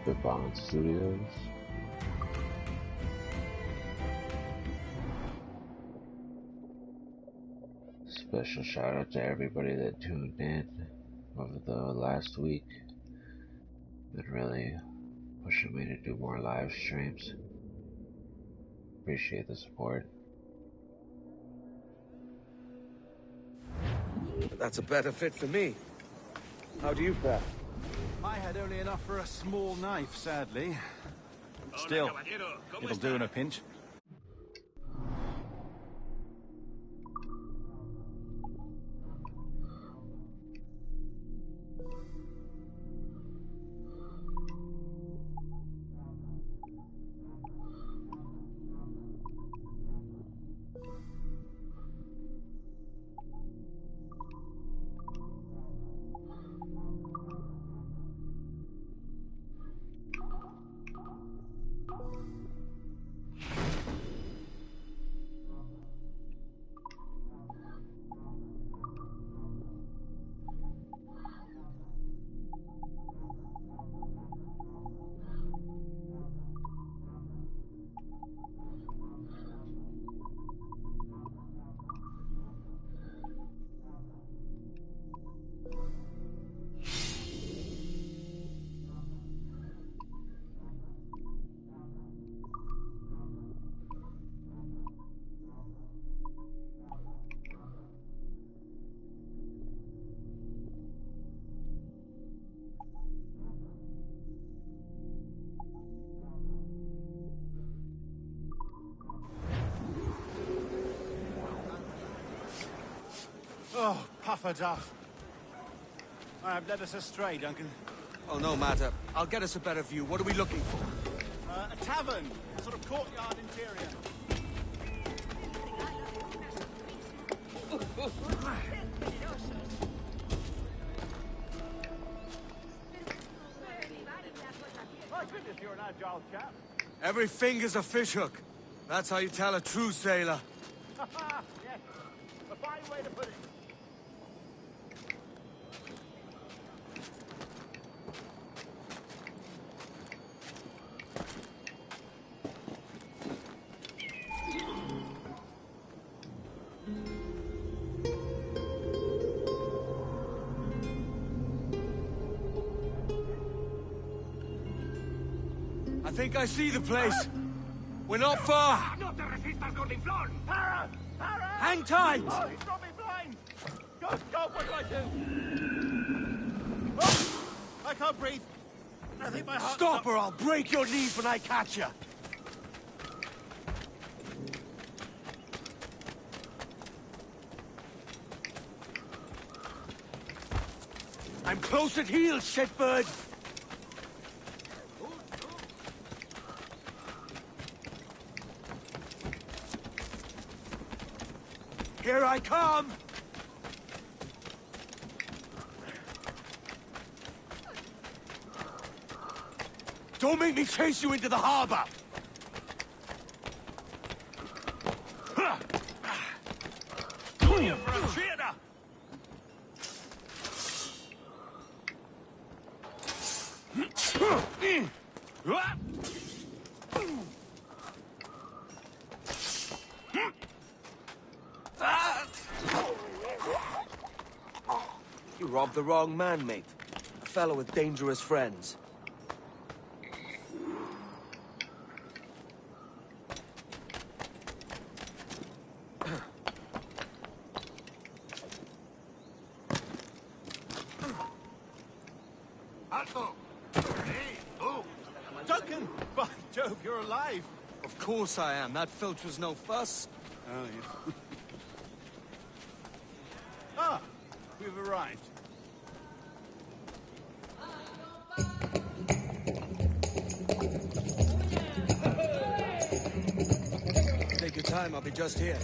Spitball Studios. Special shout out to everybody that tuned in over the last week. Been really pushing me to do more live streams. Appreciate the support. That's a better fit for me. How do you fare? I had only enough for a small knife, sadly. Still, it'll do in a pinch. Oh, puffer duff. I have led us astray, Duncan. Oh, no matter. I'll get us a better view. What are we looking for? A tavern, a sort of courtyard interior. My goodness, you're an agile chap. Every finger's a fishhook. That's how you tell a true sailor. Yes, a fine way to put it. I think I see the place. We're not far. ¡No te resistas, Gordinflón! Para! Para! Hang tight! Oh, he's got me blind! God, what do I do? Oh, I can't breathe. I think my heart... Stop or I'll break your knees when I catch you. I'm close at heel, shitbird. Here I come! Don't make me chase you into the harbor! Do you for a traitor! You robbed the wrong man, mate. A fellow with dangerous friends. Alto! Hey, oh! Duncan! By Jove, you're alive! Of course I am. That filch was no fuss. Oh, yeah. Ah! We've arrived. Take your time, I'll be just here.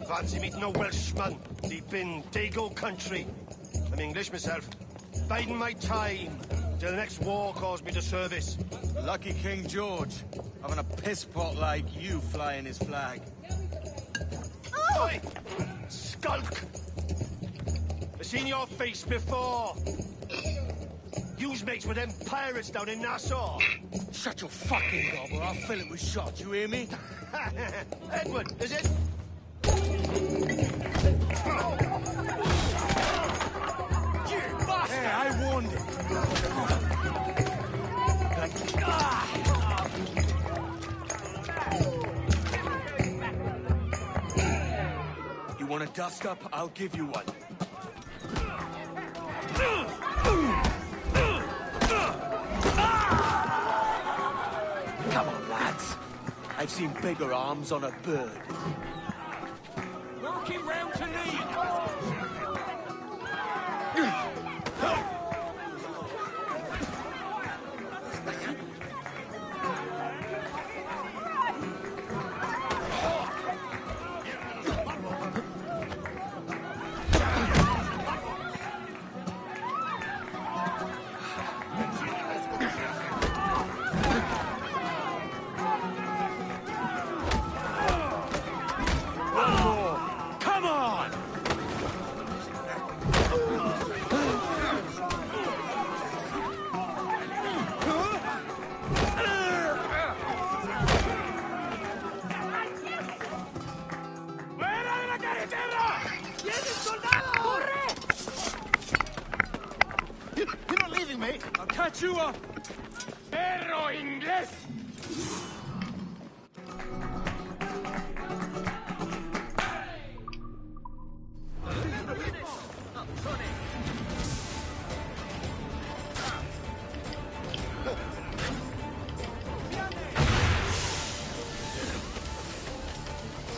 Fancy meeting a Welshman deep in Dago country. I'm English myself. Biding my time till the next war calls me to service. Lucky King George, having a piss pot like you flying his flag. Oi! Skulk! I've seen your face before. He's mates with them pirates down in Nassau. Shut your fucking gob or I'll fill it with shot, you hear me? Edward, is it? You bastard! Hey, I warned him. You want a dust up? I'll give you one. Come on, lads. I've seen bigger arms on a bird. Work him round to knee. You're not leaving me. I'll catch you up. Perro inglés.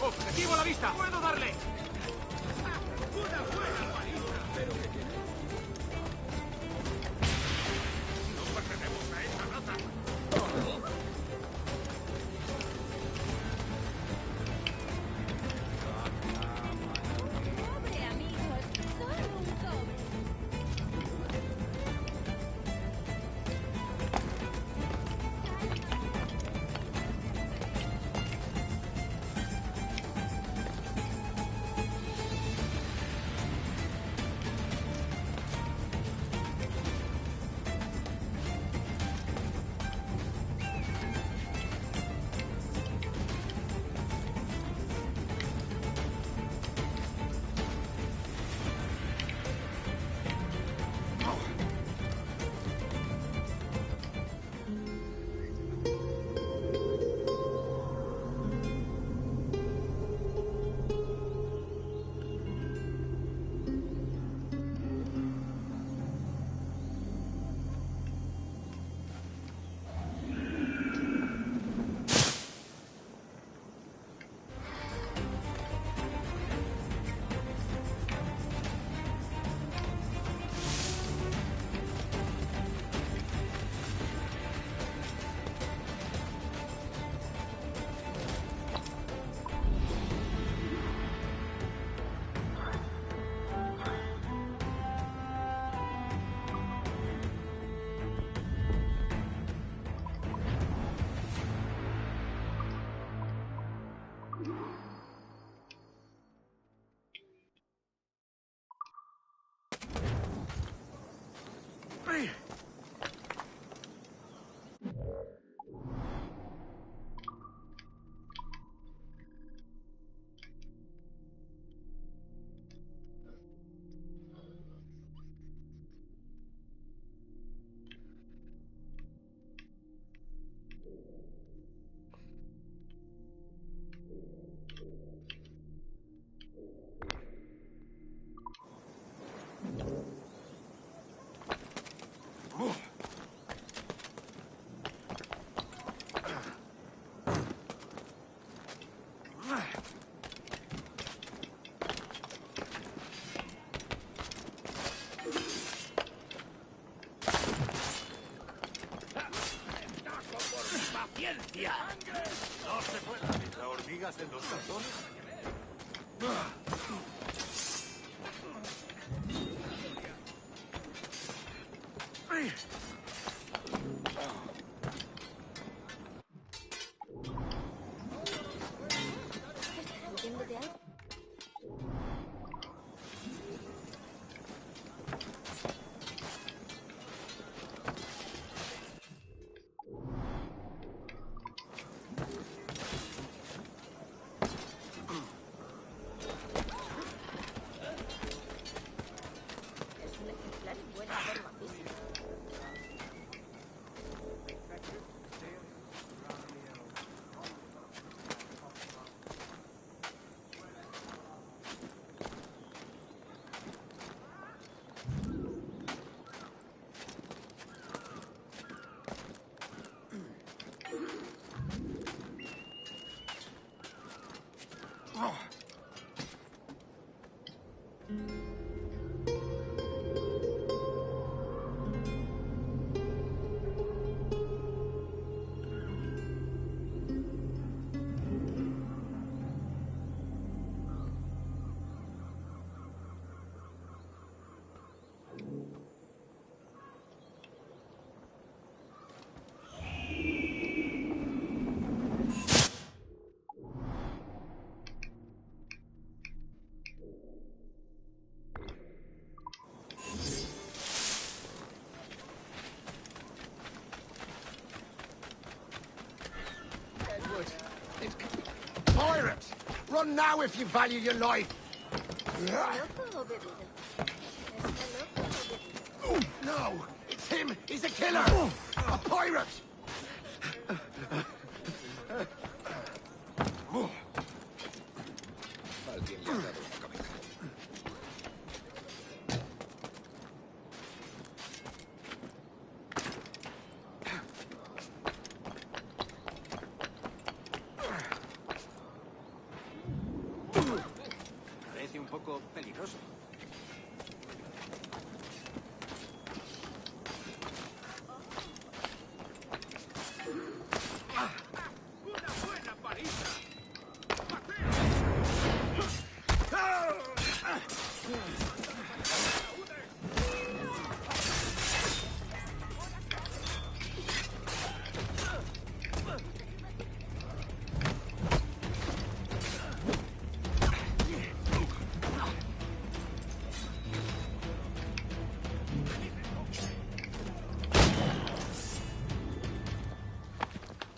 ¡Objetivo a la vista! ¡Puedo darle! Pobre amigo, solo un cobre. No se puede. Hormigas en los calzones. ¿Entiéndete algo? Run now if you value your life. Loco o bebido? ¿Está loco o bebido? No, it's him. He's a killer. A pirate. Parece un poco peligroso.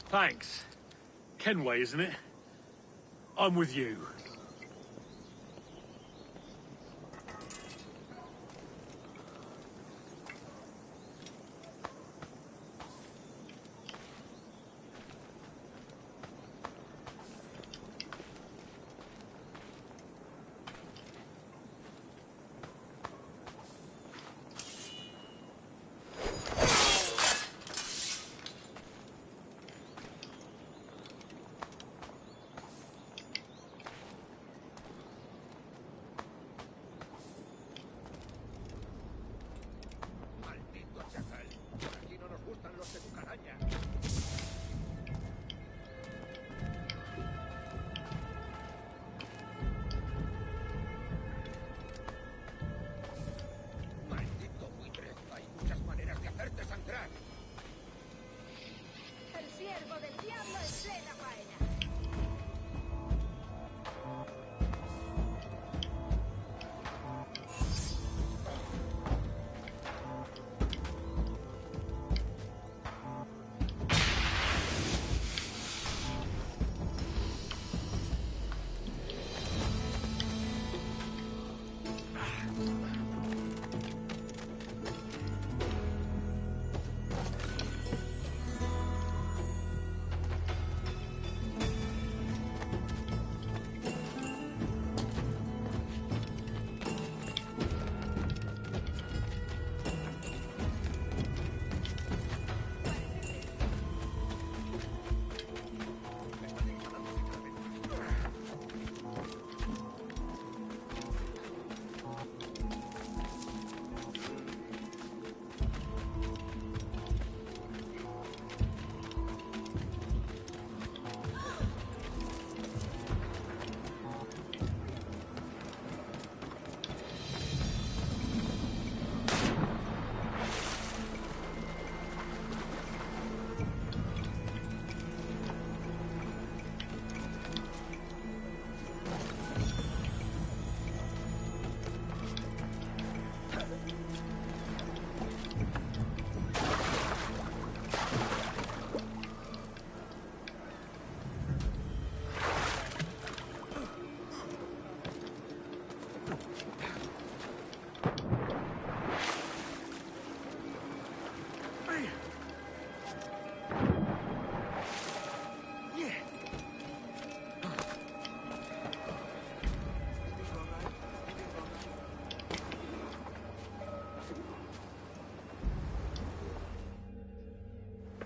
Thanks. Kenway, isn't it? I'm with you. El siervo del diablo en plena faena.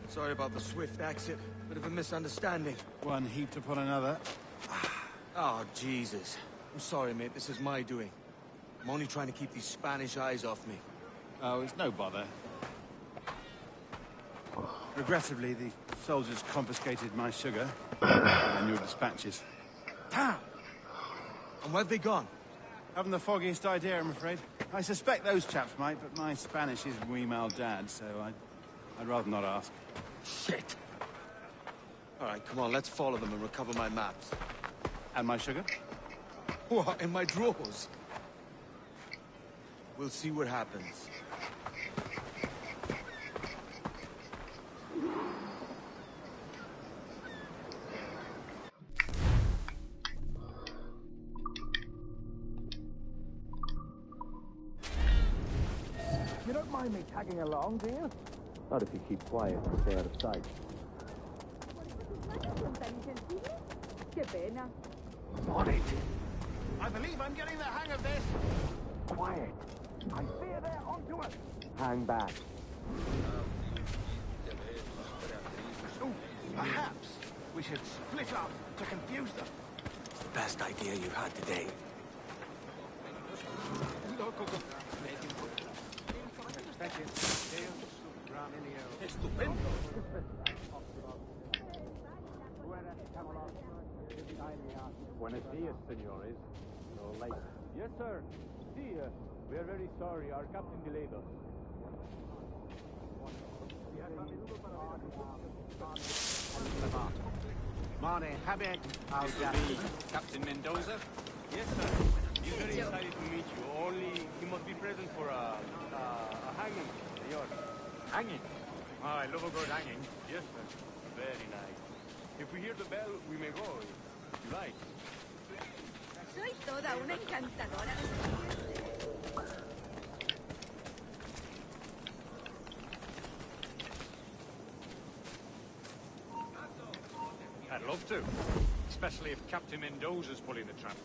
Sorry about the swift exit. Bit of a misunderstanding. One heaped upon another. Oh, Jesus. I'm sorry, mate. This is my doing. I'm only trying to keep these Spanish eyes off me. Oh, it's no bother. Regrettably, the soldiers confiscated my sugar and your dispatches. Damn! And where've they gone? Haven't the foggiest idea, I'm afraid. I suspect those chaps might, but my Spanish is muy mal dad, so I'd rather not ask. Shit! All right, come on, let's follow them and recover my maps. And my sugar? What, in my drawers? We'll see what happens. mind me tagging along, do you? Not if you keep quiet and stay out of sight. Qué pena. On it! I believe I'm getting the hang of this. Quiet! I fear they're onto us! Hang back. Ooh, perhaps we should split up to confuse them. Best idea you've had today. Estupendo. Buenos dias, senores. So late. Yes, sir. See, we are very sorry. Our captain delayed us. Morning, Habit. How's that? Captain Mendoza? Yes, sir. He's very excited to meet you. Only he must be present for a hanging, senor. Hanging? Oh, I love a good hanging. Yes, sir. Very nice. If we hear the bell, we may go, if you like. Soy toda una encantadora. I'd love to. Especially if Captain Mendoza's pulling the tramp.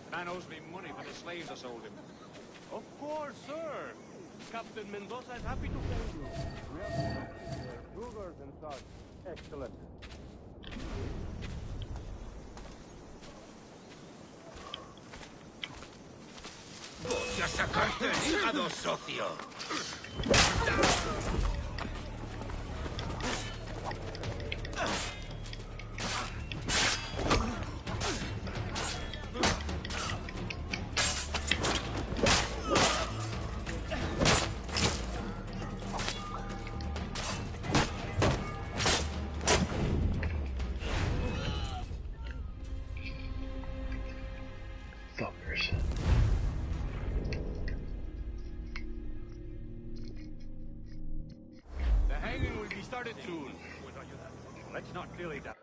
The man owes me money for the slaves I sold him. Of course, sir. Captain Mendoza is happy to pay you. Cougars and such. Excellent. ¡Voy a sacarte el hígado, socio! Fuckers. The hanging will be started soon. Let's not dilly that.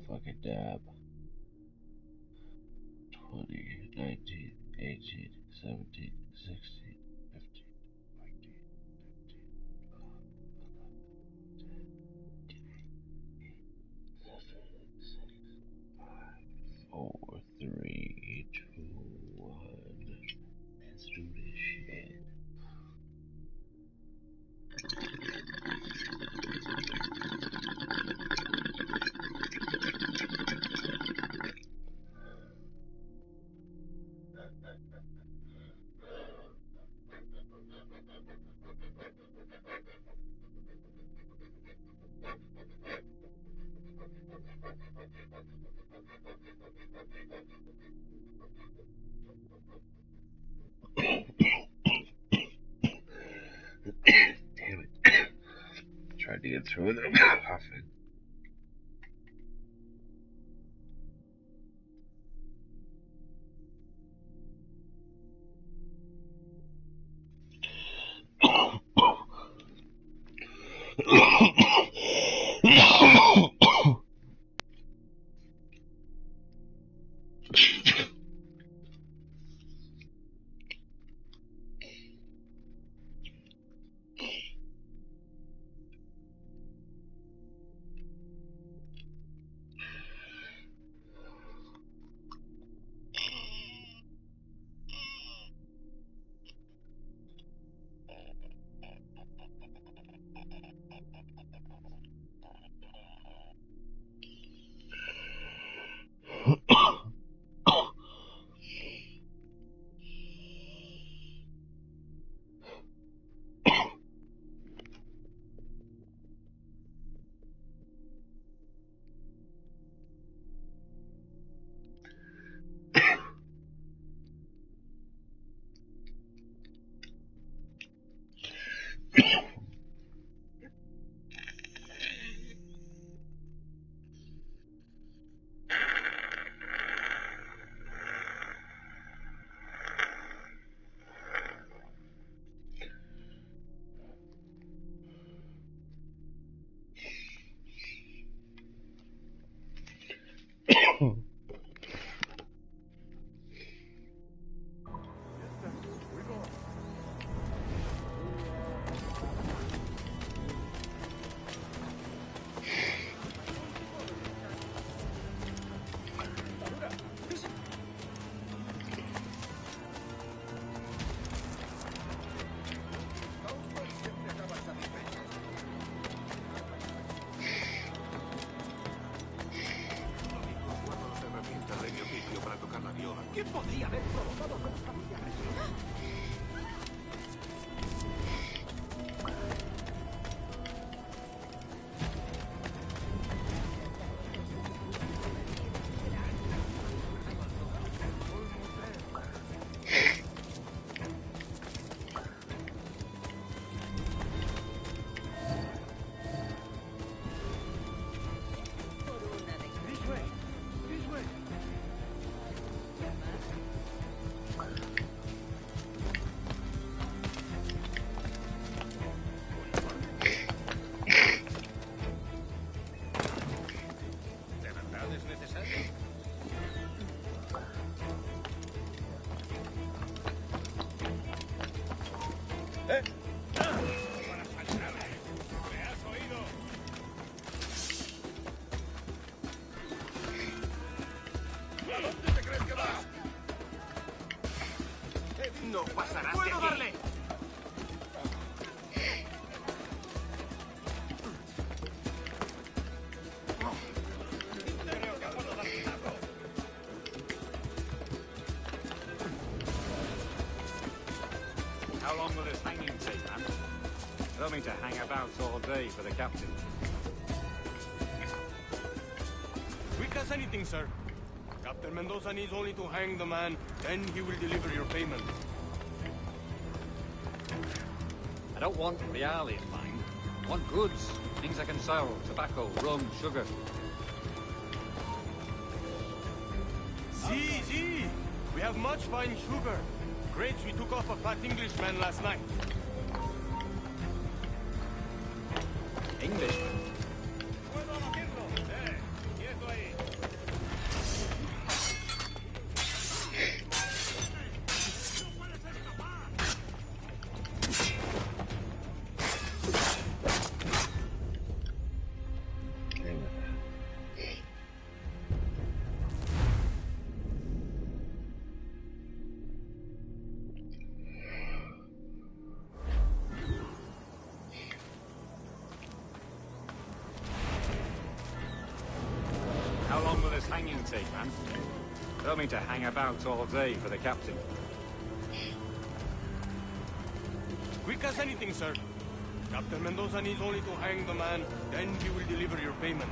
fucking dab. 20, 19, 18, 17, 16, 15, 14, 15, 12, 4, 3, 2, 1. Let's do this shit. Damn it. Tried to get through it. I'm coughing. ¿Quién podría haber provocado con familia? No pasarás de ¡Puedo aquí. darle! Creo que puedo darle algo. How long will this hanging take, man? I don't mean to hang about all day for the captain. Quick as anything, sir. Captain Mendoza needs only to hang the man, then he will deliver your payment. I don't want reales, mind. I want goods. Things I can sell. Tobacco, rum, sugar. See. We have much fine sugar. Grapes we took off a fat Englishman last night. Englishman? ¡Puedo abatirlo! ¡Quieto ahí! take, man. I don't mean to hang about all day for the captain. Quick as anything, sir. Captain Mendoza needs only to hang the man, then he will deliver your payment.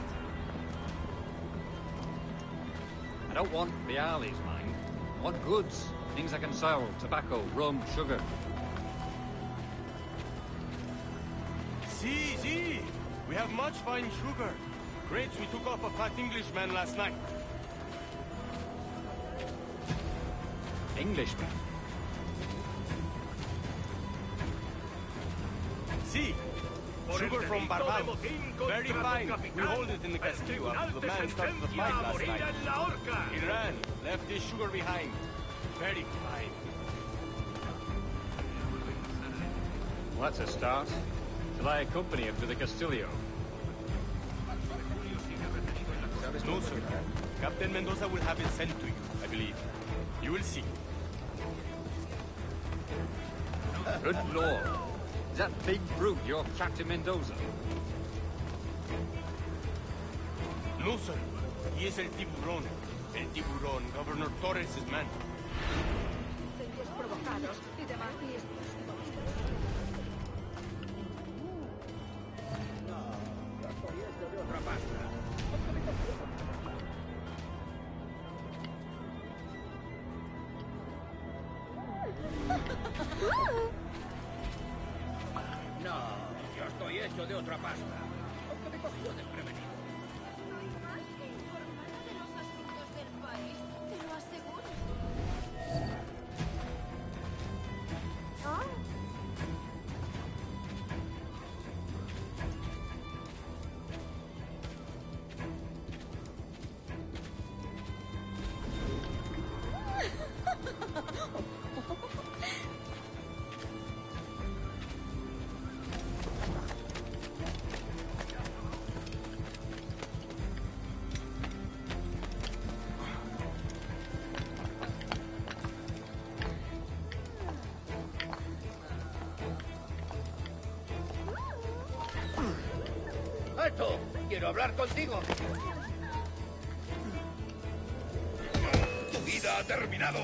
I don't want Bialy's, mind. I want goods. Things I can sell. Tobacco, rum, sugar. See. We have much fine sugar. Crates we took off a fat Englishman last night. Englishman? See, sugar from Barbados. Very fine. We hold it in the Castillo after the man started the fight last night. He ran, left his sugar behind. Very fine. Well, that's a start. Shall I accompany him to the Castillo? No, sir. Captain Mendoza will have it sent to you, I believe. You will see. Good lord. Is that big brute your Captain Mendoza? No, sir. He is El Tiburón. El Tiburón, Governor Torres' man. Incendios provocados y demás riesgos. No, yo estoy hecho de otra pasta. Aunque me cogió desprevenido. No hay más que informar de los asuntos del país, te lo aseguro. ¡Alto! ¡Quiero hablar contigo! ¡Tu vida ha terminado!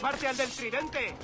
¡Parte al del tridente!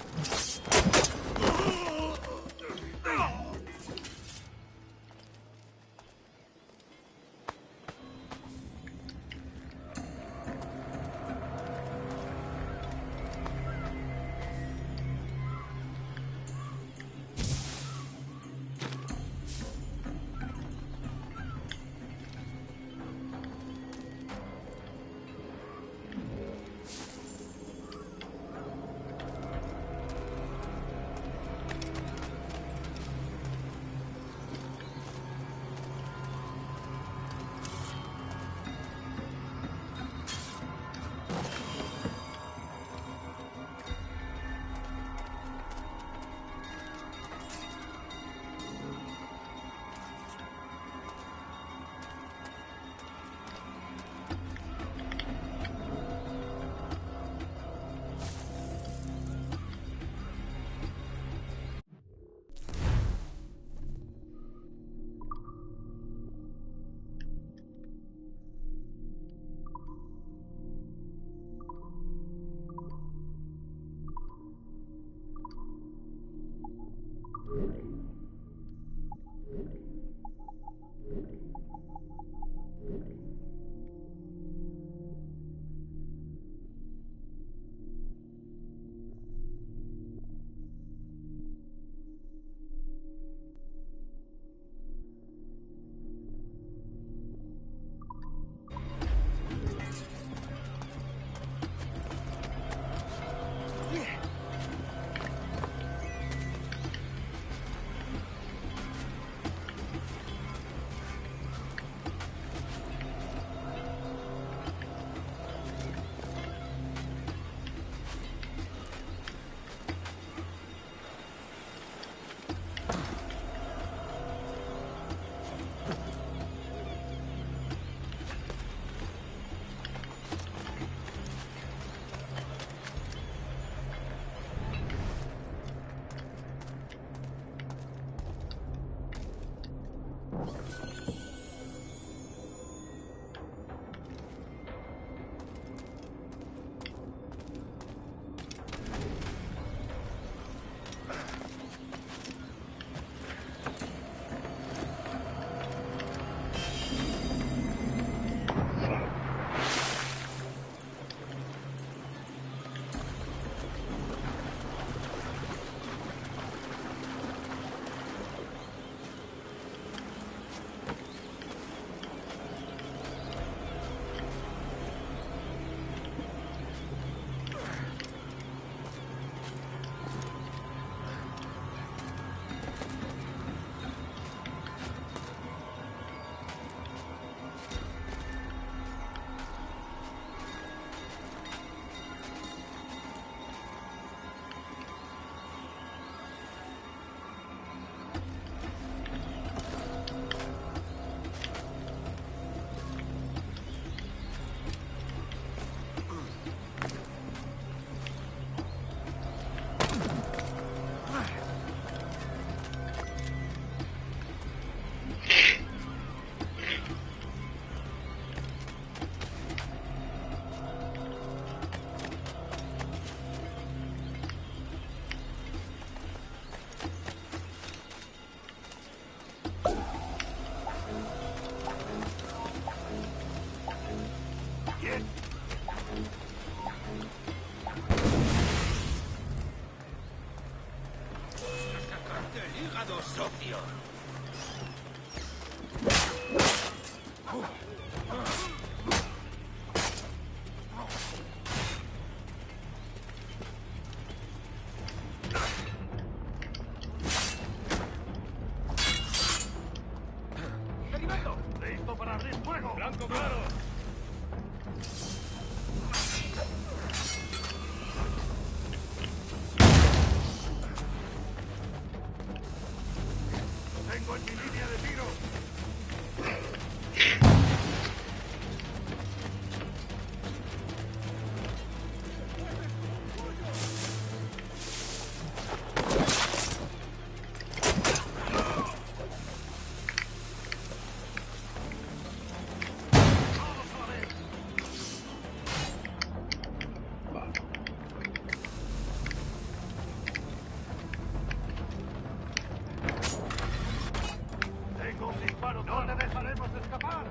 podremos escapar.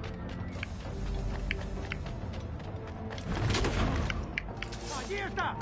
¡Allí está!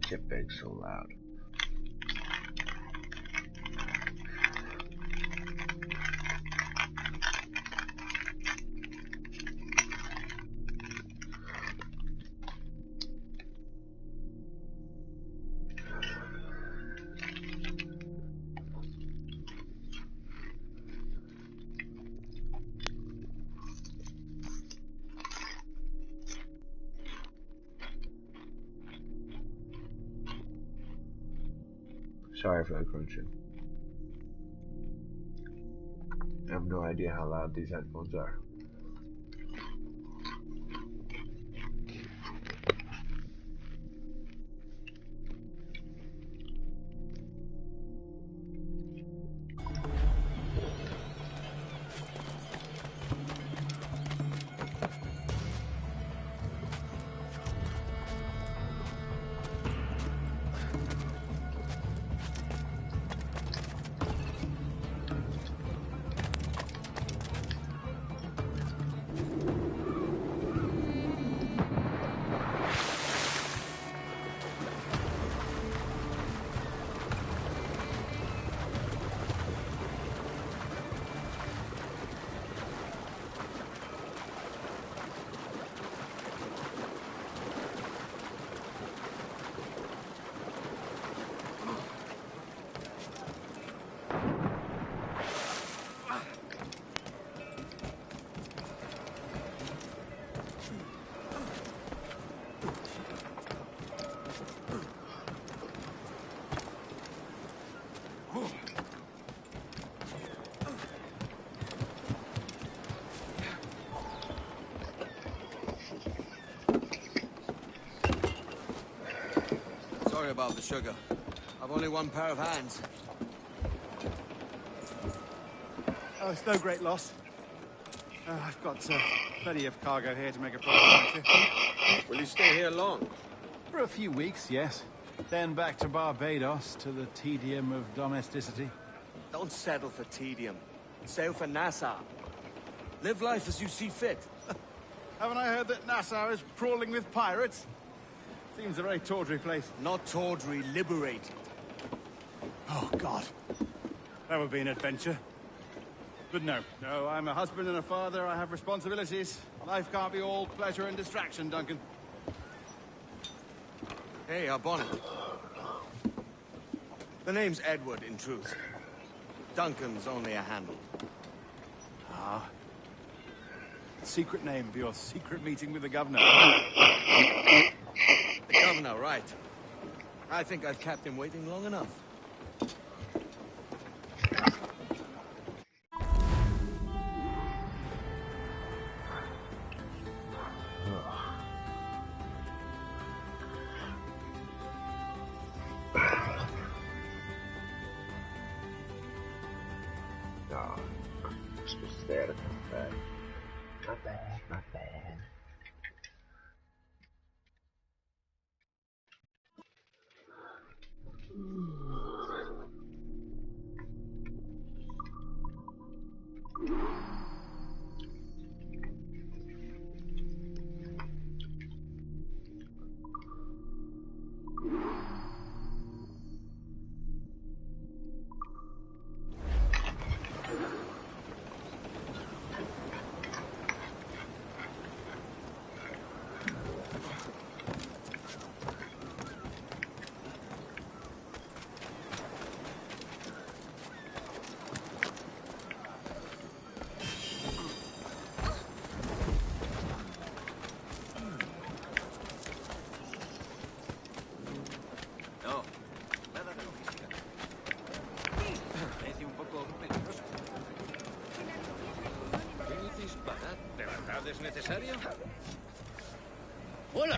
ship being so loud? Sorry for the crunching. I have no idea how loud these headphones are. Sorry about the sugar. I've only one pair of hands. Oh, it's no great loss. I've got plenty of cargo here to make a profit. Will you stay here long? For a few weeks, yes. Then back to Barbados, to the tedium of domesticity. Don't settle for tedium. Sail for Nassau. Live life as you see fit. Haven't I heard that Nassau is crawling with pirates? Seems a very tawdry place. Not tawdry, liberated. Oh, God. That would be an adventure. But no, I'm a husband and a father. I have responsibilities. Life can't be all pleasure and distraction, Duncan. Hey, our bonnet. The name's Edward, in truth. Duncan's only a handle. Ah. Secret name for your secret meeting with the governor. The governor, right. I think I've kept him waiting long enough. No, I'm supposed to stay out of combat. Not bad, not bad. ¿Es necesario? ¡Hola!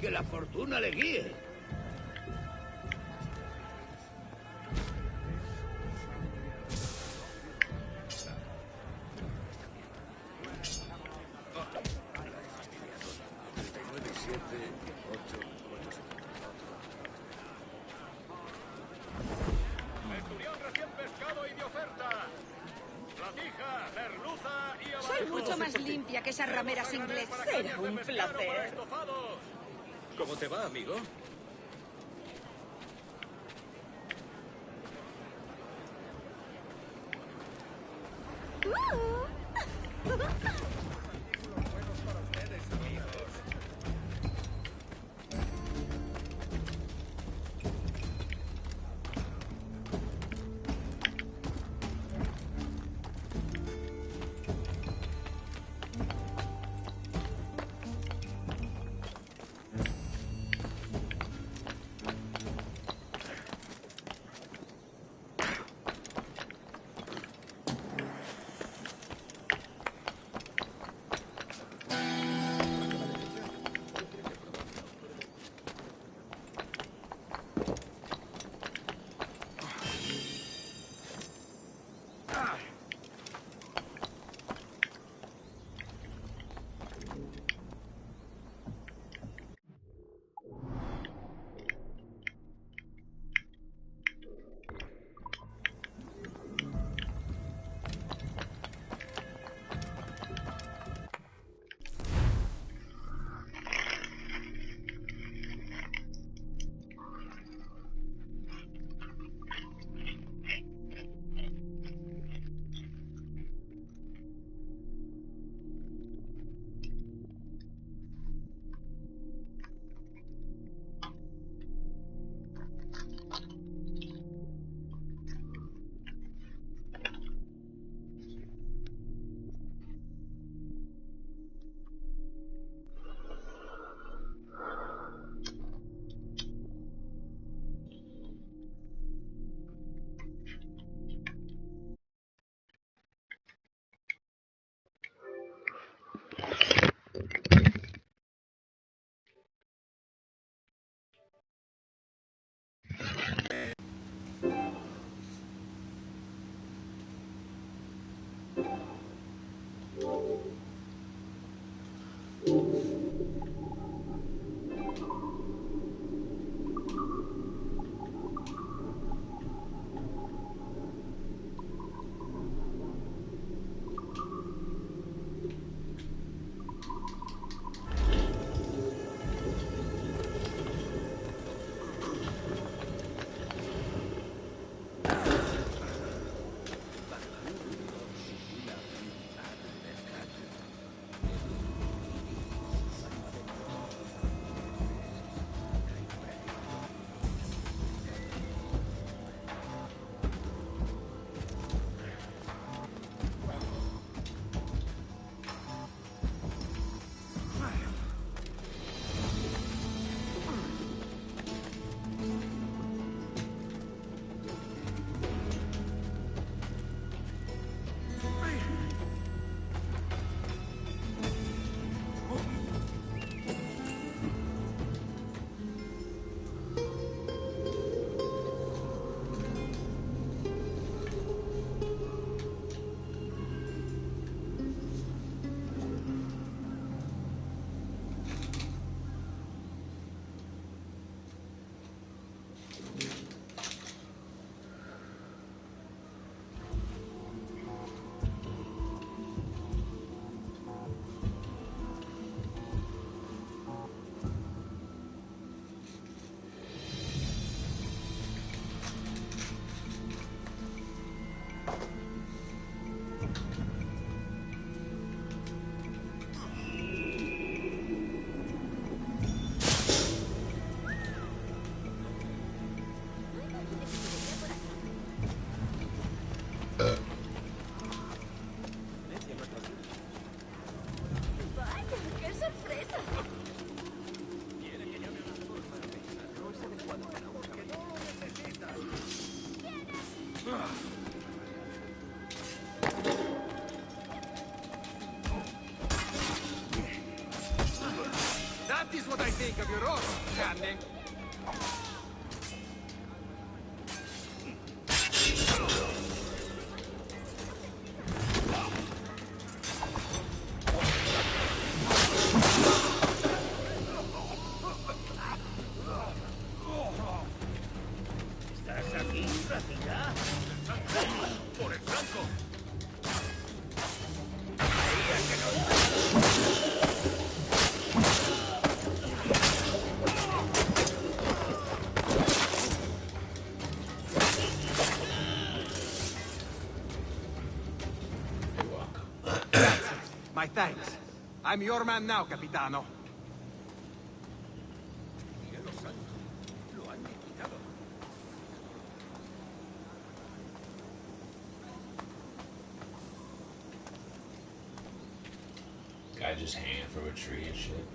Que la fortuna le guíe. Soy mucho más limpia que esas rameras inglesas. Será un placer. ¿Cómo te va, amigo? what I think of your order, Candy. ¿Estás aquí, ratita? ¡Por el flanco! Creía que no. My thanks. I'm your man now, Capitano. Cielo santo, lo han quitado. Guy just hanging from a tree and shit.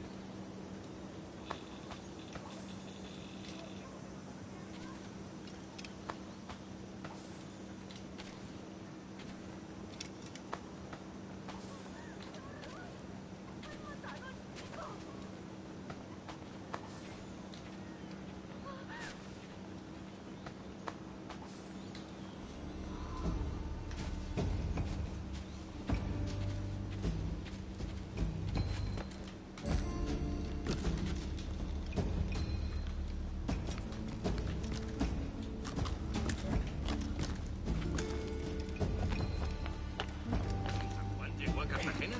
¿Juan llegó a Cartagena?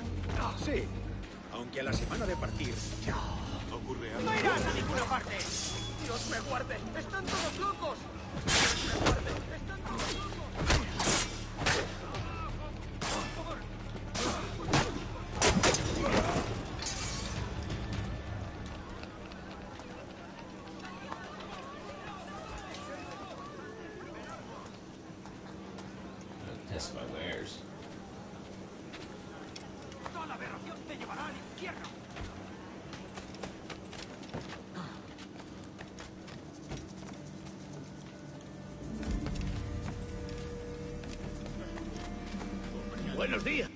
Sí. Aunque a la semana de partir ya ocurre algo. ¡No irás a ninguna parte! ¡Dios me guarde! ¡Están todos locos! ¡Dios me guarde! ¡Están todos locos! Test my wares. ¡Toda la aberración te llevará al infierno! Buenos días.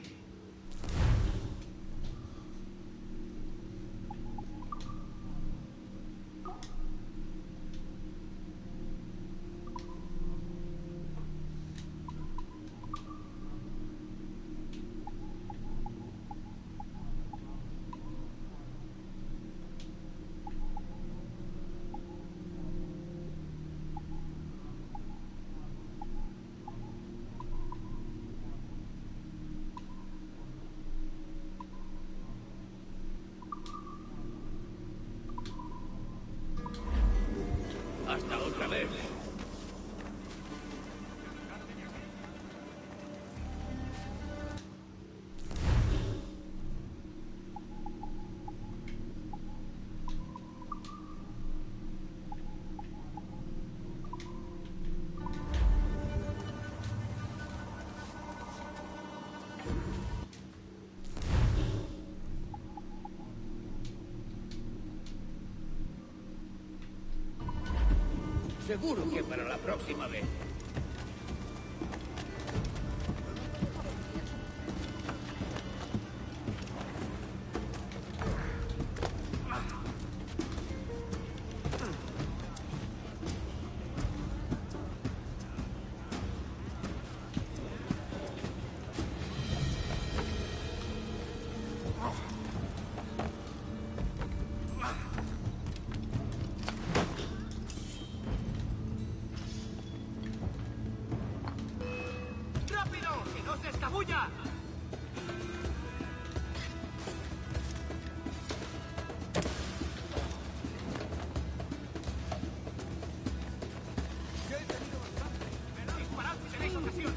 Hasta otra vez. Seguro que para la próxima vez. ¡Rápido! ¡Que no se escabulla! Yo he tenido bastante. Disparad si tenéis ocasión.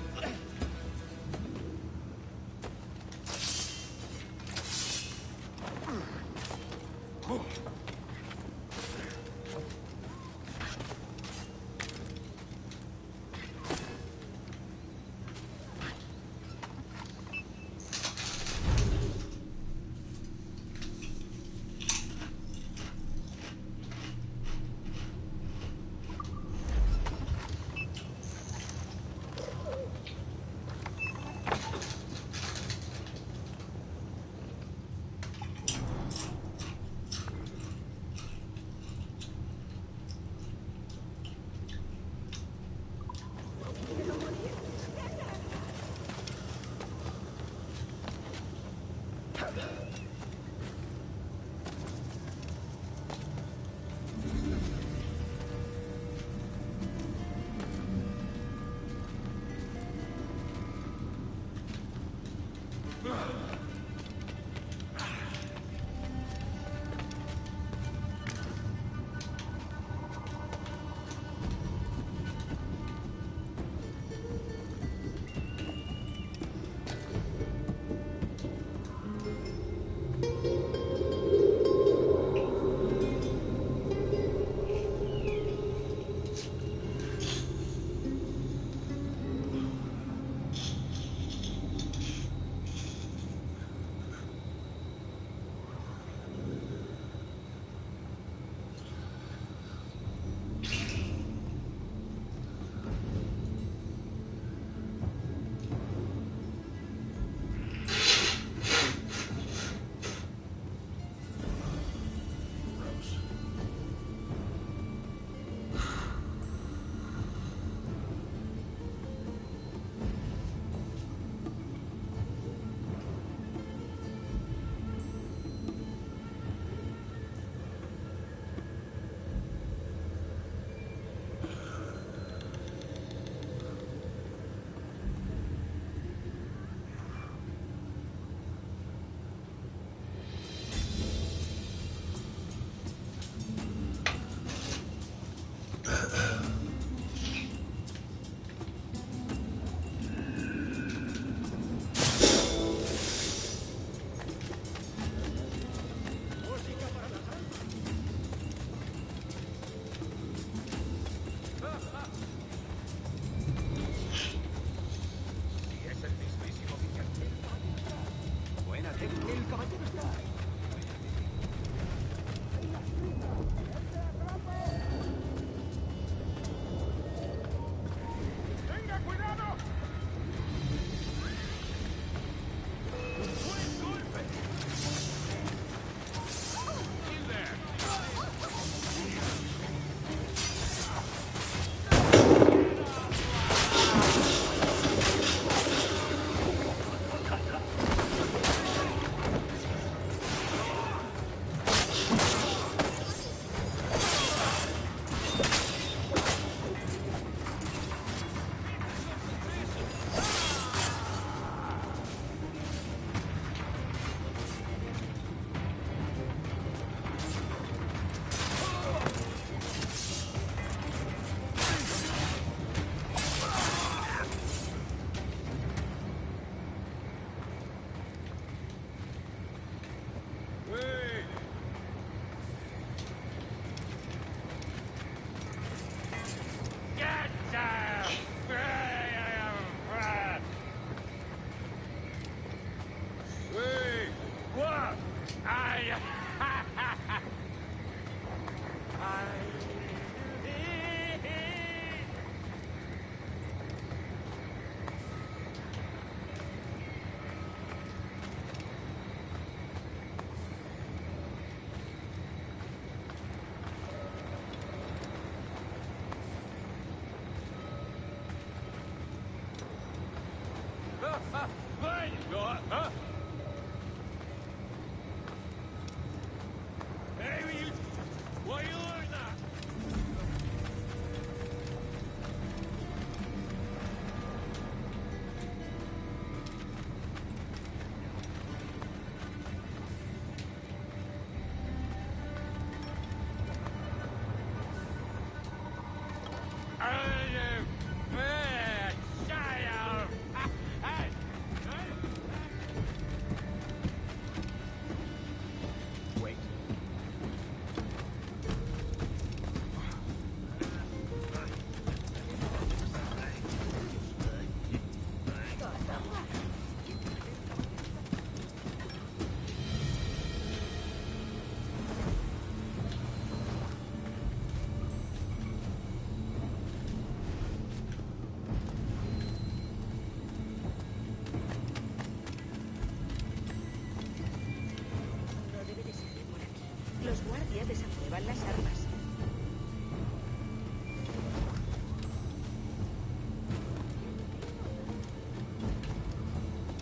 Los guardias desaprueban las armas.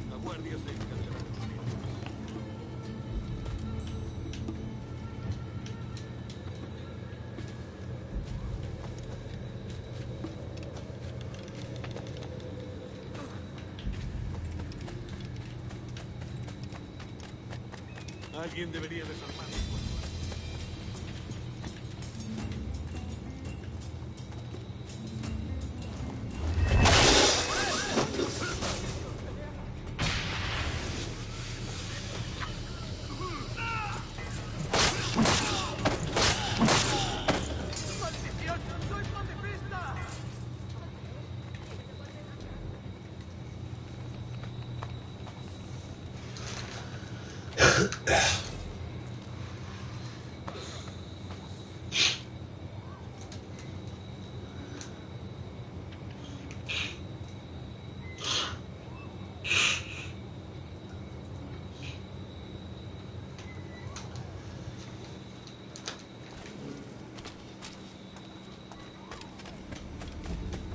La guardia se encargará. Alguien debería desarmar.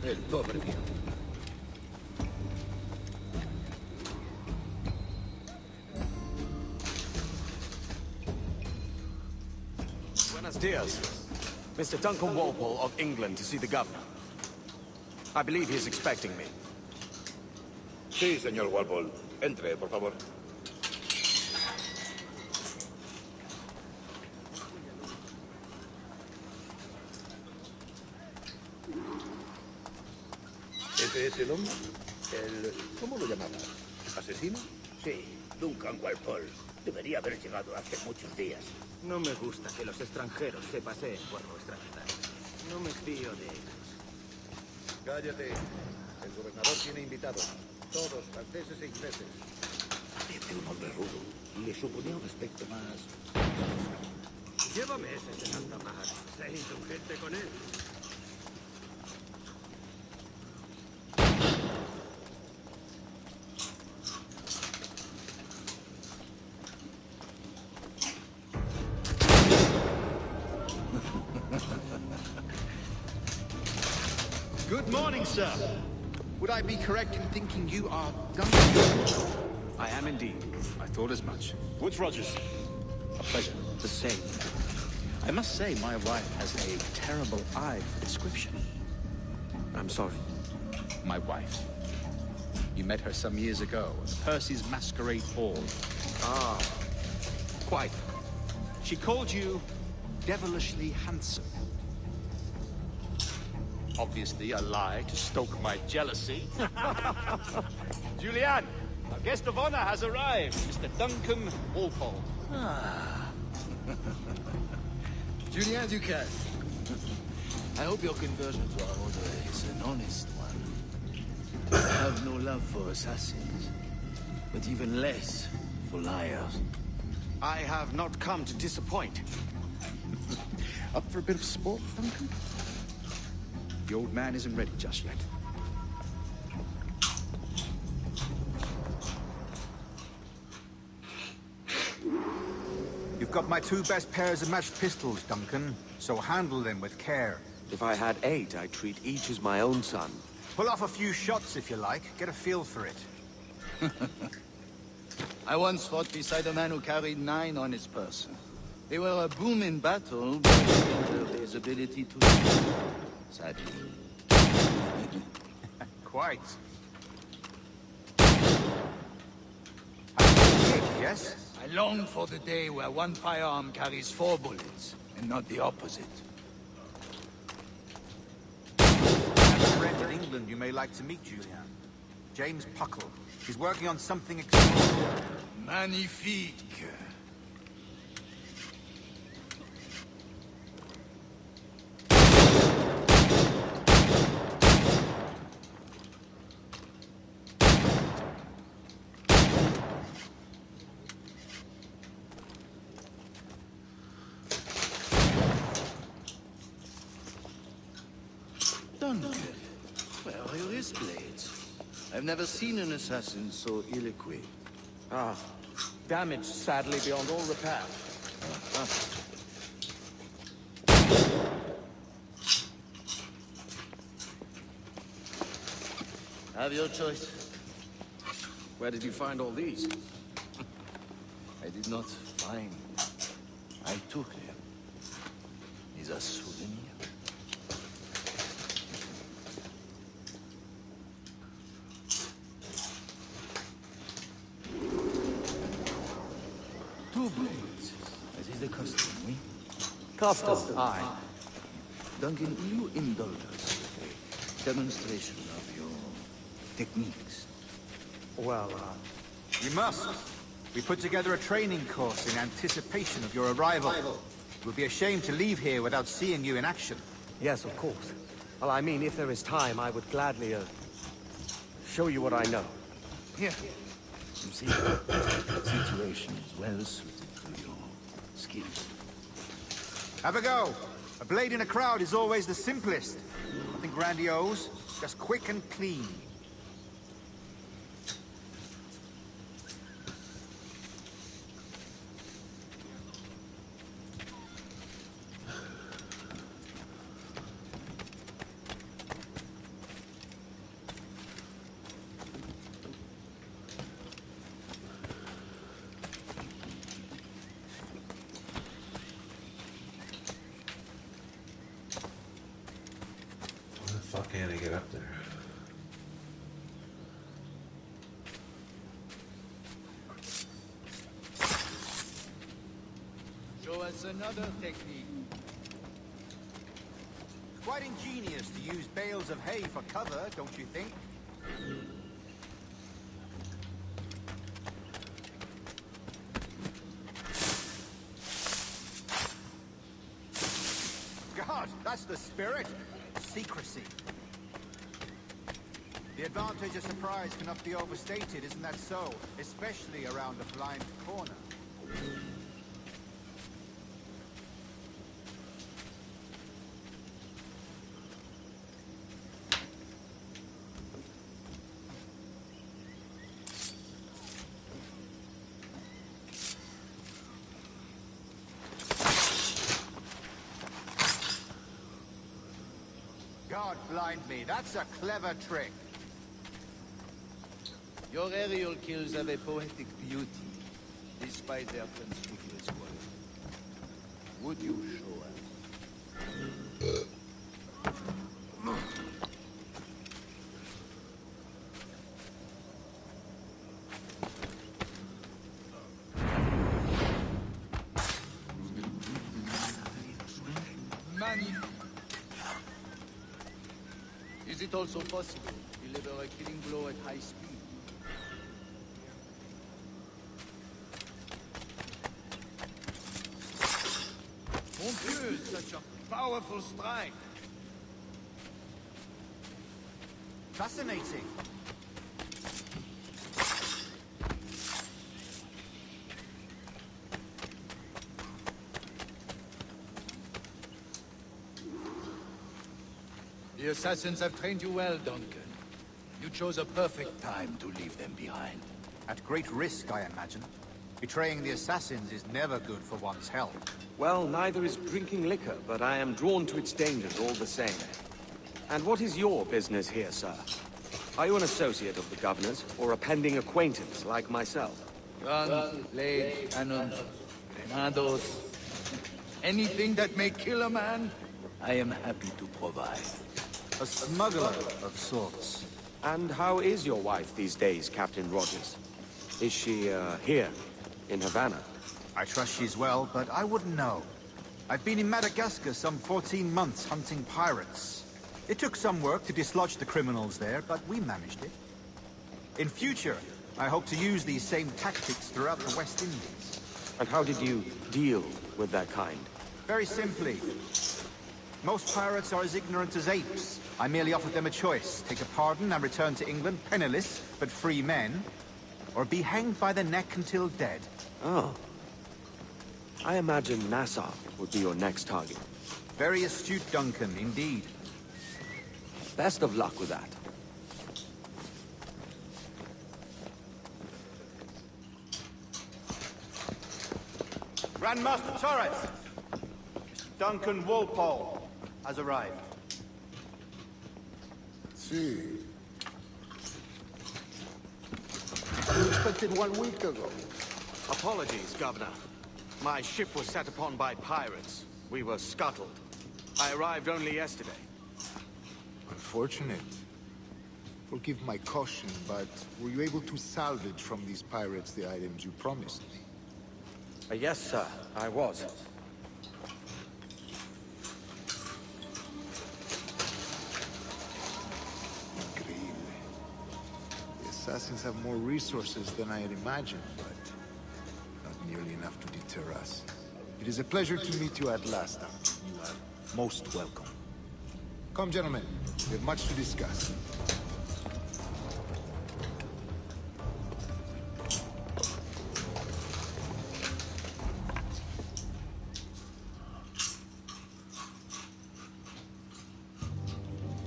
El pobre mío. Buenos dias. Mr. Duncan Walpole of England to see the governor. I believe he is expecting me. Sí, señor Walpole. Entre, por favor. ¿Ese es el hombre? ¿Cómo lo llamabas? ¿Asesino? Sí, Duncan Walpole. Debería haber llegado hace muchos días. No me gusta que los extranjeros se paseen por nuestra ciudad. No me fío de ellos. Cállate. El gobernador tiene invitados. Todos franceses e ingleses. Parece un hombre rudo. Le suponía un aspecto más... Lleva meses en alta mar. Sé indulgente con él. Good morning, sir. Would I be correct in thinking you are Duncan? I am indeed. I thought as much. Woods Rogers. A pleasure. The same. I must say, my wife has a terrible eye for description. I'm sorry. My wife. You met her some years ago at Percy's Masquerade Ball. Ah, quite. She called you devilishly handsome. Obviously a lie to stoke my jealousy. Julian, our guest of honor has arrived, Mr. Duncan Walpole. Julien Ducasse. I hope your conversion to our order is an honest one. I have no love for assassins, but even less for liars. I have not come to disappoint. Up for a bit of sport, Duncan? The old man isn't ready just yet. You've got my two best pairs of matched pistols, Duncan, so handle them with care. If I had 8, I'd treat each as my own son. Pull off a few shots if you like. Get a feel for it. I once fought beside a man who carried 9 on his person. They were a boon in battle, but hindered his ability to shoot. Sadly. Quite. Yes? I long for the day where one firearm carries 4 bullets, and not the opposite. I have a friend in England you may like to meet, Julian. James Puckle. He's working on something extraordinary. Magnifique. Duncan, where are your wrist blades? I've never seen an assassin so ill-equipped. Ah, damaged sadly beyond all repair. Have your choice. Where did you find all these? I did not find. I took them. Is a souvenir. To two blades, as is the custom, we? Custom, aye. Duncan, will you indulge us with a demonstration of your techniques? Well, You must. We put together a training course in anticipation of your arrival. It would be a shame to leave here without seeing you in action. yes, of course. Well, I mean, if there is time, I would gladly, show you what I know. Here. You see, the situation is well suited to your skills. Have a go. A blade in a crowd is always the simplest. Nothing grandiose, just quick and clean. How can I get up there? Show us another technique. Quite ingenious to use bales of hay for cover, don't you think? God, that's the spirit. Secrecy. The advantage of surprise cannot be overstated, isn't that so? Especially around a blind corner. God blind me, that's a clever trick. Your aerial kills have a poetic beauty, despite their conspicuous quality. Would you show us? Magnifique. Is it also possible to deliver a killing blow at high speed? Mon Dieu, such a powerful strike! Fascinating. The assassins have trained you well, Duncan. You chose a perfect time to leave them behind. At great risk, I imagine. Betraying the assassins is never good for one's health. Well, neither is drinking liquor, but I am drawn to its dangers all the same. And what is your business here, sir? Are you an associate of the governor's, or a pending acquaintance like myself? Guns, blades, cannons, grenados. Anything that may kill a man, I am happy to provide. A smuggler of sorts. And how is your wife these days, Captain Rogers? Is she, here, in Havana? I trust she's well, but I wouldn't know. I've been in Madagascar some 14 months hunting pirates. It took some work to dislodge the criminals there, but we managed it. In future, I hope to use these same tactics throughout the West Indies. And how did you deal with that kind? Very simply. Most pirates are as ignorant as apes. I merely offered them a choice. Take a pardon and return to England penniless, but free men. Or be hanged by the neck until dead. Oh. I imagine Nassau would be your next target. Very astute, Duncan, indeed. Best of luck with that. Grandmaster Torres! Mr. Duncan Walpole has arrived. See. You expected 1 week ago. Apologies, Governor. My ship was set upon by pirates. We were scuttled. I arrived only yesterday. Unfortunate. Forgive my caution, but were you able to salvage from these pirates the items you promised me? Yes, sir, I was. Increíble. The assassins have more resources than I had imagined, but not nearly enough to deter us. It is a pleasure to meet you at last, Doctor. You are most welcome. Come, gentlemen. We have much to discuss.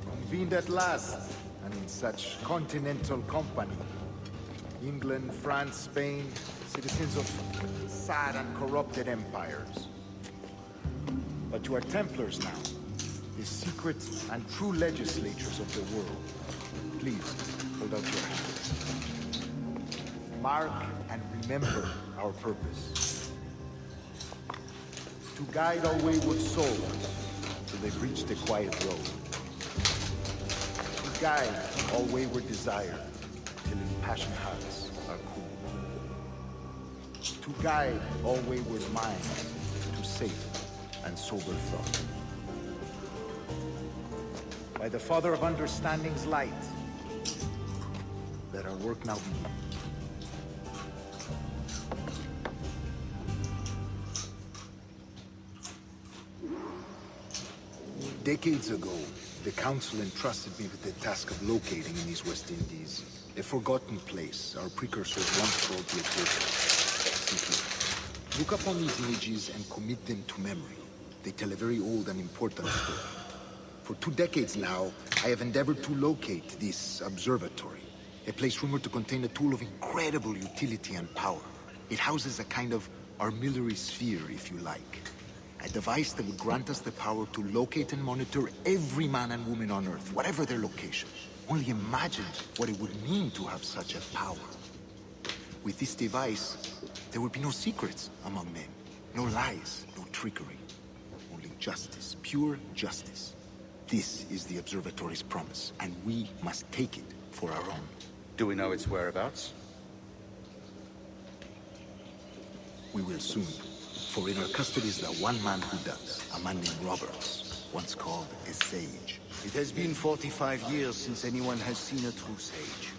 Convened at last, and in such continental company. England, France, Spain, citizens of sad and corrupted empires. But you are Templars now, the secret and true legislators of the world. Please, hold out your hands. Mark and remember our purpose. To guide our wayward souls till they reach the quiet road. To guide all wayward desire till impassioned hearts are cool. To guide all wayward minds to safe and sober thought. By the Father of Understanding's light, let our work now begin. Decades ago, the Council entrusted me with the task of locating in these West Indies a forgotten place our precursors once called the Observatory. Simply, look upon these images and commit them to memory. They tell a very old and important story. For 2 decades now, I have endeavored to locate this observatory, a place rumored to contain a tool of incredible utility and power. It houses a kind of armillary sphere, if you like. A device that would grant us the power to locate and monitor every man and woman on Earth, whatever their location. Only imagine what it would mean to have such a power. With this device, there would be no secrets among men. No lies, no trickery. Only justice, pure justice. This is the observatory's promise, and we must take it for our own. Do we know its whereabouts? We will soon. For in our custody is the one man who does, a man named Roberts, once called a sage. It has been 45 years since anyone has seen a true sage.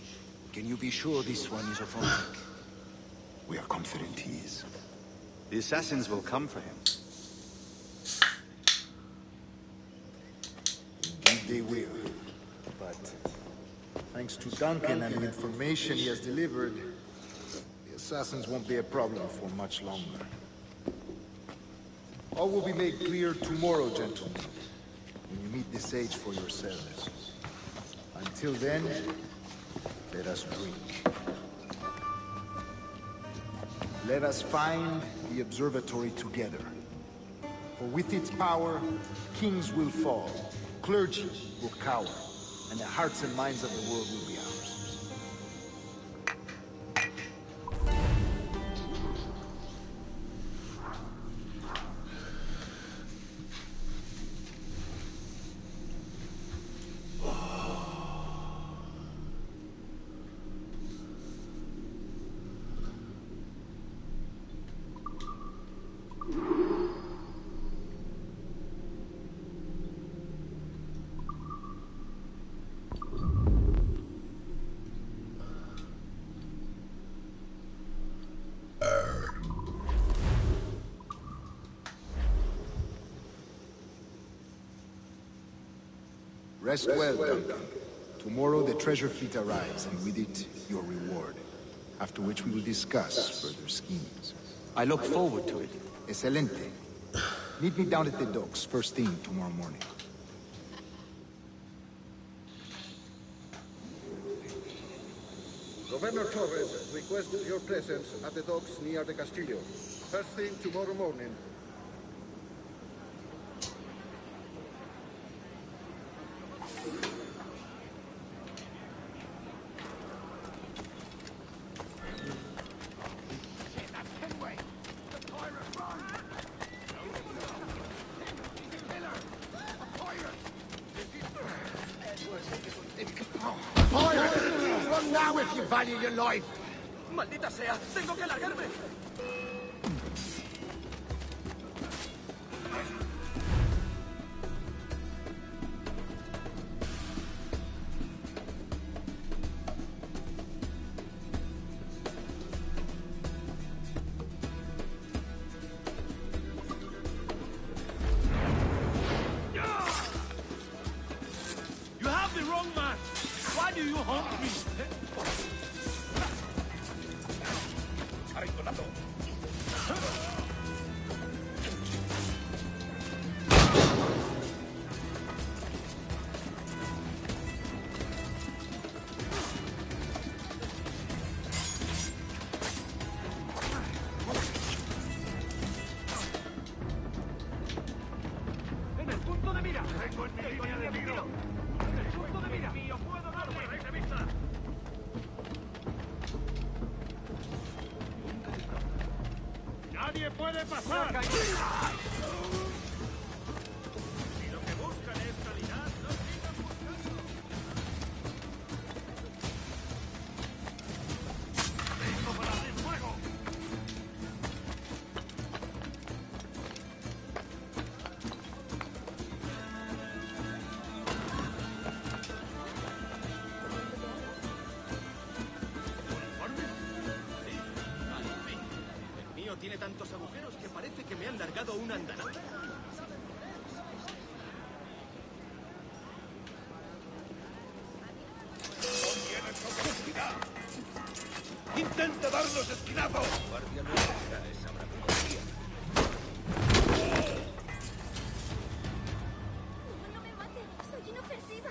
Can you be sure this one is authentic? We are confident he is. The assassins will come for him. Indeed they will. But thanks to Duncan and the information he has delivered, the assassins won't be a problem for much longer. All will be made clear tomorrow, gentlemen, when you meet the sage for yourselves. Until then, let us drink. Let us find the observatory together. For with its power, kings will fall, clergy will cower, and the hearts and minds of the world will be ours. Rest well, Duncan. Tomorrow the treasure fleet arrives, and with it, your reward. After which we will discuss further schemes. I look forward to it. Excelente. Meet me down at the docks first thing tomorrow morning. Governor Torres requests your presence at the docks near the Castillo. First thing tomorrow morning. Run now if you value your life! ¡Maldita sea! ¡Tengo que largarme! You have the wrong man. Why do you haunt me? ¡En el punto de mira! ¡Tengo en mi línea de tiro! ¡En el punto de mira! ¡Mío, puedo darle! ¡De vista! ¡Nadie puede pasar! Si lo que buscan es calidad, no sigan buscando. ¡Vengo para abrir fuego! El mío tiene tantos agujeros que parece que me han largado un andanaque. ¡Intenta darnos esquinazo! Guardia no necesita esa bravuconía. No me mate, soy inofensiva.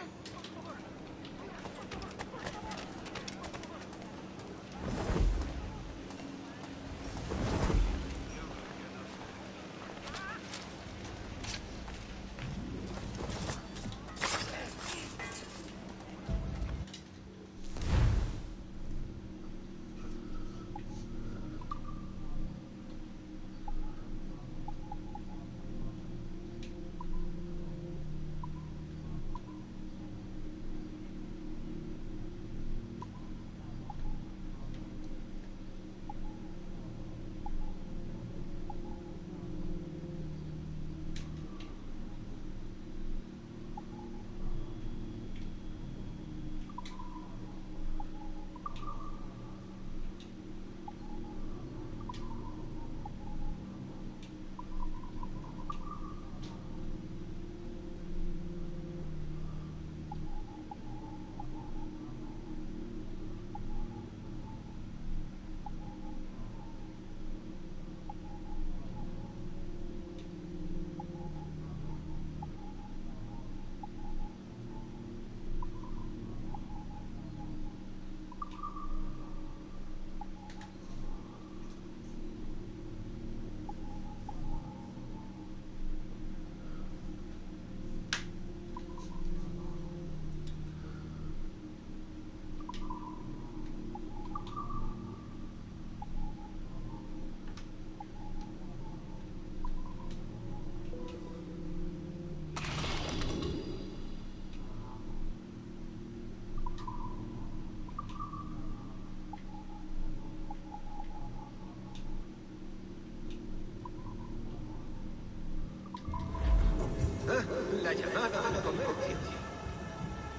La llamada a la comercio.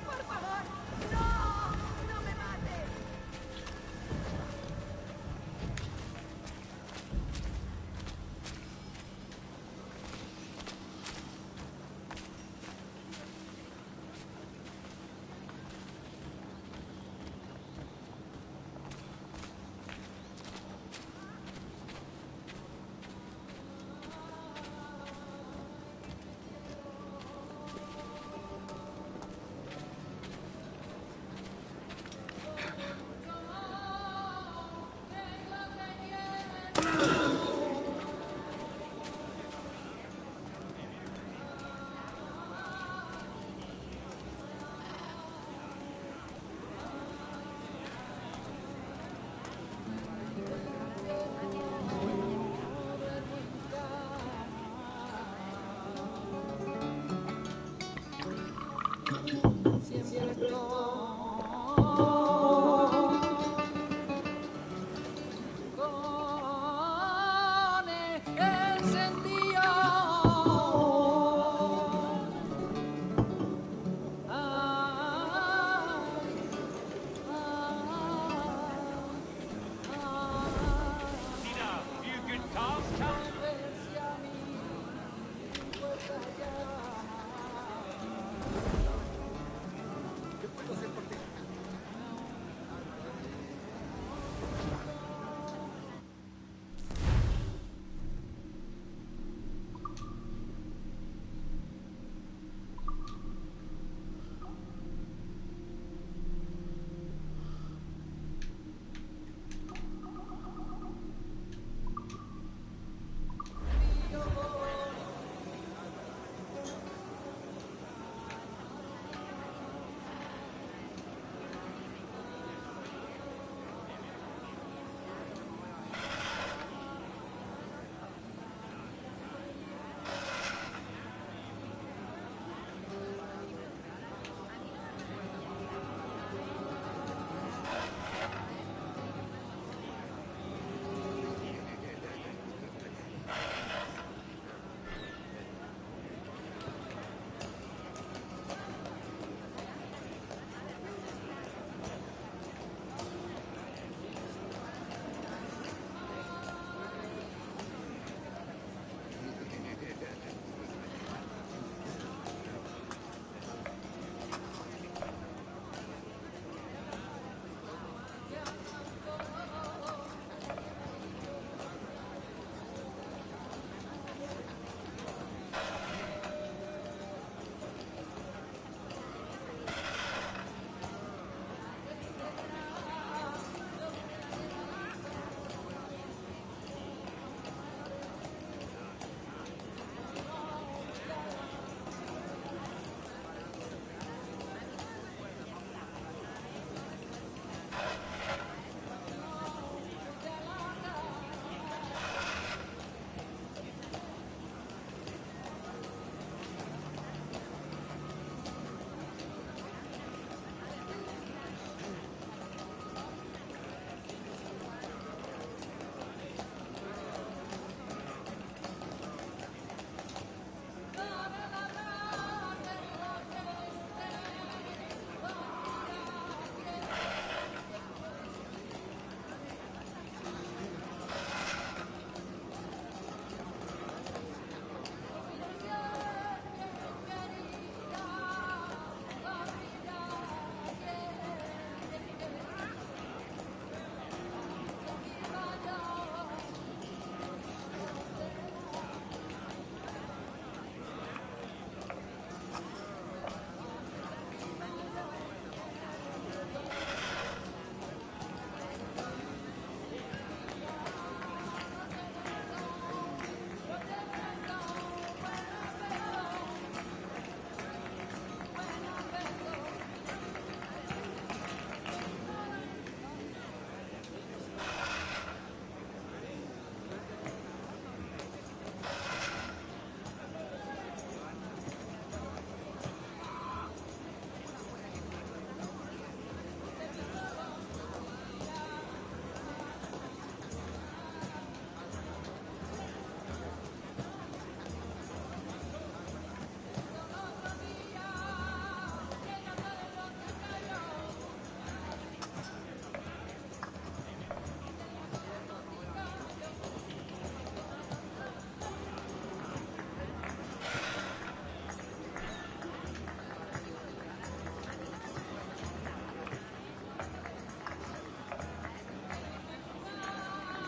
¡Por favor! ¡No! ¡No me mates!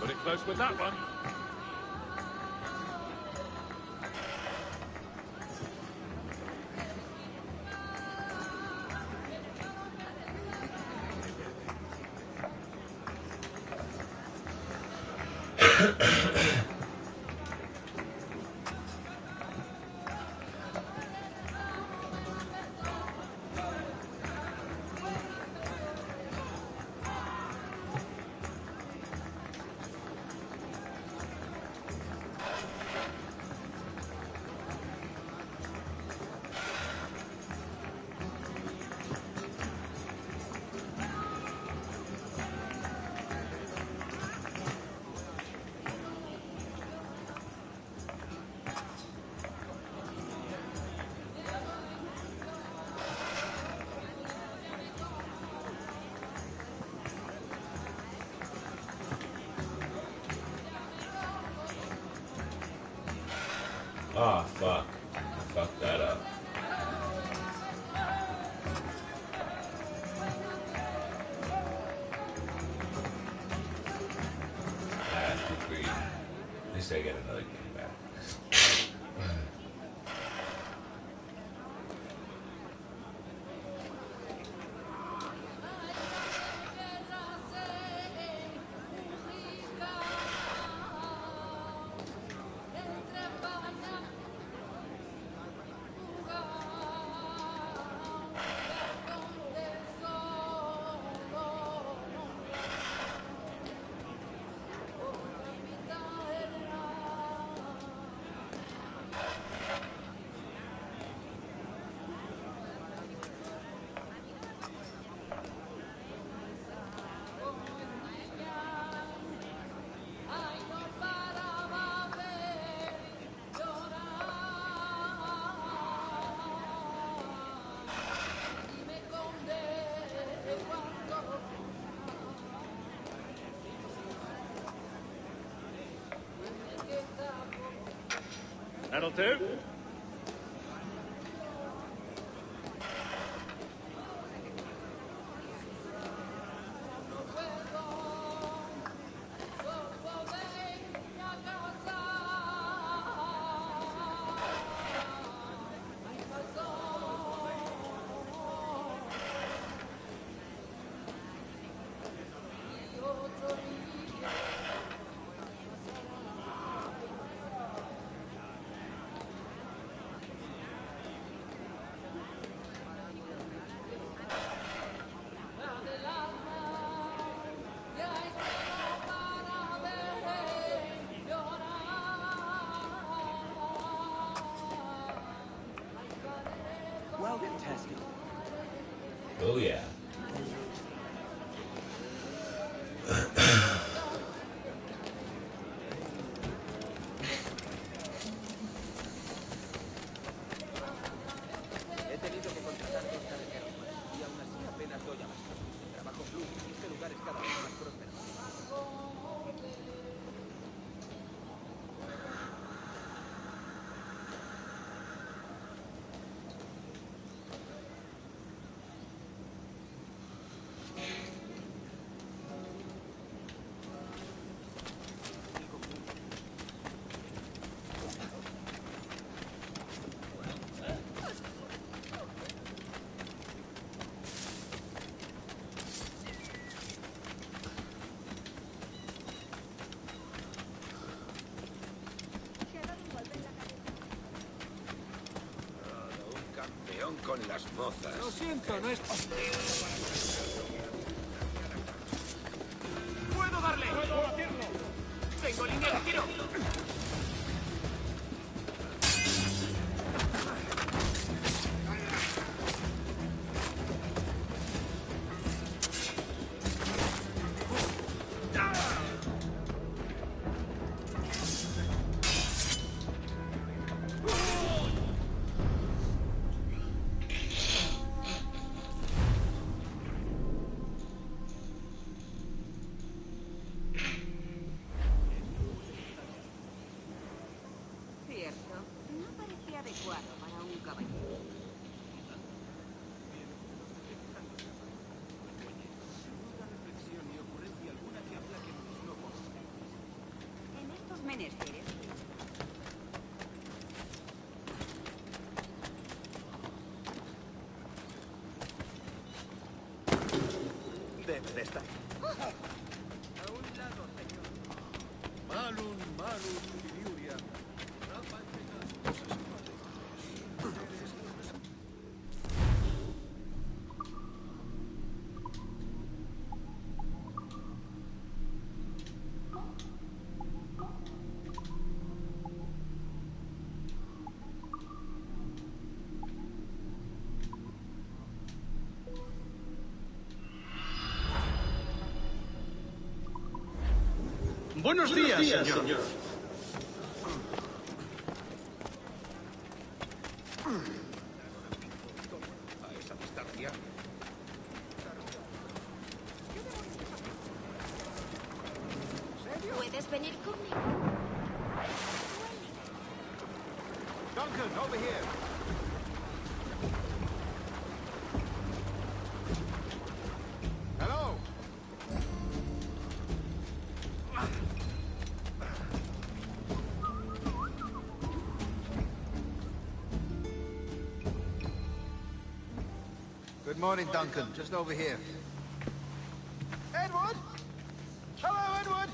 Put it close with that one. Oh, fuck. I fucked that up. That's agreed. At least I get another game back. That'll do. Well then, Tasky. Oh, yeah. He tenido que contratar 2 carreteros más, y aún así apenas doy abasto. Trabajo fluye y este lugar es cada vez más próspero. Con las mozas. Lo siento, no es... ¡Puedo darle! ¡Puedo batirlo! ¡Tengo línea de tiro! menester. Debe de estar. A un lado, señor. Malum, malum, filiuria. Buenos días, señor. A esa distancia. ¿Puedes venir conmigo? Duncan, over here. Hello. Good morning, Duncan. Just over here. Edward? Hello, Edward.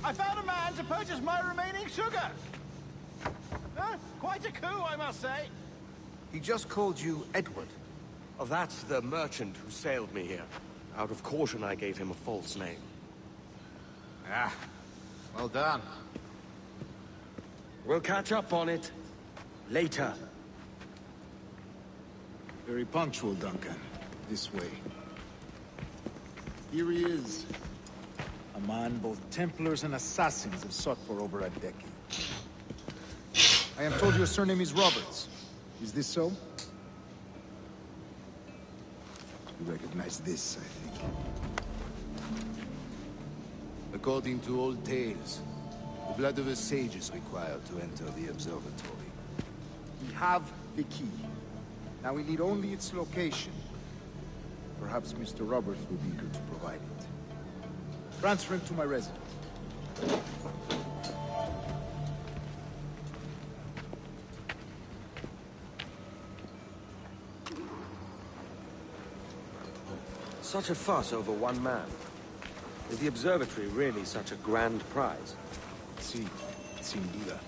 I found a man to purchase my remaining sugar. Quite a coup, I must say. He just called you Edward. Oh, that's the merchant who sailed me here. Out of caution, I gave him a false name. Ah, well done. We'll catch up on it later. Very punctual, Duncan. This way. Here he is. A man both Templars and Assassins have sought for over a decade. I am told your surname is Roberts. Is this so? You recognize this, I think. According to old tales, the blood of a sage is required to enter the observatory. We have the key. Now we need only its location. Perhaps Mr. Roberts will be eager to provide it. Transfer him to my residence. Such a fuss over one man. Is the observatory really such a grand prize? Si, sin duda.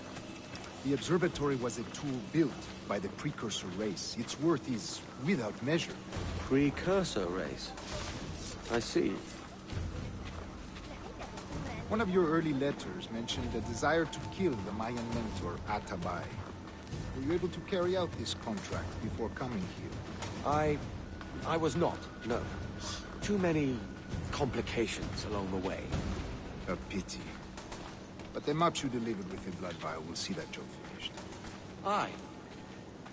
The observatory was a tool built by the precursor race. Its worth is without measure. Precursor race? I see. One of your early letters mentioned a desire to kill the Mayan mentor, Atabay. Were you able to carry out this contract before coming here? I was not, no. Too many complications along the way. A pity. But the maps you delivered with the blood vial will see that job finished. Aye.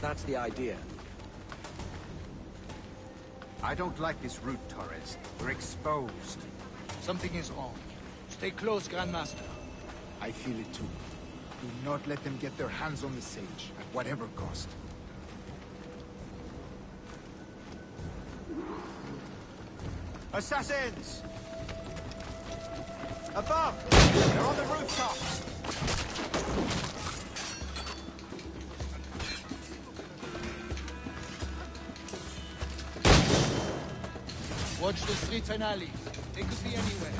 That's the idea. I don't like this route, Torres. We're exposed. Something is wrong. Stay close, Grandmaster. I feel it too. Do not let them get their hands on the sage, at whatever cost. Assassins! Above! They're on the rooftops! Watch the streets and alleys. They could be anywhere.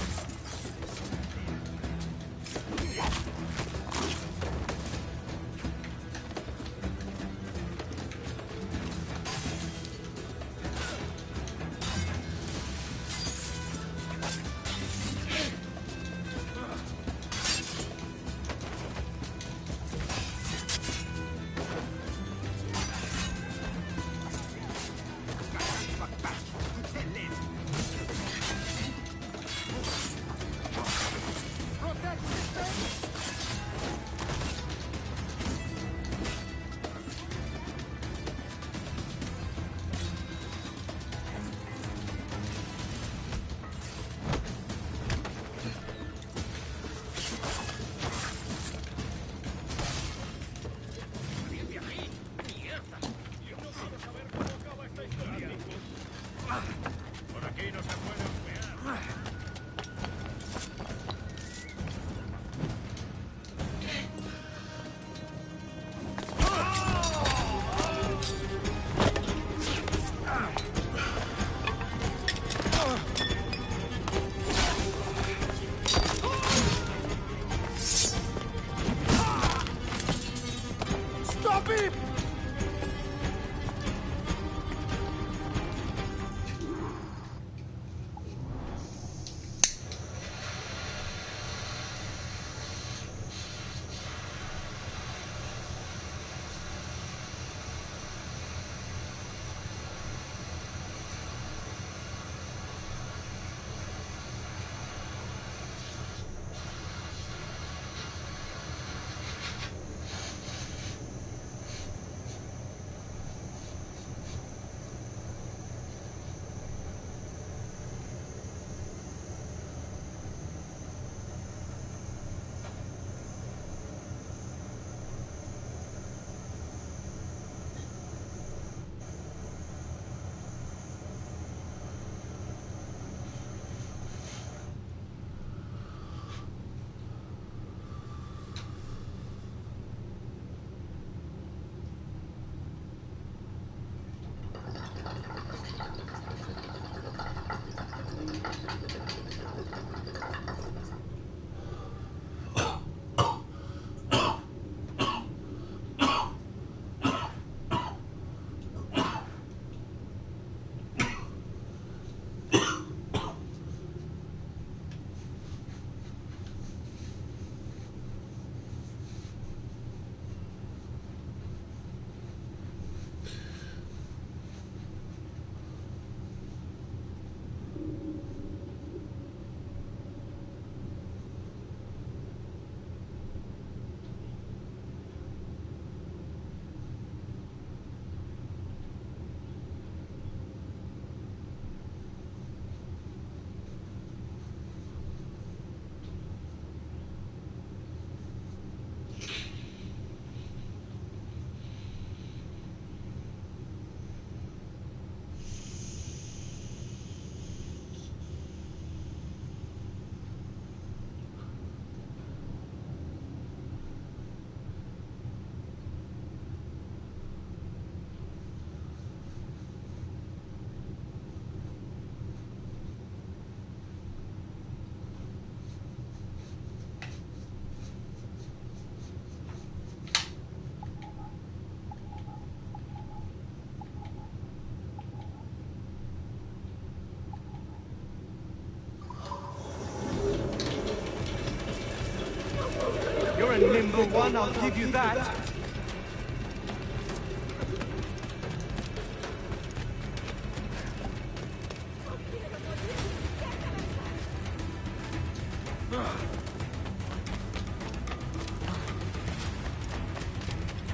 nimble one, I'll give you that.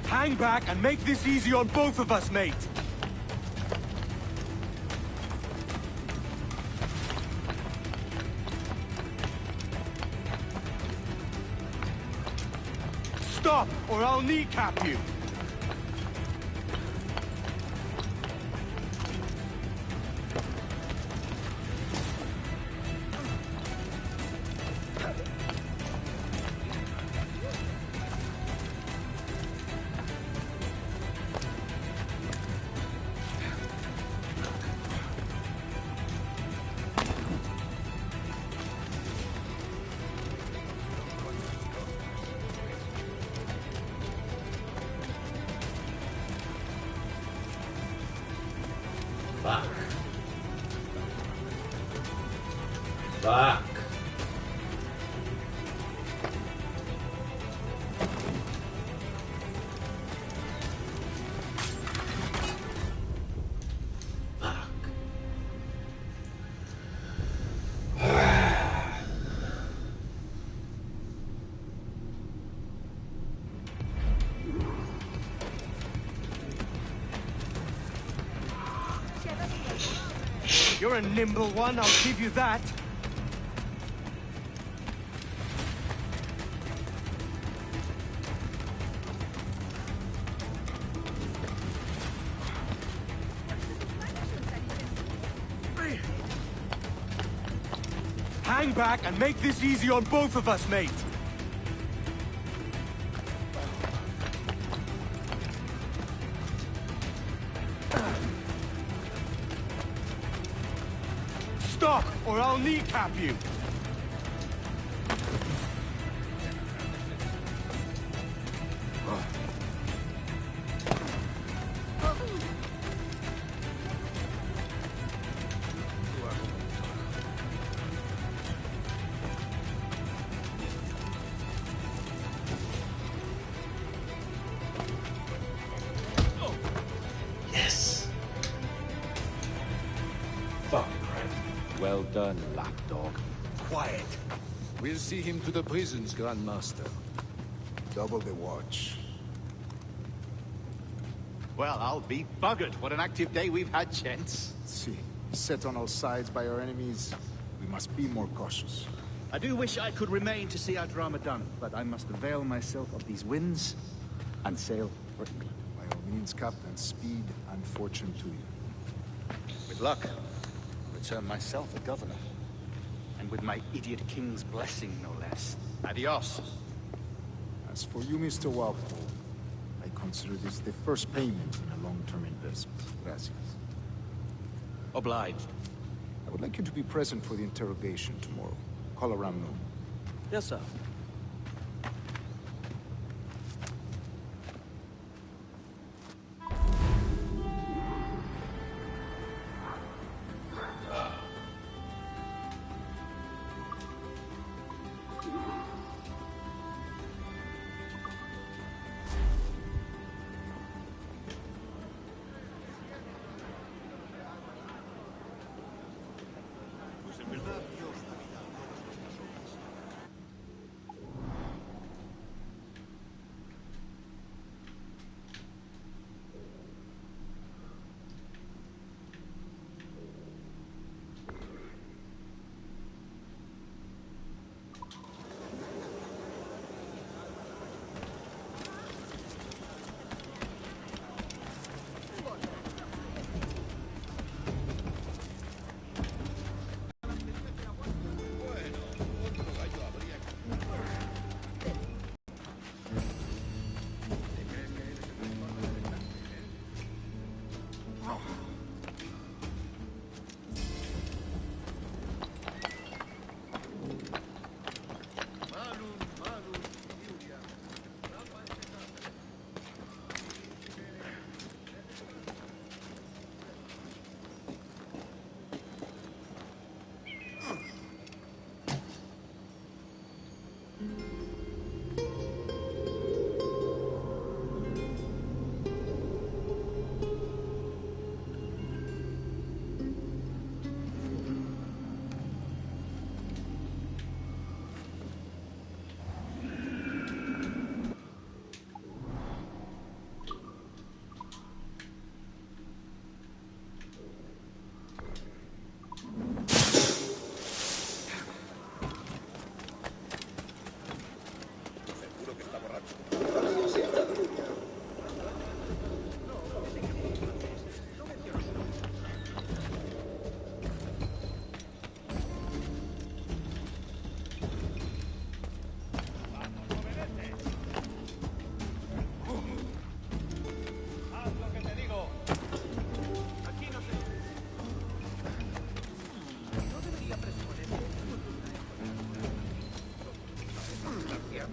Hang back and make this easy on both of us, mate. Stop, or I'll kneecap you. Fuck. Fuck. You're a nimble one, I'll give you that. Hang back and make this easy on both of us, mate. Stop, or I'll kneecap you. Yes. Fuck. Well done, lapdog. Quiet. We'll see him to the prisons, Grandmaster. Double the watch. Well, I'll be buggered. What an active day we've had, gents. See, set on all sides by our enemies, we must be more cautious. I do wish I could remain to see our drama done, but I must avail myself of these winds and sail for England. By all means, Captain, speed and fortune to you. With luck, I'll return myself a governor. And with my idiot king's blessing, no less. Adios. As for you, Mr. Walpole, I consider this the first payment in a long-term investment. Gracias. Obliged. I would like you to be present for the interrogation tomorrow. Call around noon. Yes, sir.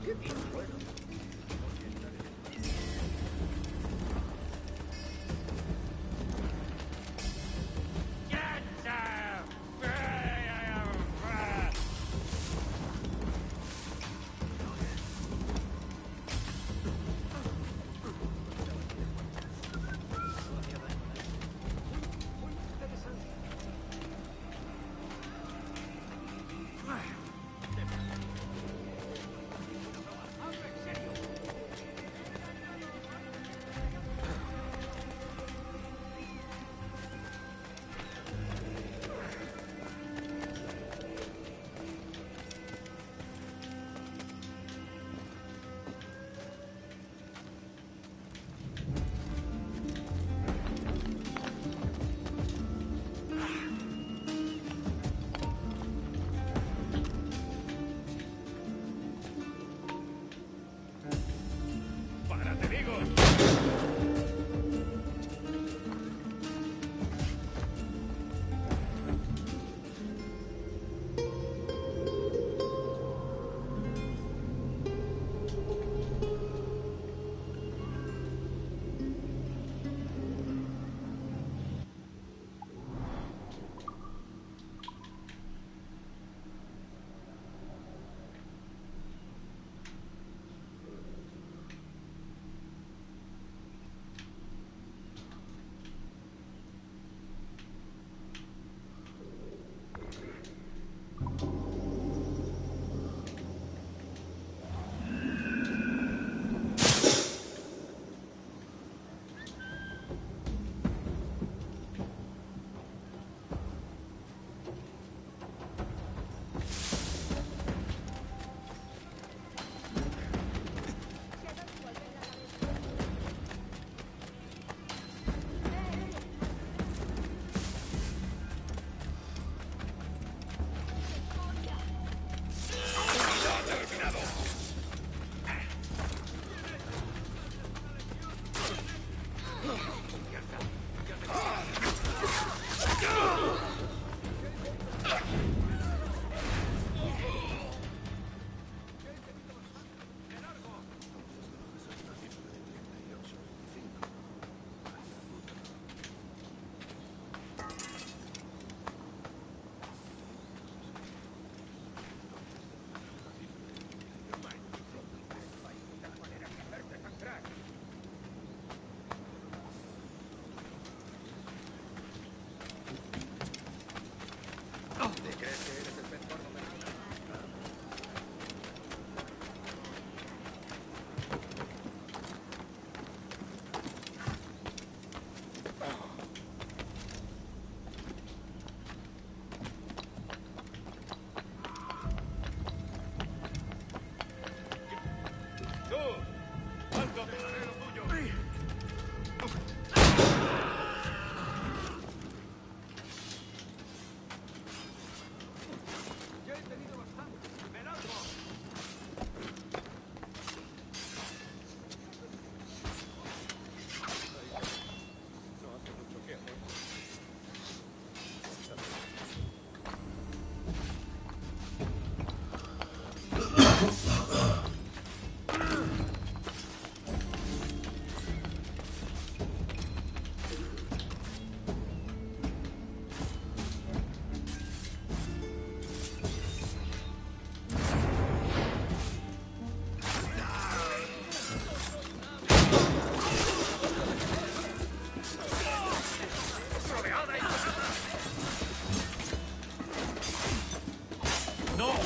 qué bien puedo.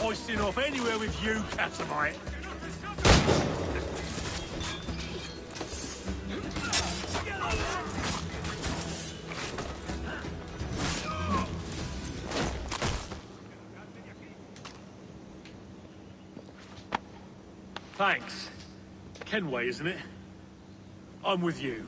Hoisting off anywhere with you, Catamite. Thanks. Kenway, isn't it? I'm with you.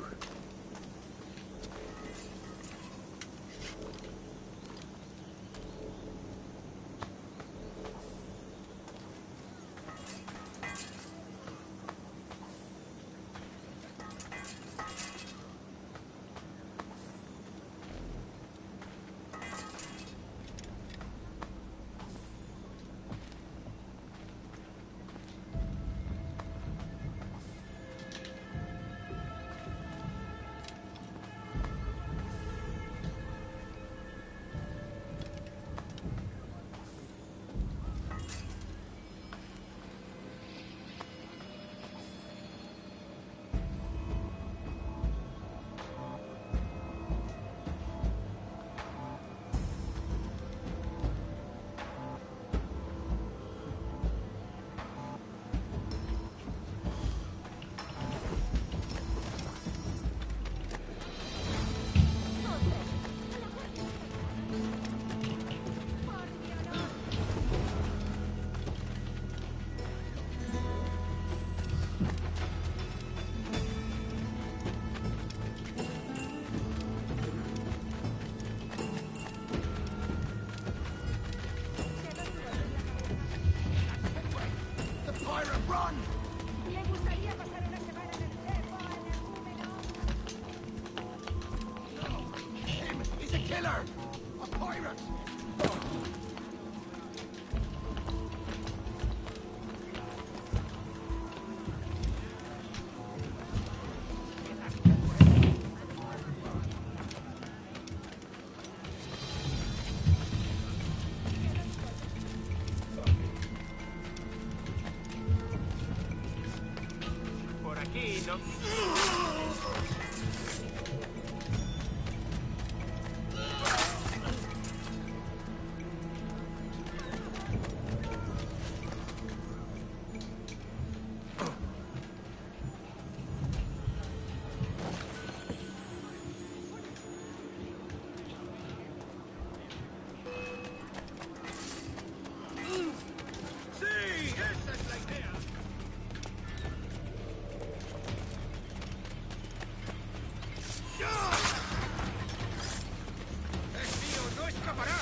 pirate, run! ¿Le gustaría pasar una semana en el cepo, en el húmedo? Him! He's a killer! A pirate! Por aquí, ¿no? ¡Sí! ¡Esa es la idea! ¡Es mío! ¡No escapará!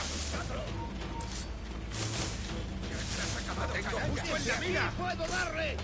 ¡Tengo justo en la mira! ¡Puedo darle!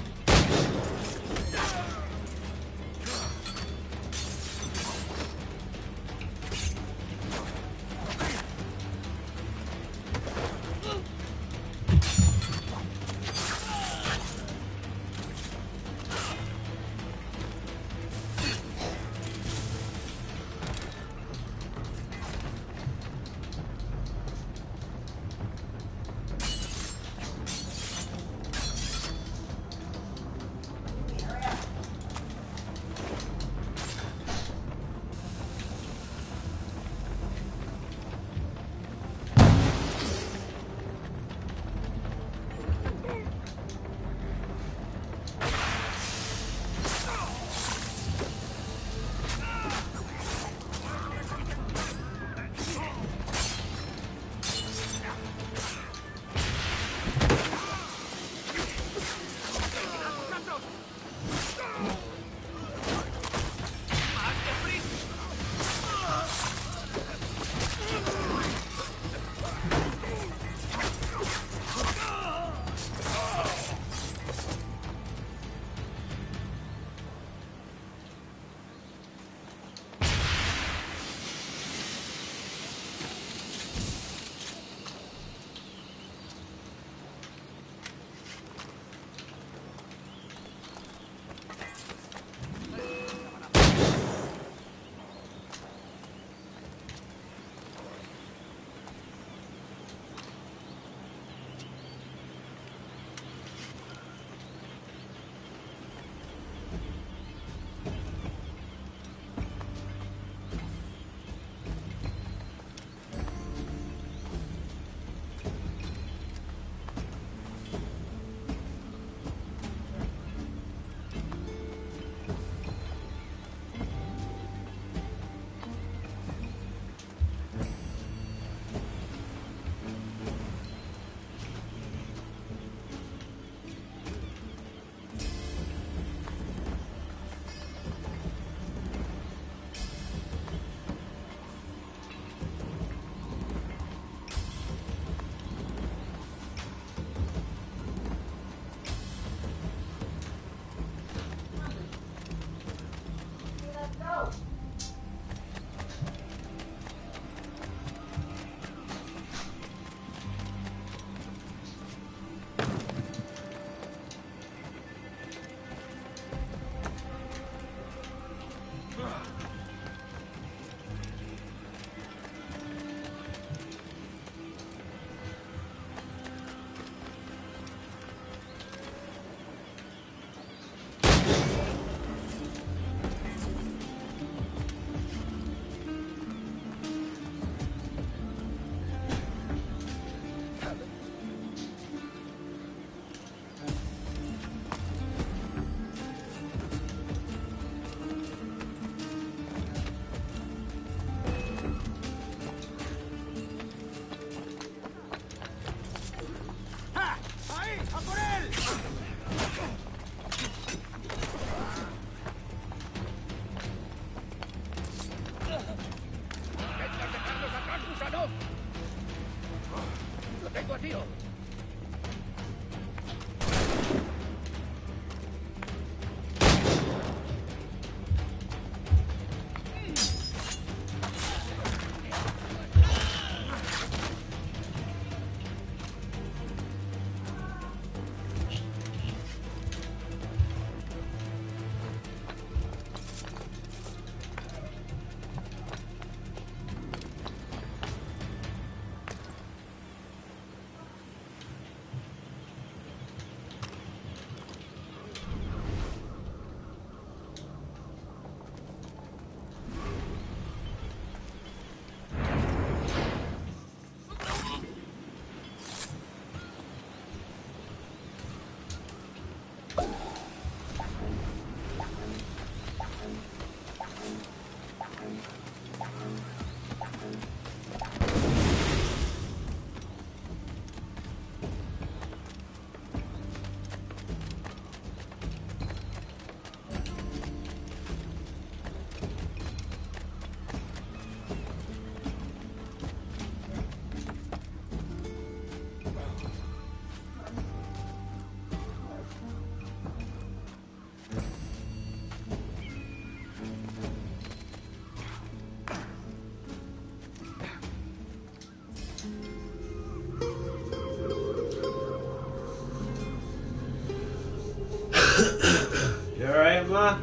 You alright, Ma?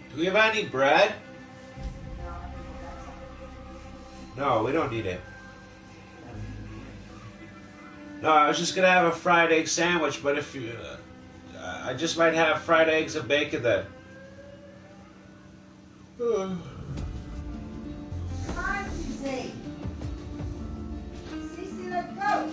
Do we have any bread? No, we don't need it. No, I was just gonna have a fried egg sandwich, but if you, I just might have fried eggs and bacon then. Come on, Cece. Cece, let's go.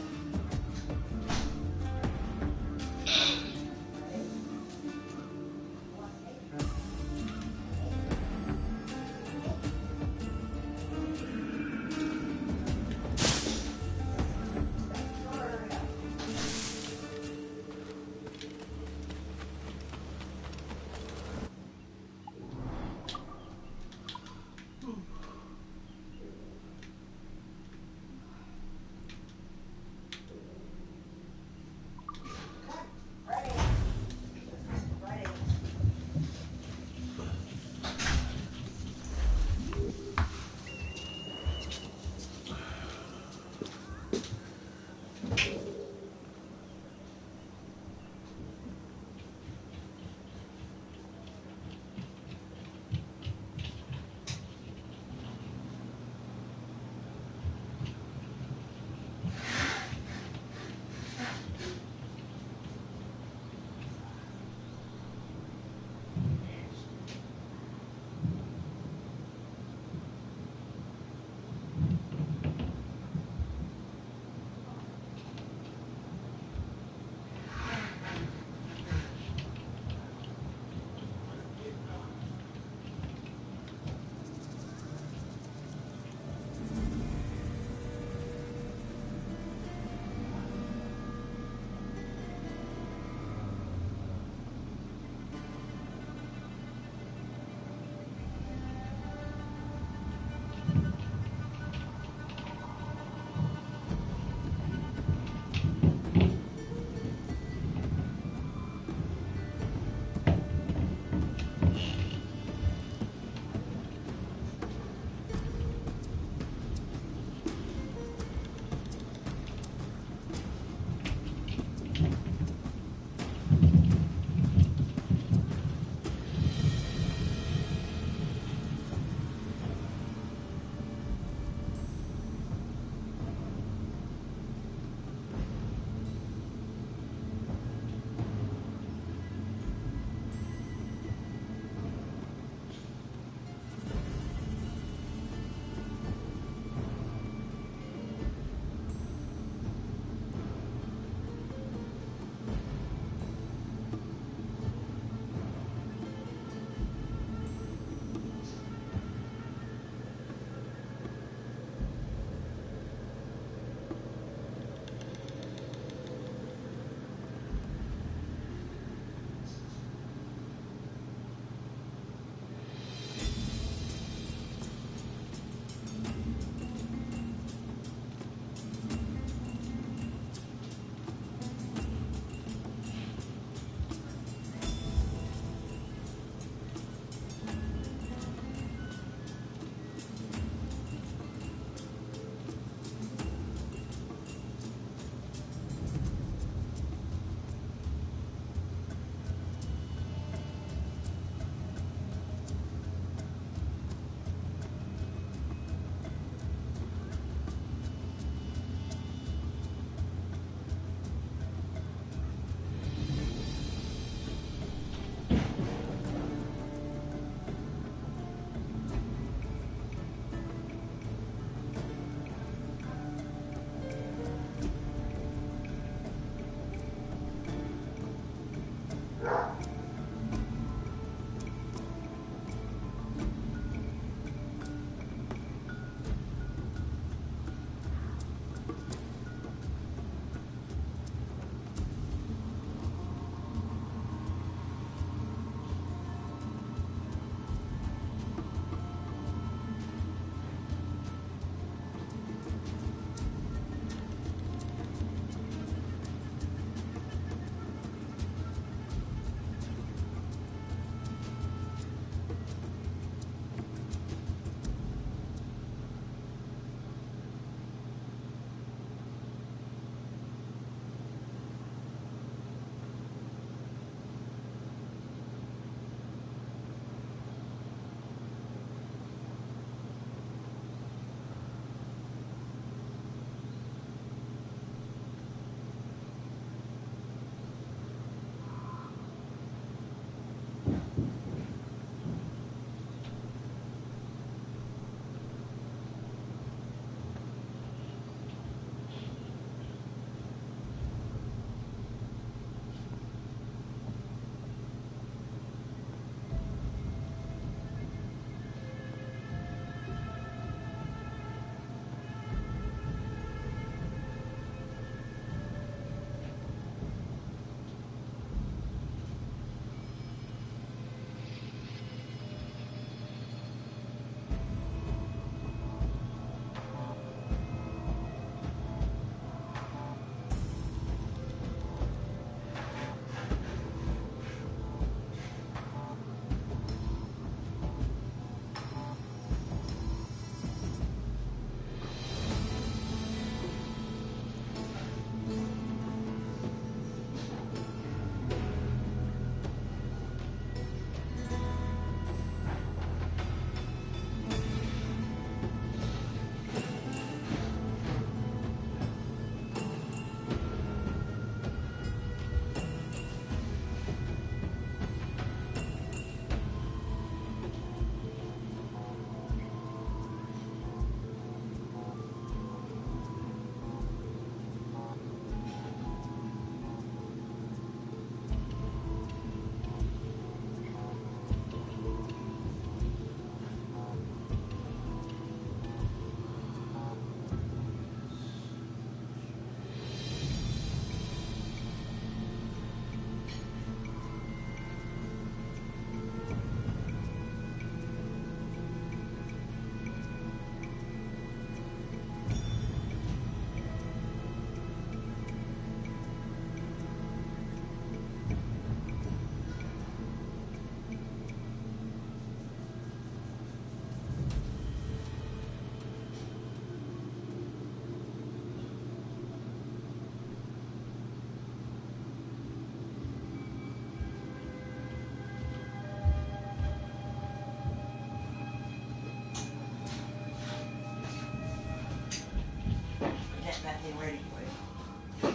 getting ready for it.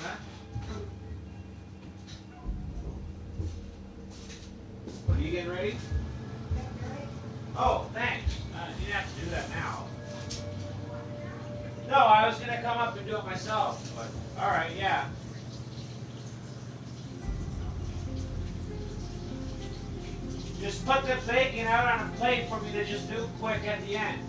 Huh? What, are you getting ready? Oh, thanks. You didn't have to do that now. No, I was going to come up and do it myself, but all right, yeah. Just put the bacon out on a plate for me to just do quick at the end.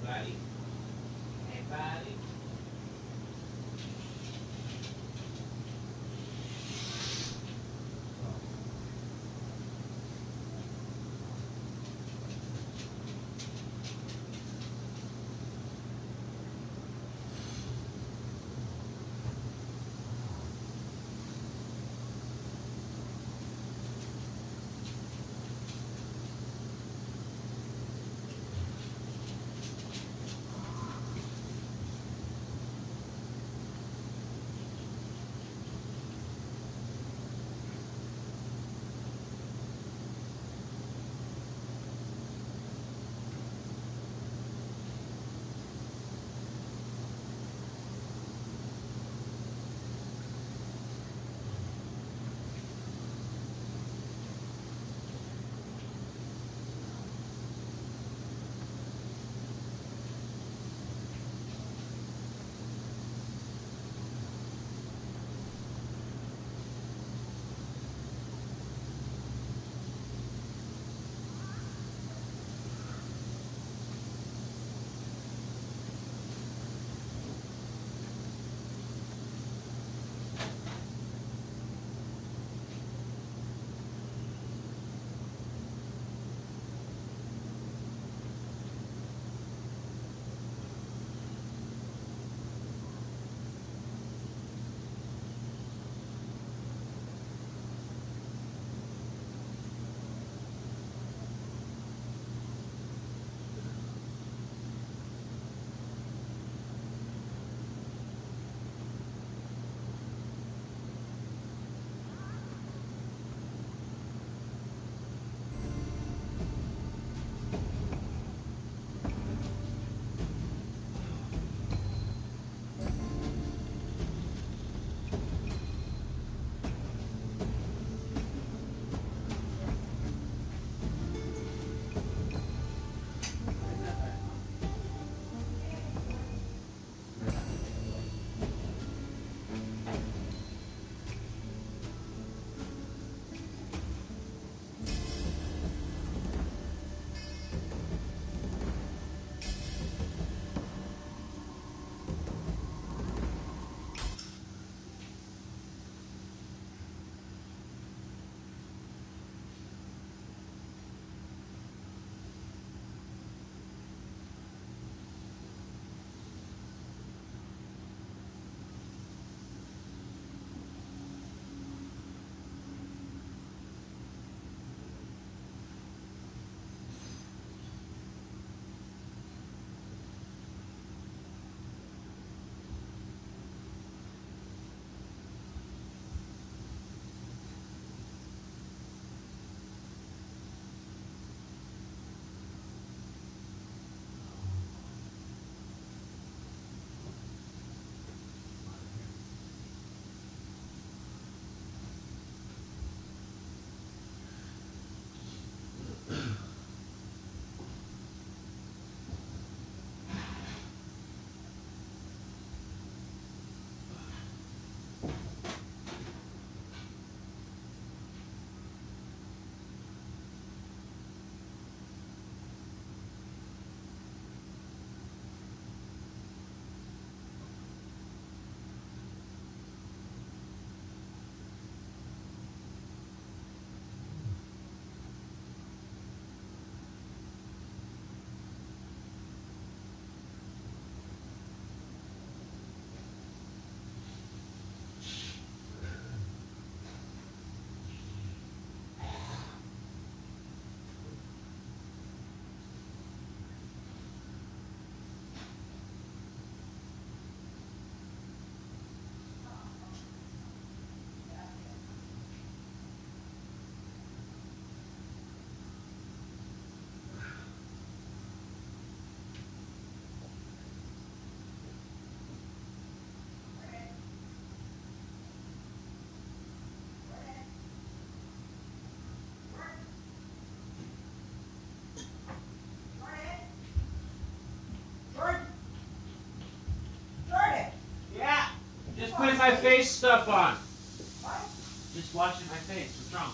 Hey, buddy. my face stuff on. Just washing my face. What's wrong?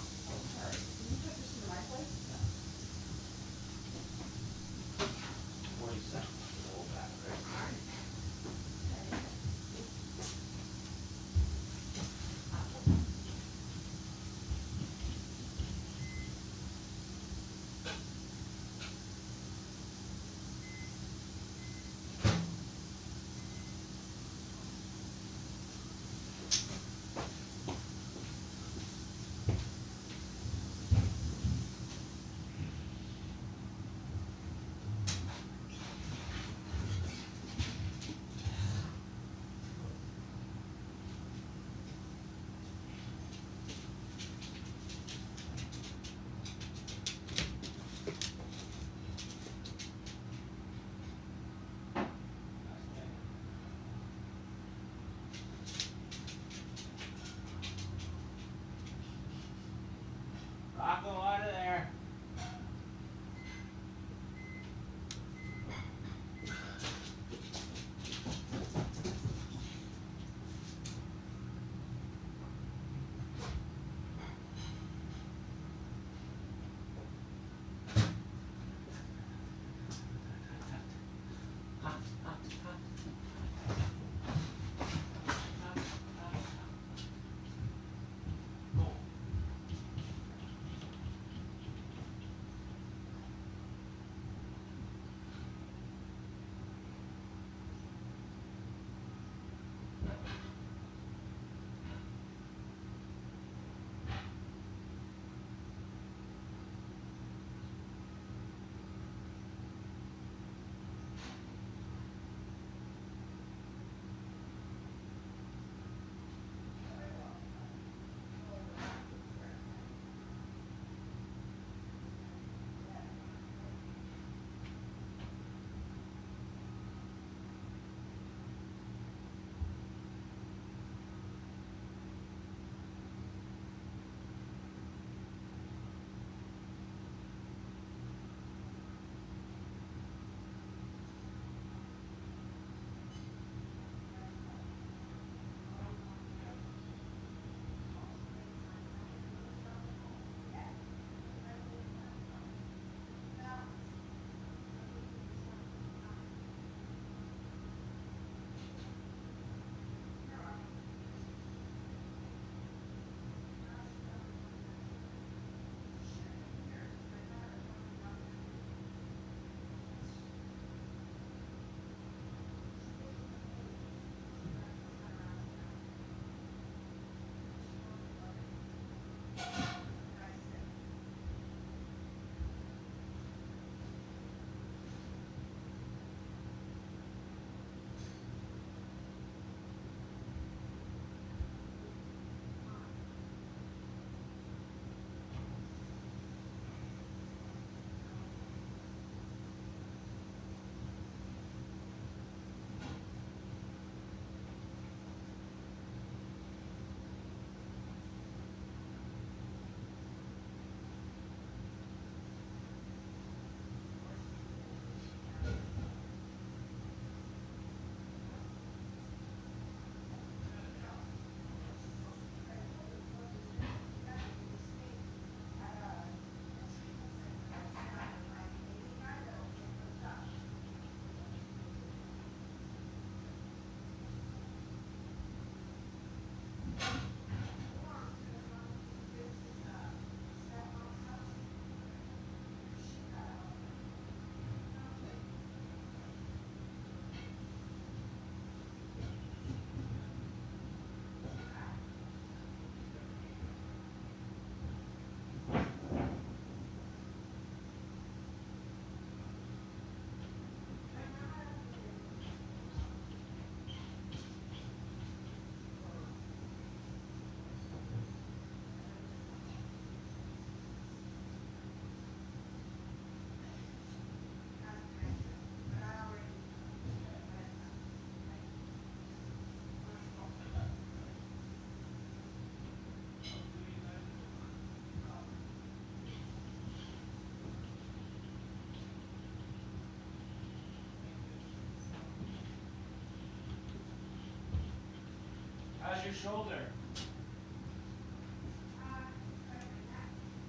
How's your shoulder?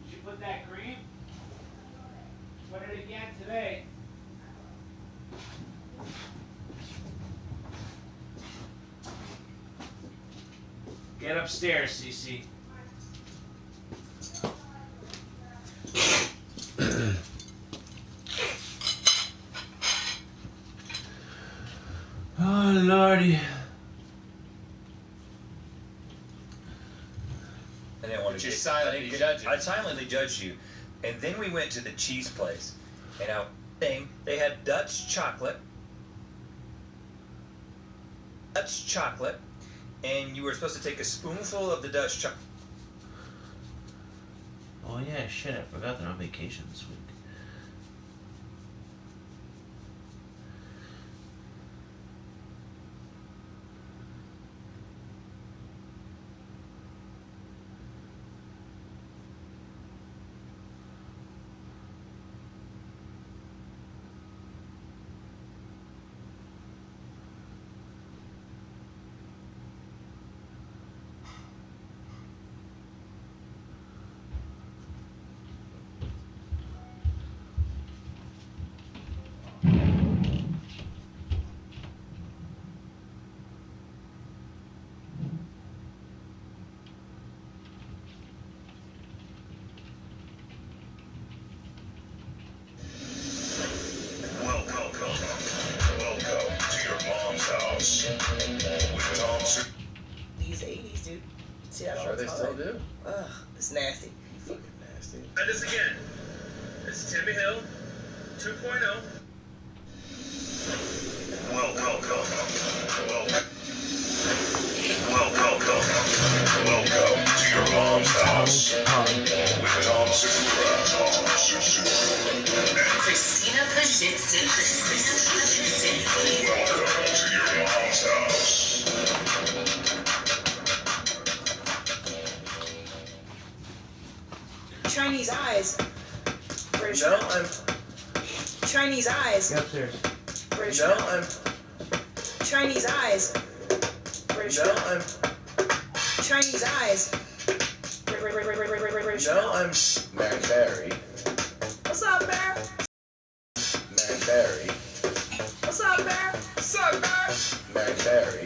Did you put that cream? Put it again today. Get upstairs, Cece. Oh, Lordy. I didn't want to Just silently judge it. I silently judged you. And then we went to the cheese place. And our thing, they had Dutch chocolate. And you were supposed to take a spoonful of the Dutch chocolate. Oh yeah, shit, I forgot they're on vacation this week. These 80s, dude. See that all Sure the they time. still do. Ugh, it's nasty. Fucking nasty. Try this again. It's Timmy Hill 2.0. Welcome to your mom's house. With an Christina Pajitsin. Welcome to your mom's house. Chinese eyes. British No, mouth. I'm. Chinese eyes. Get upstairs. British No, mouth. I'm. Chinese eyes. British No, mouth. I'm. Chinese eyes. British No, mouth. I'm. Mary Berry. What's up, Bear? Mary Berry. What's up, Bear? What's up, Bear? Mary Berry.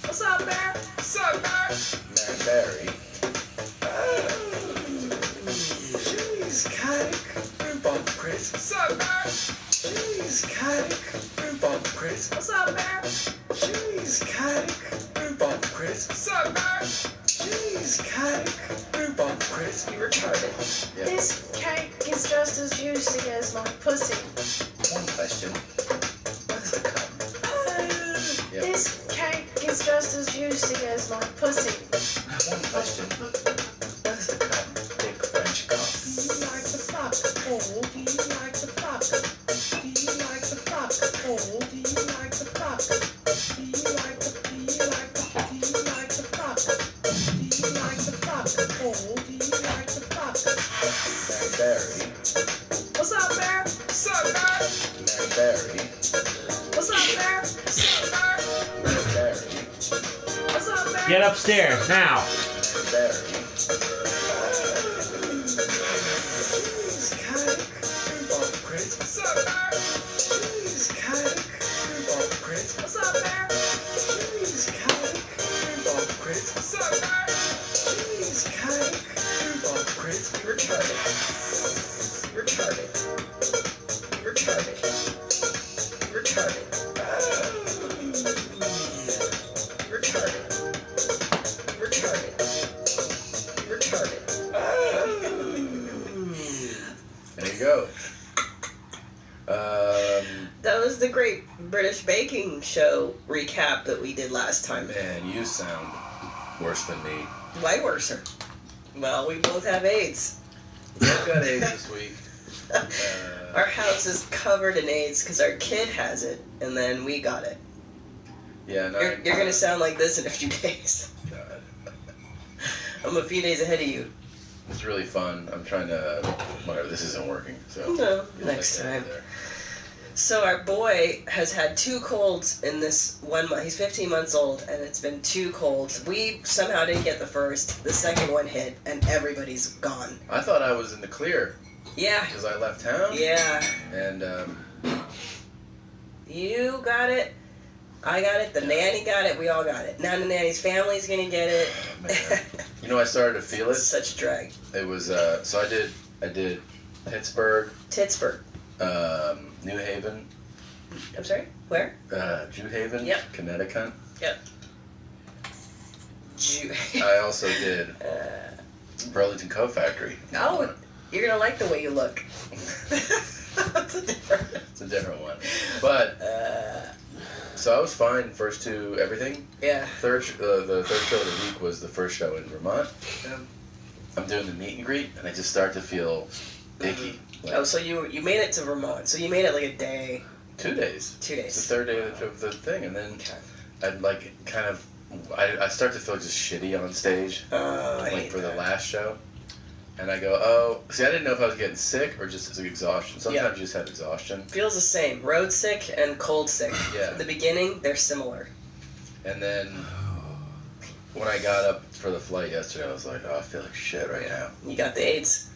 What's up, Bear? What's up, Bear? Mary Berry. Jeez, Kadik. Bob Chris. What's up, Bear? Jeez, Kadik. Bob Chris. What's up, Bear? Jeez, Kadik. Bob Chris. What's up, Bear? Jeez, Kadik. Bob Chris. You retarded. Yeah. This cake is just as juicy as my pussy. One question. What is the cum? Yeah. This cake is just as juicy as my pussy. One question. What is the cum? Big French cum. Do you like the fuck? Oh, do you like the fuck? Do you like the fuck? Oh, do you like the fuck? Do you like the fuck? Do you like the fuck? Oh, do you like the fuck? Mary Berry. What's up, Bear? What's up, Bear? Mary Berry. What's up, Bear? What's up, Bear? Mary Berry. What's up, Bear? Get upstairs now. Mary Berry. Jeez, Kadik. Bob Chris. What's up, Bear? Jeez, Kadik. Bob Chris. What's up, Bear? Jeez, Kadik. Bob Chris. What's up, Bear? Jeez, Kadik. Bob Chris. You retarded. You retarded. You retarded. You retarded. You retarded. You retarded. You retarded. There you go. That was the great British baking show recap that we did last time. Man, you sound worse than me. Way worser. Well, we both have AIDS. I've got AIDS this week. Our house is covered in AIDS because our kid has it, and then we got it. Yeah, no. You're going to sound like this in a few days. God. I'm a few days ahead of you. It's really fun. I'm trying to. Whatever, this isn't working. So. No, you'll next like that time. there. So our boy has had 2 colds in this 1 month. He's 15 months old, and it's been 2 colds. We somehow didn't get the first. The second one hit, and everybody's gone. I thought I was in the clear. Yeah. Because I left town. Yeah. And, You got it. I got it. The nanny got it. We all got it. Now the nanny's family's gonna get it. Man. You know, I started to feel it. Such a drag. It was, so I did Pittsburgh. New Haven. I'm sorry? Where? Jude Haven. Yep. Connecticut. Yep. I also did Burlington Coat Factory. Oh, you're gonna like the way you look. It's a different one. But, so I was fine first 2, everything. Yeah. The third show of the week was the first show in Vermont. I'm doing the meet and greet, and I just start to feel icky. Oh, so you made it to Vermont. So you made it like a day. 2 days. 2 days. It's the 3rd day of the thing, and then I'd like kind of, I start to feel just shitty on stage, like for the last show. And I go, oh, see, I didn't know if I was getting sick or just exhaustion. Sometimes you just have exhaustion. Feels the same. Road sick and cold sick. Yeah. At the beginning, they're similar. And then when I got up for the flight yesterday, I was like, oh, I feel like shit right now. You got the AIDS.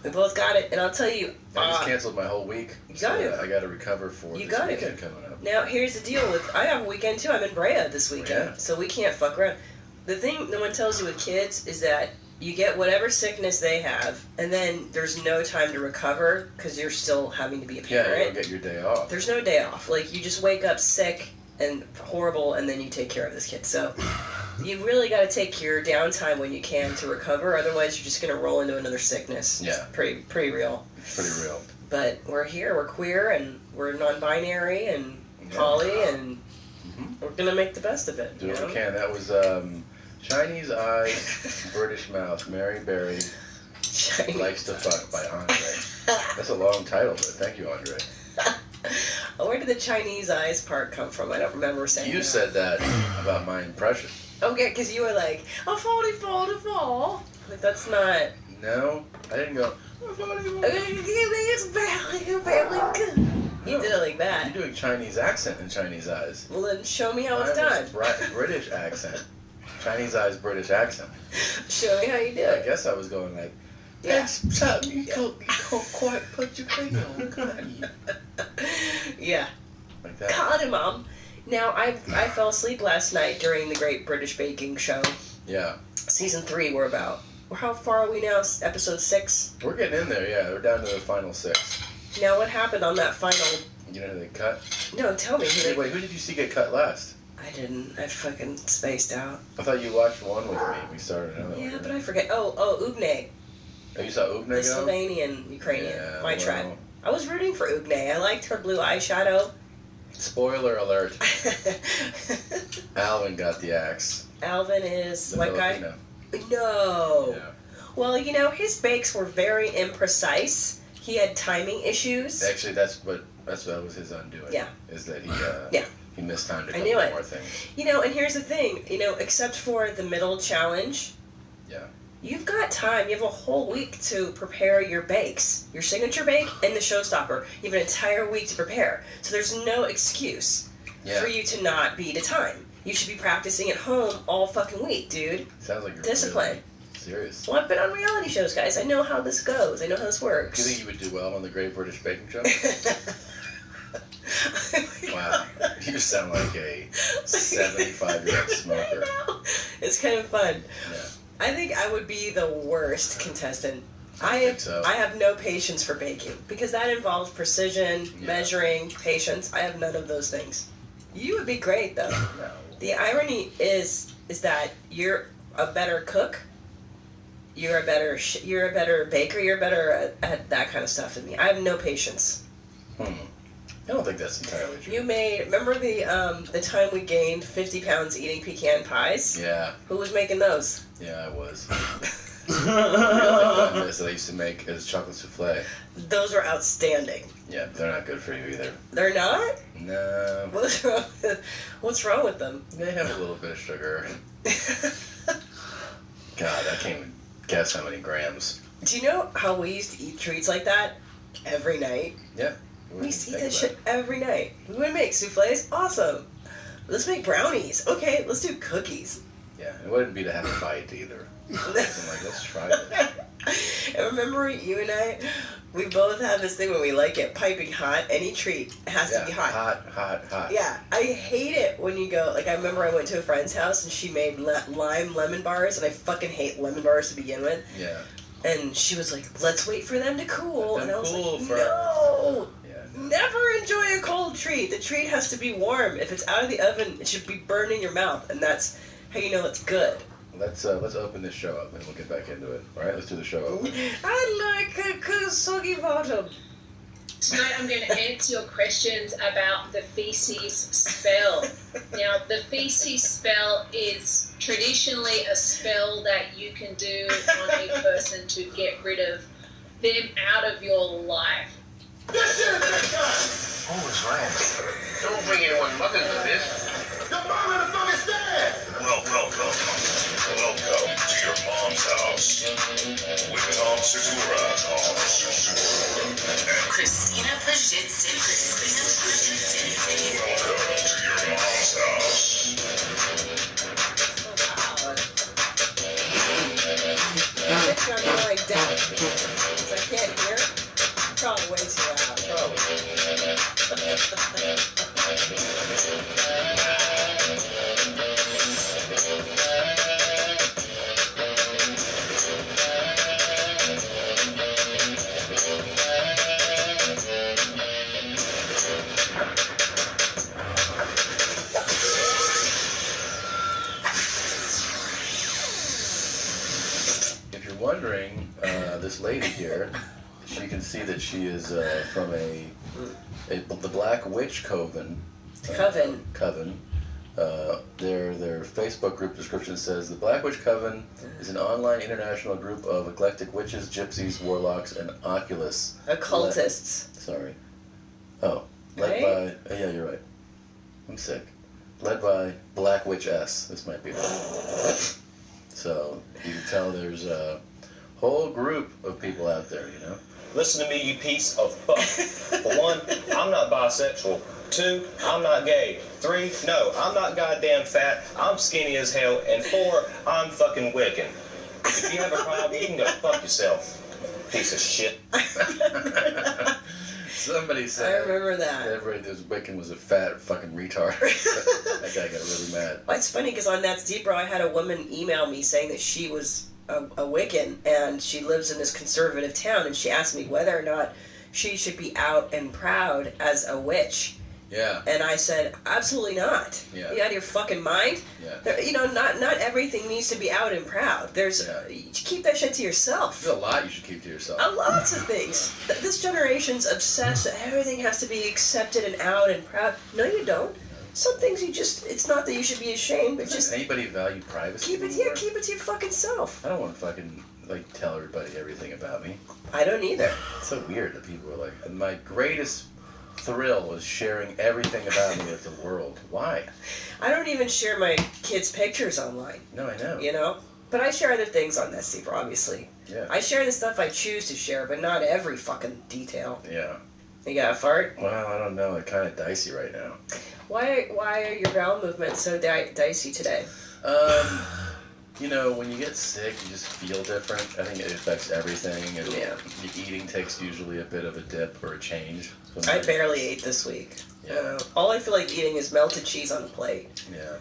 We both got it, and I'll tell you. I just canceled my whole week. You got it. I got to recover for this weekend coming up. Now, here's the deal with, I have a weekend too. I'm in Brea this weekend, Yeah. so we can't fuck around. The thing no one tells you with kids is that you get whatever sickness they have, and then there's no time to recover because you're still having to be a parent. Yeah, you'll get your day off. There's no day off. Like, you just wake up sick and horrible, and then you take care of this kid. So you really got to take your downtime when you can to recover. Otherwise, you're just going to roll into another sickness. Yeah. It's pretty real. It's pretty real. But we're here. We're queer, and we're non-binary, and poly, and we're going to make the best of it. Do what you we know? can. That was Chinese Eyes, British Mouth, Mary Berry, Likes to Fuck by Andre. That's a long title, but thank you, Andre. Where did the Chinese eyes part come from? I don't remember saying You that. said that about my impression. Okay, because you were like, a 44. Like, that's not... No, I didn't go. You did it like that. You're doing Chinese accent in Chinese Eyes. Well, then show me how it's Mine done. was British accent. Chinese Eyes, British accent. Show me how you do I it. guess I was going like, Yeah. you can't quite put your finger on, can you? Yeah. Like that. Got it, Mom. Now, I fell asleep last night during the Great British Baking Show. Yeah. Season 3, we're about... How far are we now? Episode 6? We're getting in there, yeah. We're down to the final 6. Now, what happened on that final... You know who they cut? No, tell me. Hey, wait, who did you see get cut last? I didn't. I fucking spaced out. I thought you watched one with me. We started another one. Yeah, but I forget. Oh, Ugne. Oh, you saw Ugne The go? Slovenian Ukrainian. Yeah, My well. tribe. I was rooting for Ugne. I liked her blue eyeshadow. Spoiler alert. Alvin got the axe. Alvin is The white guy? Filipino. No. Yeah. Well, you know, his bakes were very imprecise. He had timing issues. Actually, that was his undoing. Yeah. Is that Yeah. he mistimed a I knew couple it. more things. You know, and here's the thing. You know, except for the middle challenge, Yeah. you've got time. You have a whole week to prepare your bakes. Your signature bake and the showstopper. You have an entire week to prepare. So there's no excuse for you to not be to time. You should be practicing at home all fucking week, dude. Sounds like you're Discipline. really serious. Well, I've been on reality shows, guys. I know how this goes. I know how this Do you works. think you would do well on the Great British Baking Show? Wow. You sound like a 75-year-old smoker. It's kind of fun. Yeah. I think I would be the worst contestant. I think so. have no patience for baking because that involves precision, measuring, patience. I have none of those things. You would be great though. No. The irony is that you're a better cook. You're a better baker. You're better at that kind of stuff than me. I have no patience. I don't think that's entirely true. Remember the time we gained 50 pounds eating pecan pies? Yeah. Who was making those? Yeah, I was. The real thing on this that I used to make is chocolate souffle. Those are outstanding. Yeah, they're not good for you either. They're not? No. What's wrong with them? They have a little bit of sugar. God, I can't even guess how many grams. Do you know how we used to eat treats like that every night? Yeah. We eat that shit every night. We want to make souffles? Awesome. Let's make brownies. Okay, let's do cookies. Yeah, it wouldn't be to have a bite either. I'm like, let's try this. I remember you and I, we both have this thing when we like it piping hot. Any treat has to be hot. Hot. Yeah, I hate it when you go, like I remember I went to a friend's house and she made lime lemon bars, and I fucking hate lemon bars to begin with. Yeah. And she was like, let's wait for them to cool. And I was like, first. no. Never enjoy a cold treat. The treat has to be warm. If it's out of the oven, it should be burned in your mouth, and that's how you know it's good. Let's open this show up and we'll get back into it. All right, let's do the show open. I like a soggy bottom. Tonight I'm going to answer your questions about the feces spell. Now, the feces spell is traditionally a spell that you can do on a person to get rid of them out of your life. Always right. Don't bring anyone mother to this. The mom of the fuck is dead! Welcome to your mom's house. With Officer Zura's Christina Pajitsin. Welcome to your mom's house. It's gonna be like that. Because I can't hear. Probably way too loud. If you're wondering, this lady here, you can see that she is from the Black Witch Coven. Coven. Their Facebook group description says the Black Witch Coven is an online international group of eclectic witches, gypsies, warlocks, and occultists. Occultists. Sorry. Oh, led by. Yeah, you're right. I'm sick. Led by Black Witch S. This might be it. So you can tell there's a whole group of people out there, you know. Listen to me, you piece of fuck. For one, I'm not bisexual. 2, I'm not gay. 3, no, I'm not goddamn fat. I'm skinny as hell. And 4, I'm fucking Wiccan. If you have a problem, you can go fuck yourself. Piece of shit. Somebody said. I remember that. Everybody knows Wiccan was a fat fucking retard. That guy got really mad. Well, it's funny because on That's Deep, Bro, I had a woman email me saying that she was a Wiccan and she lives in this conservative town, and she asked me whether or not she should be out and proud as a witch. Yeah. And I said, absolutely not. Yeah. You out of your fucking mind? Yeah. There, you know, not everything needs to be out and proud. There's you keep that shit to yourself. There's a lot you should keep to yourself. Lots of things. This generation's obsessed that everything has to be accepted and out and proud. No, you don't. Some things you just, it's not that you should be ashamed, but Does anybody value privacy? keep it to your fucking self. I don't want to fucking, tell everybody everything about me. I don't either. It's so weird that people are like, my greatest thrill was sharing everything about me with the world. Why? I don't even share my kids' pictures online. No, I know. You know? But I share other things on that, Steve, obviously. Yeah. I share the stuff I choose to share, but not every fucking detail. Yeah. You got a fart? Well, I don't know. It's kind of dicey right now. Why are your bowel movements so dicey today? You know, when you get sick, you just feel different. I think it affects everything. And your eating takes usually a bit of a dip or a change. I barely ate this week. Yeah. All I feel like eating is melted cheese on a plate. Yeah.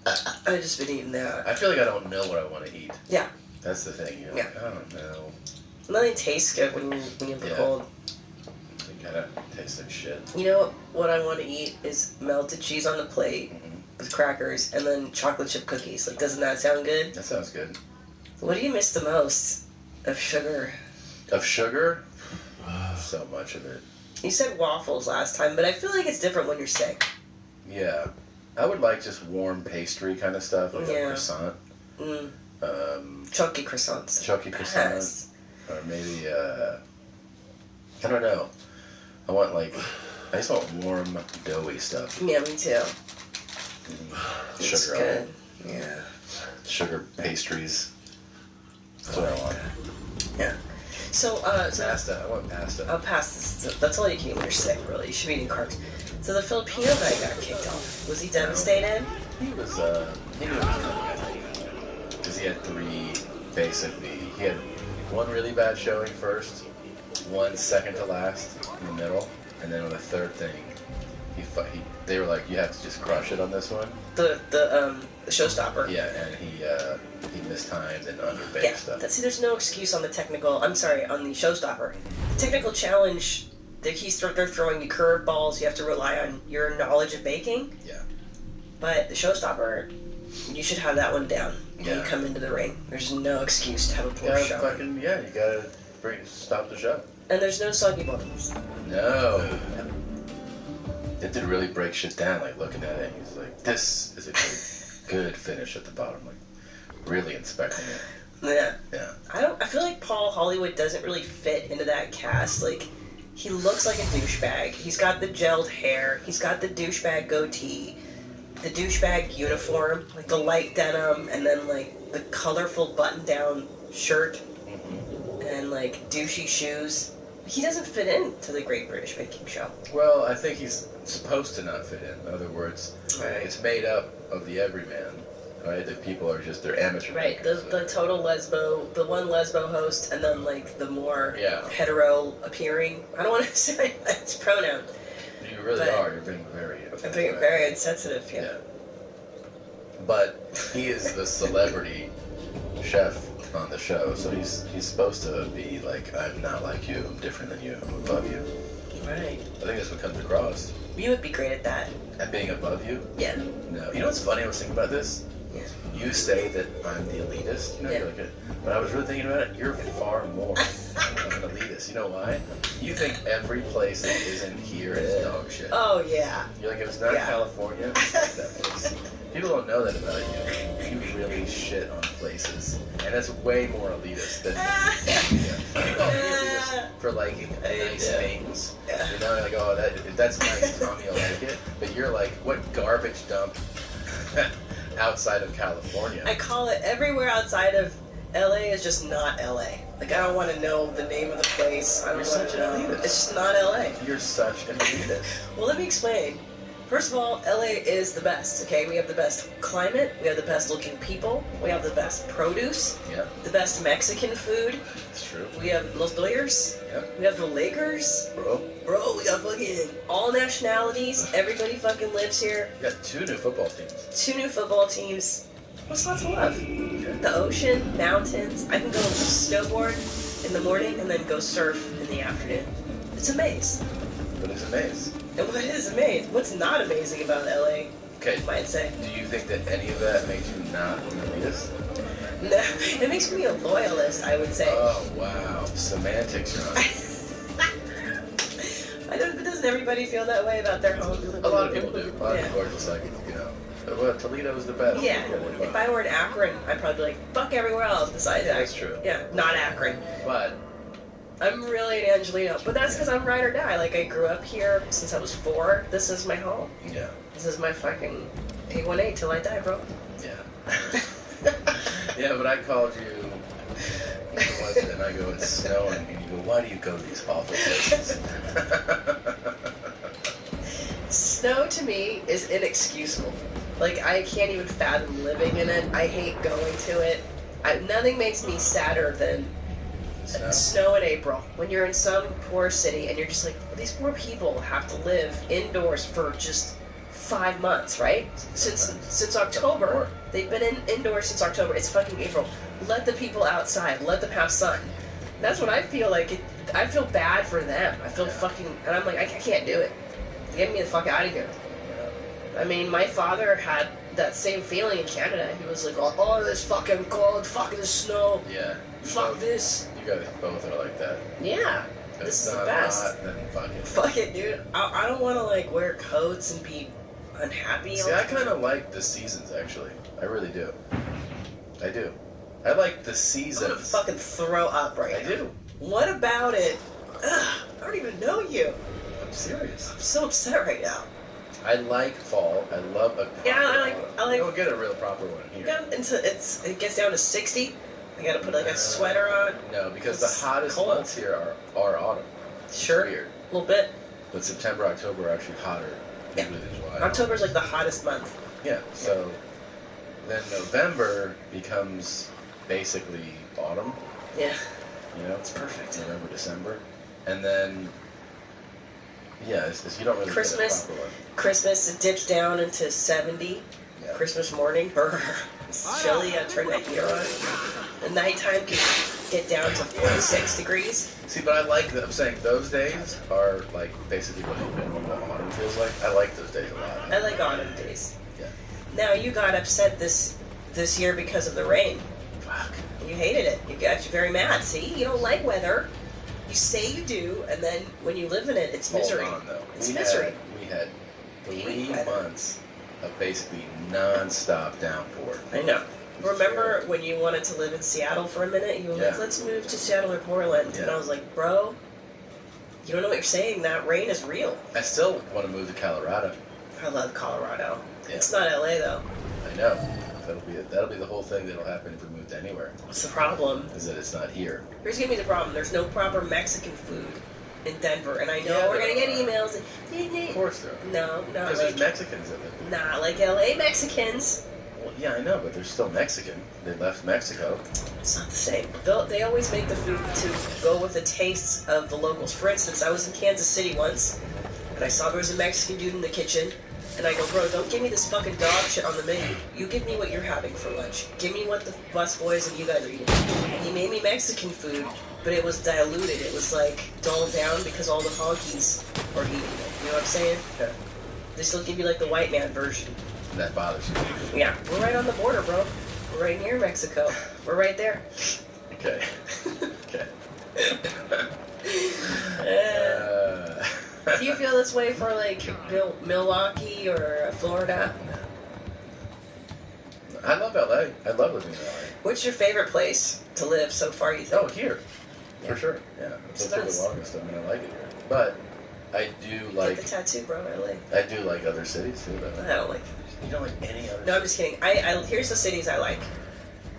I've just been eating that. I feel like I don't know what I want to eat. Yeah. That's the thing. You're like, I don't know. Nothing tastes good when you're cold. It kind of tastes like shit. You know what I want to eat is melted cheese on the plate with crackers and then chocolate chip cookies. Like, doesn't that sound good? That sounds good. What do you miss the most of sugar? Of sugar? So much of it. You said waffles last time, but I feel like it's different when you're sick. Yeah. I would like just warm pastry kind of stuff, like a croissant. Chunky croissants. Chunky croissant. Yes. Or maybe, I don't know. I just want warm, doughy stuff. Yeah, me too. Sugar good. Yeah. Sugar pastries. That's what I want. Yeah. So, Pasta. I want pasta. Oh, pasta. That's all you can eat when you're sick, really. You should be eating carbs. So the Filipino guy got kicked off. Was he devastated? He was, he knew it was coming. Because he had three, basically. He had one really bad showing first, one second to last in the middle, and then on the third thing, they were like, you have to just crush it on this one. The showstopper. Yeah, and he mistimed and underbaked stuff. See, there's no excuse on the technical. I'm sorry, on the showstopper. The technical challenge. They're throwing you curveballs. You have to rely on your knowledge of baking. Yeah. But the showstopper, you should have that one down when you come into the ring. There's no excuse to have a poor show. You gotta stop the show. And there's no soggy bottoms. No. It did really break shit down, like looking at it. He's like, this is a good finish at the bottom. Like, really inspecting it. Yeah. Yeah. I feel like Paul Hollywood doesn't really fit into that cast. Like, he looks like a douchebag. He's got the gelled hair. He's got the douchebag goatee. The douchebag uniform. Like, the light denim. And then, like, the colorful button-down shirt. Mm-hmm. And, like, douchey shoes. He doesn't fit into the Great British Baking Show. Well, I think he's supposed to not fit in. In other words, it's made up of the everyman. Right, the people are just, they're amateur. Right, the total lesbo, the one lesbo host, and then like the more hetero appearing. I don't want to say it's pronoun. You really are. You're being very. I'm being very insensitive. Yeah. But he is the celebrity chef on the show, so he's supposed to be like, I'm not like you. I'm different than you. I'm above you. Right. I think that's what comes across. You would be great at that. At being above you? Yeah. No. You know what's funny? I was thinking about this. Yeah. You say that I'm the elitist, you know, you're like but I was really thinking about it, you're far more of an elitist. You know why? You think every place that isn't here is dog shit. Oh, yeah. You're like, if it's not California, it's not that place. People don't know that about you. You really shit on places. And that's way more elitist than you call me elitist for liking nice things. You know, like, oh, that's nice, Tommy will like it. But you're like, what garbage dump outside of California? I call it everywhere outside of LA is just not LA. Like, I don't want to know the name of the place. I don't want to know. It's just not LA. You're such an elitist. Well, let me explain. First of all, LA is the best, okay? We have the best climate, we have the best looking people, we have the best produce, the best Mexican food. That's true. We have Los Dodgers, we have the Lakers. Bro, we got fucking all nationalities, everybody fucking lives here. You got 2 new football teams. 2 new football teams. What's not to love? The ocean, mountains. I can go snowboard in the morning and then go surf in the afternoon. It's a maze. But it's a maze. And what is amazing? What's not amazing about LA? Okay. You might say. Do you think that any of that makes you not an elitist? No, it makes me a loyalist, I would say. Oh, wow. Semantics, Ron. Doesn't everybody feel that way about their home? A lot of people do. A lot of people are just like, you know, well, Toledo is the best. Yeah. If I were in Akron, I'd probably be like, fuck everywhere else besides Akron. That's true. Yeah, not Akron. But I'm really an Angelino. But that's because I'm ride or die. Like, I grew up here since I was 4. This is my home. Yeah. This is my fucking 818 till I die, bro. Yeah. Yeah, but I called you, and I go, it's snowing, and you go, why do you go to these awful places? Snow to me is inexcusable. Like, I can't even fathom living in it. I hate going to it. Nothing makes me sadder than snow in April. When you're in some poor city and you're just like, well, these poor people have to live indoors for just 5 months, right? Since October. They've been indoors since October. It's fucking April. Let the people outside. Let them have sun. That's what I feel like. I feel bad for them. I feel fucking... And I'm like, I can't do it. Get me the fuck out of here. I mean, my father had that same feeling in Canada. He was like, oh, this fucking cold, fucking snow. Yeah. Fuck this. You guys both are like that. Yeah. This is the best. Hot, then fuck it. Fuck it, dude. I don't want to, like, wear coats and be unhappy. See, I kind of like the seasons, actually. I really do. I do. I like the seasons. I'm gonna fucking throw up right now. I do. What about it? Ugh, I don't even know you. I'm serious. I'm so upset right now. I like fall. I love a proper I like. Don't get a real proper one here. Yeah, it gets down to 60. I gotta put like a sweater on. No, because It's the hottest cold. months here are autumn. Sure. Weird. A little bit. But September, October are actually hotter usually than July. October's like the hottest month. Yeah, so then November becomes basically autumn. Yeah. You know, it's perfect. November, December. And then, yeah, you don't really Christmas. get a proper one. Christmas, it dips down into 70. Yeah. Christmas morning. It's chilly. I turn that heater on. The nighttime can get down to 46 degrees. See, but I like that. I'm saying those days are like basically what normal autumn feels like. I like those days a lot. I like autumn days. Yeah. Now, you got upset this year because of the rain. Fuck. You hated it. You got very mad. See, you don't like weather. You say you do, and then when you live in it, it's misery. Hold on, though. It's misery. We had 3 months of basically non-stop downpour. I know. Remember when you wanted to live in Seattle for a minute? You were like, let's move to Seattle or Portland. And I was like, bro, you don't know what you're saying. That rain is real. I still want to move to Colorado. I love Colorado. Yeah. It's not LA, though. I know. That'll be the whole thing that'll happen if we moved anywhere. What's the problem? Is that it's not here. Here's going to be the problem. There's no proper Mexican food in Denver. And I know Yeah, we're going to get there emails. Of course there are. No, not Because like, there's Mexicans in it. not like LA Mexicans. Well, yeah, I know, but they're still Mexican. They left Mexico. It's not the same. They always make the food to go with the tastes of the locals. For instance, I was in Kansas City once, and I saw there was a Mexican dude in the kitchen, and I go, bro, don't give me this fucking dog shit on the menu. You give me what you're having for lunch. Give me what the bus boys and you guys are eating. And he made me Mexican food, but it was diluted. It was like dulled down because all the honkies are eating it. You know what I'm saying? Yeah. They still give you like the white man version. That bothers you. Yeah, we're right on the border, bro. We're right near Mexico. We're right there. Okay. Okay. Do you feel this way for like Milwaukee or Florida? I love LA. I love living in LA. What's your favorite place to live so far, you think? Oh, here. For sure. Yeah. So For the that's- longest. I mean, I like it here. But I do like. Get the tattoo, bro. LA. I do like other cities too, though. I don't like. You don't like any other. No, I'm just kidding. I here's the cities I like.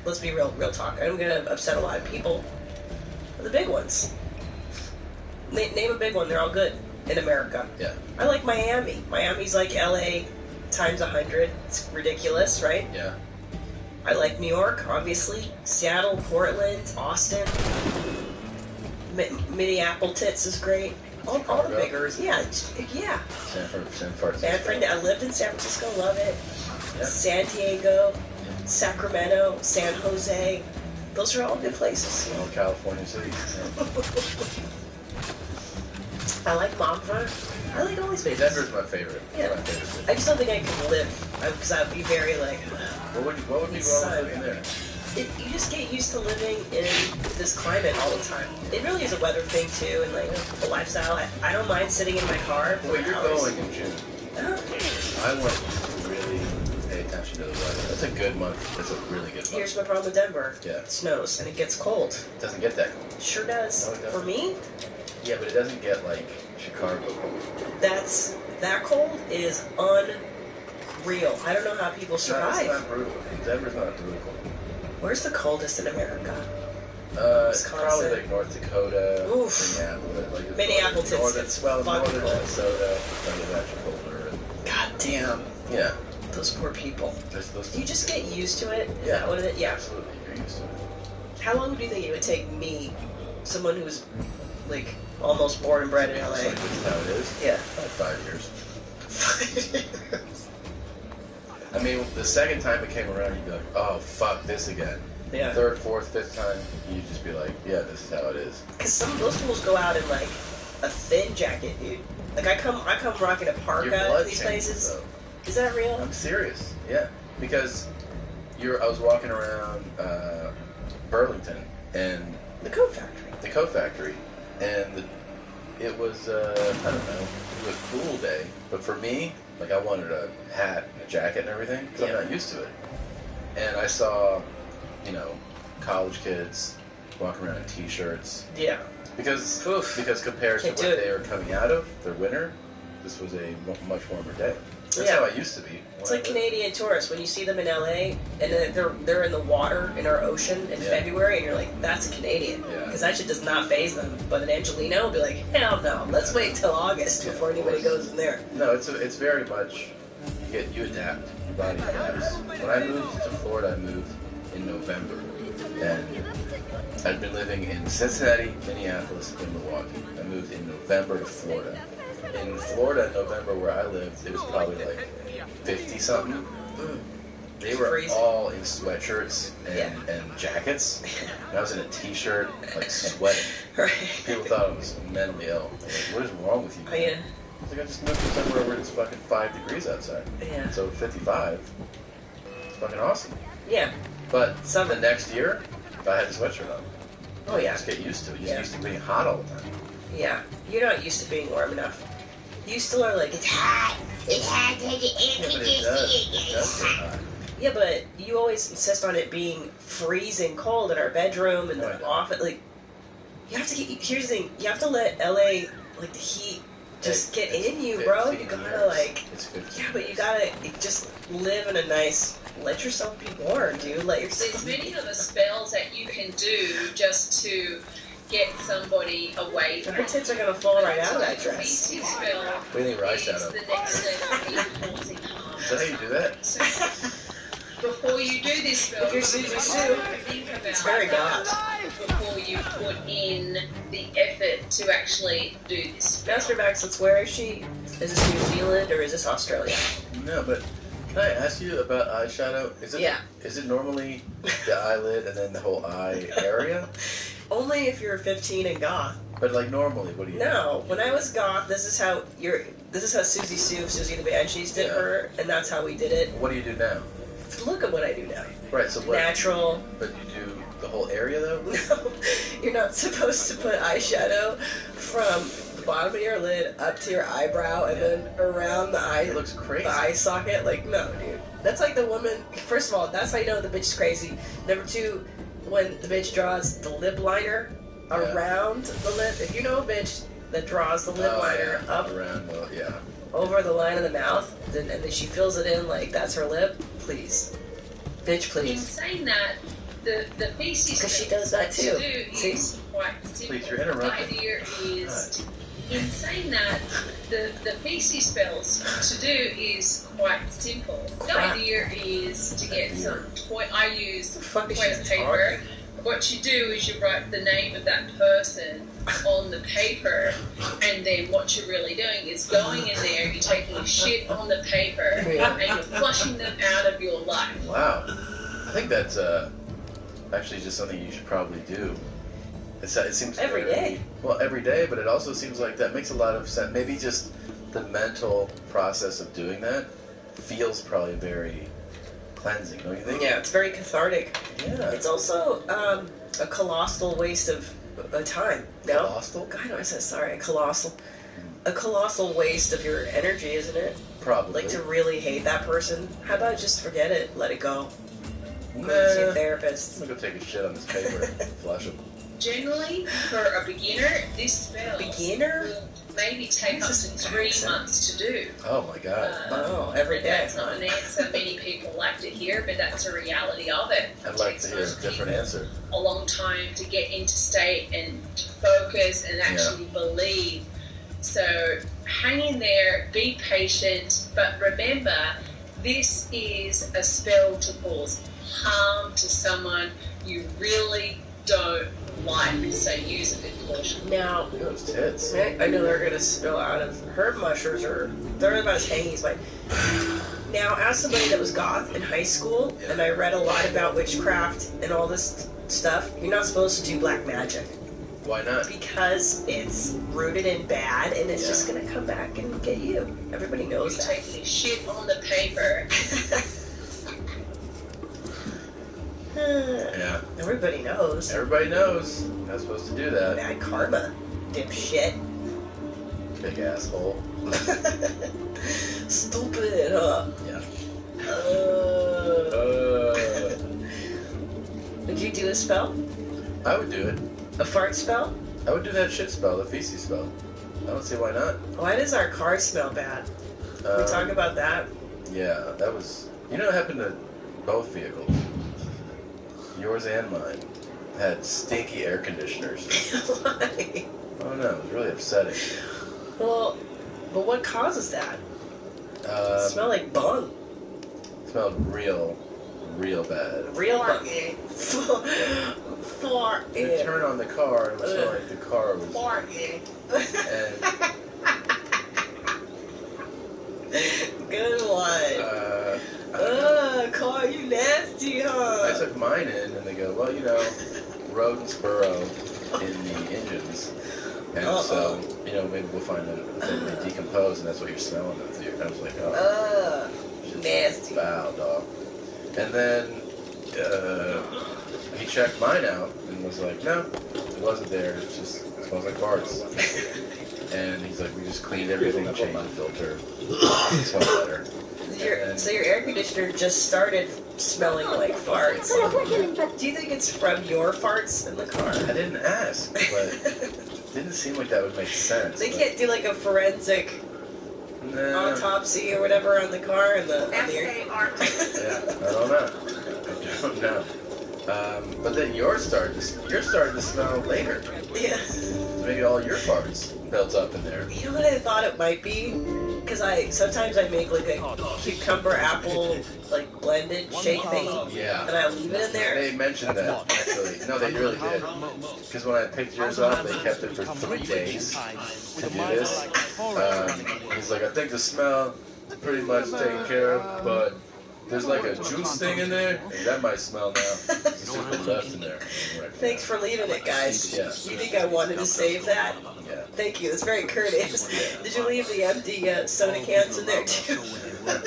Let's be real talk. I'm gonna upset a lot of people. The big ones. Name a big one. They're all good in America. Yeah. I like Miami. Miami's like LA times 100. It's ridiculous, right? Yeah. I like New York, obviously. Seattle, Portland, Austin. Minneapolis is great. All the biggers. Yeah. Yeah. San Francisco. I lived in San Francisco. Love it. Yeah. San Diego, Sacramento, San Jose. Those are all good places. All California cities. I like Montverde. I like all these places. Denver's my favorite. Yeah. My favorite city. I just don't think I could live because I'd be very like. What would be wrong with living there? You just get used to living in this climate all the time. It really is a weather thing too, and like a lifestyle. I don't mind sitting in my car. For Well, you're hours. going in June. I want to really pay attention to the weather. That's a good month. That's a really good month. Here's my problem with Denver. Yeah. It snows and it gets cold. It doesn't get that cold. Sure does. No, it doesn't. For me, Yeah, but it doesn't get like Chicago cold. that cold is unreal. I don't know how people survive. It's not brutal. Denver's not brutal cold. Where's the coldest in America? Probably like North Dakota, Oof. Minneapolis. Minneapolis. Northern fucking cold. Minnesota, is actually colder. God damn. Yeah. Those poor people. Those You just get used to it? Is Yeah. that what it is? Yeah. Absolutely, you're used to it. How long do you think it would take me, someone who's like almost born and bred in LA? So this is how it is? Yeah. About 5 years. I mean, the second time it came around, you'd be like, oh, fuck this again. Yeah. Third, fourth, fifth time, you'd just be like, yeah, this is how it is. Because some of those fools go out in like a thin jacket, dude. Like I come rocking a parka Your to blood these changes, places. though. Is that real? I'm serious, yeah. Because I was walking around Burlington and The coat factory. The coat factory, and it was I don't know, it was a cool day. But for me, like I wanted a hat and a jacket and everything because I'm not used to it. And I saw, college kids walking around in t-shirts. Yeah. Because compared to Can't do what it. they were coming out of, their winter, this was a much warmer day. That's how I used to be. It's like Canadian tourists. When you see them in LA and then they're in the water in our ocean in February, and you're like, that's a Canadian, because that shit does not faze them. But an Angelino will be like, hell no, let's wait till August before anybody goes in there. No, it's very much you adapt. Your body adapts. When I moved to Florida, I moved in November, and I'd been living in Cincinnati, Minneapolis, and Milwaukee. I moved in November to Florida. In Florida, in November, where I lived, it was probably like 50-something. They were all in sweatshirts and jackets. And I was in a t-shirt, like sweating. People thought I was mentally ill. Like, what is wrong with you? Oh, yeah. I was like, I just moved to somewhere where it's fucking 5 degrees outside. Yeah. So 55, it's fucking awesome. Yeah. But the next year, I had a sweatshirt on. Oh, yeah. Just get used to it. You're used to being hot all the time. Yeah. You're not used to being warm enough. You still are like, it's hot. It's hot. Yeah, but it does get hot. Yeah, but you always insist on it being freezing cold in our bedroom and the office. Like, you have to get. Here's the thing: you have to let LA, like the heat, just get in you, bro. You gotta like. Yeah, but you gotta just live in a nice. Let yourself be warm, dude. Let yourself. There's many other spells that you can do just to get somebody away from her tits are gonna fall right out of that dress. Feces spell We need rice out is of the next level in causing harm. Is that how you do that? Before you do this spell, If you're Susie Sue, think about it's very goth. before you put in the effort to actually do this spell. Master Max, where is she? Is this New Zealand or is this Australia? No, but can I ask you about eyeshadow? Is it normally the eyelid and then the whole eye area? Only if you're 15 and goth. But like normally, what do you do? No, when I was goth, this is how Susie Sue, Susie the Banshees did her, and that's how we did it. What do you do now? Look at what I do now. Right, so what? Natural. But you do the whole area though? No, you're not supposed to put eyeshadow from the bottom of your lid up to your eyebrow and then around the eye. It looks crazy. The eye socket. Like, no, dude. That's like the woman. First of all, that's how you know the bitch is crazy. Number two, when the bitch draws the lip liner around the lip. If you know a bitch that draws the lip liner up around over the line of the mouth, and then she fills it in like that's her lip, please. Bitch, please. In saying that, the feces because she does that too. To do is quite simple. Please, you're interrupting. The idea is, in saying that, the feces spells to do is quite simple. The idea is to get some I use toilet paper. What you do is you write the name of that person on the paper, and then what you're really doing is going in there, you're taking a shit on the paper, and you're flushing them out of your life. Wow. I think that's actually just something you should probably do. It seems every day. Well, every day, but it also seems like that makes a lot of sense. Maybe just the mental process of doing that feels probably very cleansing, don't you think? Yeah, it's very cathartic. Yeah. It's also a colossal waste of time. No? Colossal? God, I said sorry. Colossal. A colossal waste of your energy, isn't it? Probably. Like to really hate that person. How about just forget it, let it go? Nah. Go see a therapist. I'm gonna go take a shit on this paper. Flush them. Generally, for a beginner, this spell will maybe take up to 3 months to do. Oh my god. Every day. That's not an answer many people like to hear, but that's a reality of it. I'd like to hear a different answer. A long time to get into state and focus and actually believe. So hang in there, be patient, but remember, this is a spell to cause harm to someone you really don't like, so use a bit of caution. Now, those tits. I know they're gonna spill out of herb mushrooms, or they're about as hangy as mine. Now, as somebody that was goth in high school, and I read a lot about witchcraft and all this stuff, you're not supposed to do black magic. Why not? Because it's rooted in bad, and it's just gonna come back and get you. Everybody knows You're that. taking shit on the paper. Yeah. Everybody knows. Everybody knows. You're not supposed to do that. Bad karma, dipshit. Big asshole. Stupid, huh? Yeah. Would you do a spell? I would do it. A fart spell? I would do that shit spell, the feces spell. I don't see why not. Why does our car smell bad? We talk about that. Yeah, that was. You know what happened to both vehicles? Yours and mine had stinky air conditioners. Why? I don't know. It was really upsetting. Well, but what causes that? Smell like bung. Smelled real bad. Real bung. For You turn on the car and it was like the car was. And good one. Car, you nasty, huh? I took mine in and they go, well, you know, rodents burrow in the engines. And so, you know, maybe we'll find that they decompose and that's what you're smelling it through. I was like, oh. Nasty. Foul, dog. And then he checked mine out and was like, no, it wasn't there. It just smells like farts. And he's like, we just cleaned everything, changed the filter. It smells better. So your air conditioner just started smelling like farts. Do you think it's from your farts in the car? I didn't ask, but it didn't seem like that would make sense. They can't do like a forensic autopsy or whatever on the car and the air. Yeah, I don't know. But then yours started to smell later. Yeah. So maybe all your farts built up in there. You know what I thought it might be? Because sometimes I make like a cucumber apple like blended shake thing. Yeah. And I leave it in there. They mentioned that actually. No, they really did. Because when I picked yours up, they kept it for 3 days to do this. He's like, I think the smell is pretty much taken care of, but there's like a juice thing in there, and that might smell now. There's something left in there. Thanks for leaving it, guys. Yeah. You think I wanted to save that? Yeah. Thank you. That's very courteous. Did you leave the empty soda cans in there too? Well,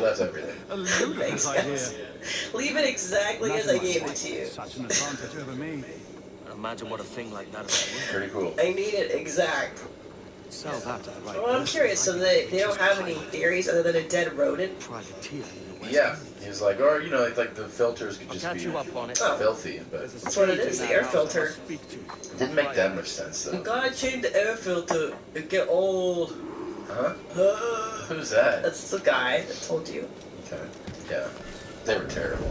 that's everything. Thanks, guys. Leave it exactly as I gave it to you. Such an advantage over me. Imagine what a thing like that is. Pretty cool. I need it exact. Sell that right. Well, I'm curious. So they don't have any theories other than a dead rodent? Yeah, he was like, or you know, like the filters could just be filthy, but that's what it is. The air filter. Didn't make that much sense though. You gotta change the air filter. It get old. Huh? Who's that? That's the guy that told you. Okay. Yeah, they were terrible.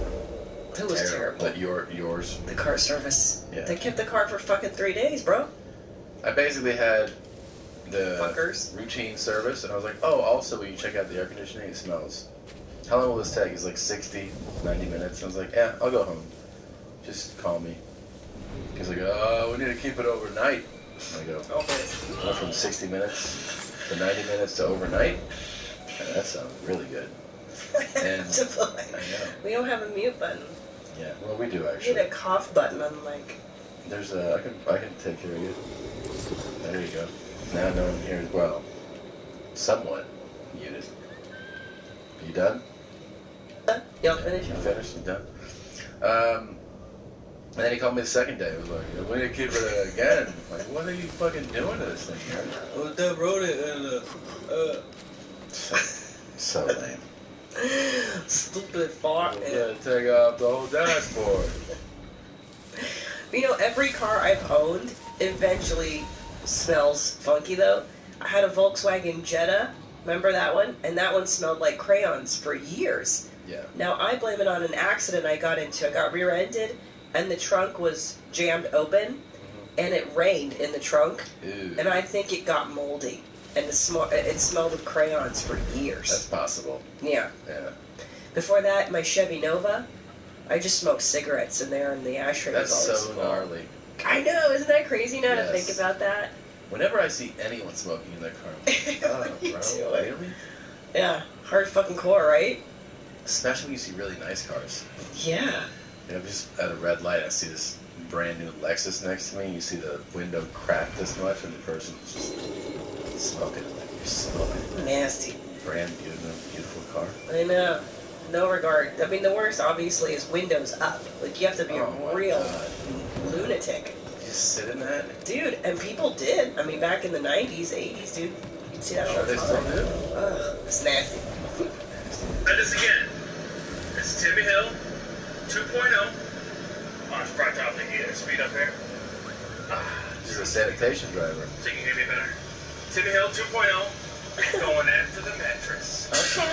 It was terrible. But yours. The car service. Yeah. They kept the car for fucking 3 days, bro. I basically had the routine service, and I was like, oh, also, will you check out the air conditioning? It smells. How long will this take? It's like 60, 90 minutes. I was like, yeah, I'll go home. Just call me. He's like, oh, we need to keep it overnight. I go, okay. Went from 60 minutes to 90 minutes to overnight. Yeah, that sounds really good. And I know. We don't have a mute button. Yeah, well, we do We actually. need a cough button on the mic. There's a, I can take care of you. There you go. Now no one here as well. Somewhat muted. You done? Y'all finish? You finished? You done? And then he called me the second day. He was like, we need to keep it again. I'm like, what are you fucking doing to this thing, man? Oh, that rodent and So lame. stupid fart. Yeah, take off the whole dashboard. You know, every car I've owned eventually smells funky, though. I had a Volkswagen Jetta. Remember that one? And that one smelled like crayons for years. Yeah. Now, I blame it on an accident I got into. I got rear-ended, and the trunk was jammed open, and it rained in the trunk. Ew. And I think it got moldy. And it smelled of crayons for years. That's possible. Yeah. Yeah. Before that, my Chevy Nova, I just smoked cigarettes in there, and the ashtray was That's always so full. gnarly. I know, isn't that crazy now Yes. to think about that? Whenever I see anyone smoking in their car, I'm like, oh, bro, really? Yeah, hard fucking core, right? Especially when you see really nice cars. Yeah. You know, I'm just at a red light, I see this brand new Lexus next to me, you see the window cracked this much, and the person's just smoking. Like, you're smoking. Nasty. Brand beautiful car. I know. No regard. I mean, the worst, obviously, is windows up. Like, you have to be a real lunatic. Just sit in that? Dude, and people did. I mean, back in the 90s, 80s, dude. You'd see that all the They time. still do? Ugh, it's nasty. Try this again. It's Timmy Hill, 2.0. On front top the gear. Speed up here. He's a sanitation driver. So you can hear me better. Timmy Hill 2.0 Going after the mattress. Okay.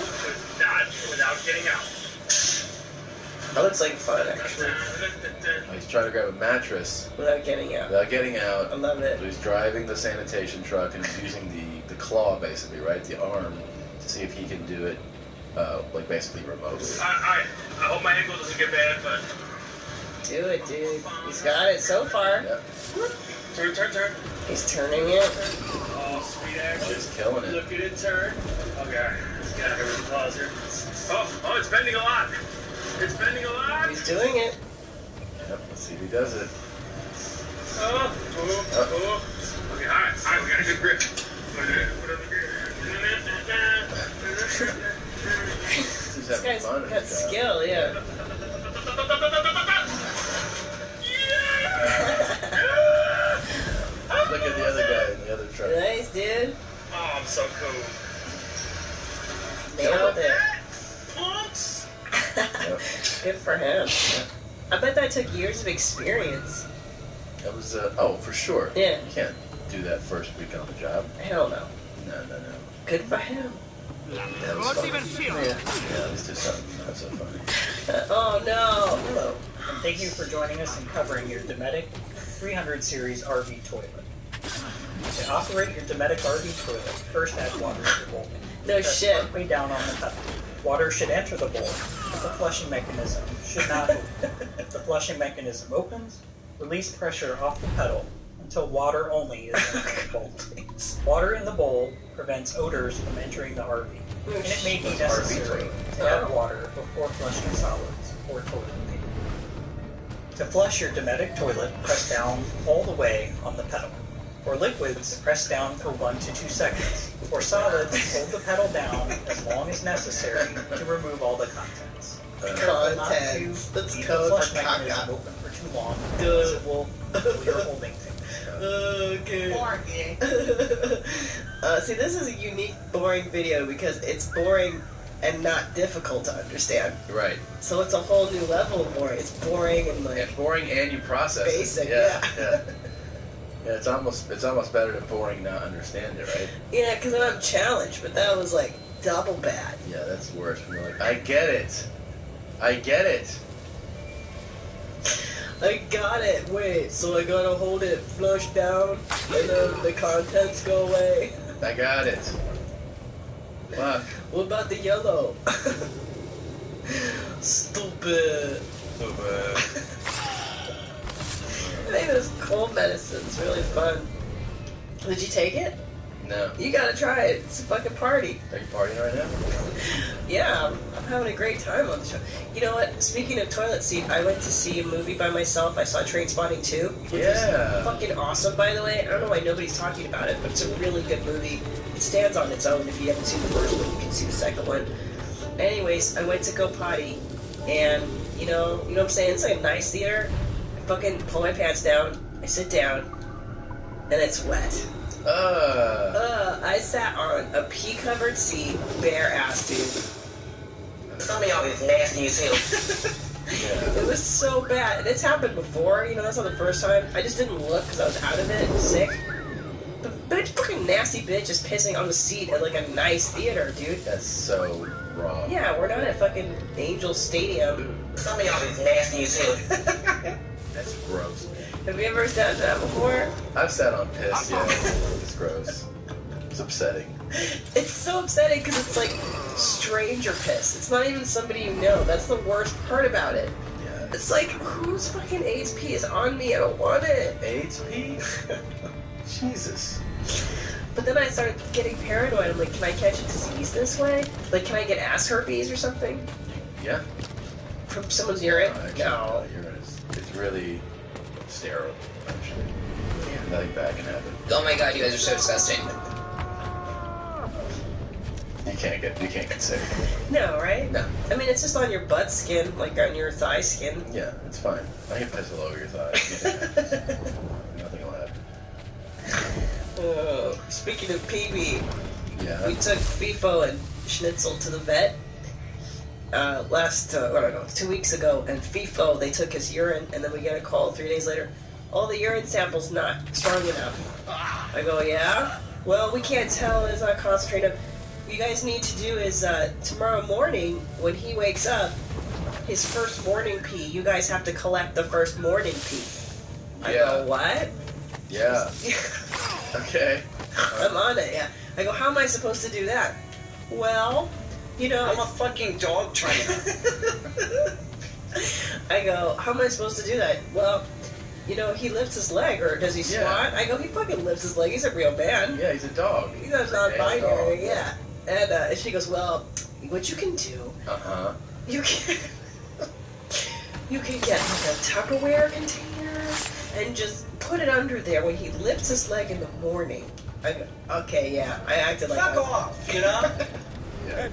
Not without getting out. That looks like fun, actually. He's trying to grab a mattress Without getting out. without getting out. I love it. So he's driving the sanitation truck and he's using the claw, basically, right? The arm, to see if he can do it, like, basically remotely. I hope my ankle doesn't get bad, but... Do it, dude. He's got it so far. Yep. Turn. He's turning it. Oh, sweet action. He's killing it. Look at it turn. Okay. Let's get over the pause here. Oh, it's bending a lot. It's bending a lot. He's doing it. Yep, let's see if he does it. Oh. Okay, alright, we got a good grip. He's This having guy's fun. got skill, yeah. Look at the other guy in the other truck. Nice, dude. Oh, I'm so cool. Nailed it. Punks. Good for him. I bet that took years of experience. That was, oh, for sure. Yeah. You can't do that first week on the job. Hell no. No. Good for him. That was fun. Yeah, let's do something not so funny. Oh no. Hello. And thank you for joining us in covering your Dometic 300 series RV toilet. To operate your Dometic RV toilet, first add water to the bowl. No Press shit. partway down on the pedal. Water should enter the bowl, but the flushing mechanism should not open. If the flushing mechanism opens, release pressure off the pedal until water only is in the bowl. Water in the bowl prevents odors from entering the RV, and it may be necessary to add water before flushing solids or toilet paper. To flush your Dometic toilet, press down all the way on the pedal. For liquids, press down for 1 to 2 seconds. For solids, hold the pedal down as long as necessary to remove all the contents. Careful not to leave the flush mechanism open for too long, because it will pull your holding thing. Okay. See, this is a unique, boring video because it's boring and not difficult to understand. Right. So it's a whole new level of boring. It's boring and like Yeah, boring and you process it. basic. Yeah. Yeah, it's almost better than boring not understand it, right? Yeah, because then I'm challenged, but that was like double bad. Yeah, that's worse. When you're like, I get it. I got it. Wait, so I gotta hold it flush down and then the contents go away? I got it. Fuck. What about the yellow? Stupid. Maybe this cold medicine. It's really fun. Did you take it? No. You gotta try it. It's a fucking party. Are you partying right now? Yeah, I'm having a great time on the show. You know what? Speaking of toilet seat, I went to see a movie by myself. I saw Trainspotting 2, which Yeah. was fucking awesome, by the way. I don't know why nobody's talking about it, but it's a really good movie. It stands on its own. If you haven't seen the first one, you can see the second one. Anyways, I went to go potty, and you know what I'm saying? It's like a nice theater. I fucking pull my pants down. I sit down, and it's wet. I sat on a pee-covered seat, bare ass, dude. Some of y'all is nasty as hell. It was so bad. And it's happened before, that's not the first time. I just didn't look because I was out of it, sick. But it's fucking nasty bitch is pissing on the seat at like a nice theater, dude. That's so wrong. Yeah, we're not at fucking Angel Stadium. Some of y'all is nasty as hell. That's gross, man. Have you ever done that before? I've sat on piss, yeah. It's gross. It's upsetting. It's so upsetting because it's like stranger piss. It's not even somebody you know. That's the worst part about it. Yeah. It's like, whose fucking AIDS pee is on me? I don't want it. AIDS pee? Jesus. But then I started getting paranoid. I'm like, can I catch a disease this way? Like, can I get ass herpes or something? Yeah. From someone's urine? No. Urine it's really sterile, actually. Yeah. Nothing bad can happen. Oh my god, you guys are so disgusting. You can't get sick. No, right? No. I mean, it's just on your butt skin, like on your thigh skin. Yeah, it's fine. I can piss all over your thighs. Nothing will happen. Oh, speaking of PB, Yeah. we took FIFO and Schnitzel to the vet I don't know, 2 weeks ago, and FIFO, they took his urine, and then we get a call 3 days later, all the urine samples not strong enough. I go, yeah? Well, we can't tell. It's not concentrating. What you guys need to do is tomorrow morning when he wakes up, his first morning pee. You guys have to collect the first morning pee. I go, what? Yeah. Okay. I'm on it. Yeah. I go, how am I supposed to do that? Well, you know, I'm a fucking dog trainer. I go, how am I supposed to do that? Well, you know, he lifts his leg, or does he squat? Yeah. I go, he fucking lifts his leg. He's a real man. Yeah, he's a dog. He's not non-binary. Yeah. And she goes, well, what you can do? You can get like a Tupperware container and just put it under there when he lifts his leg in the morning. I go, okay, yeah. I acted like fuck off, you know. Yeah.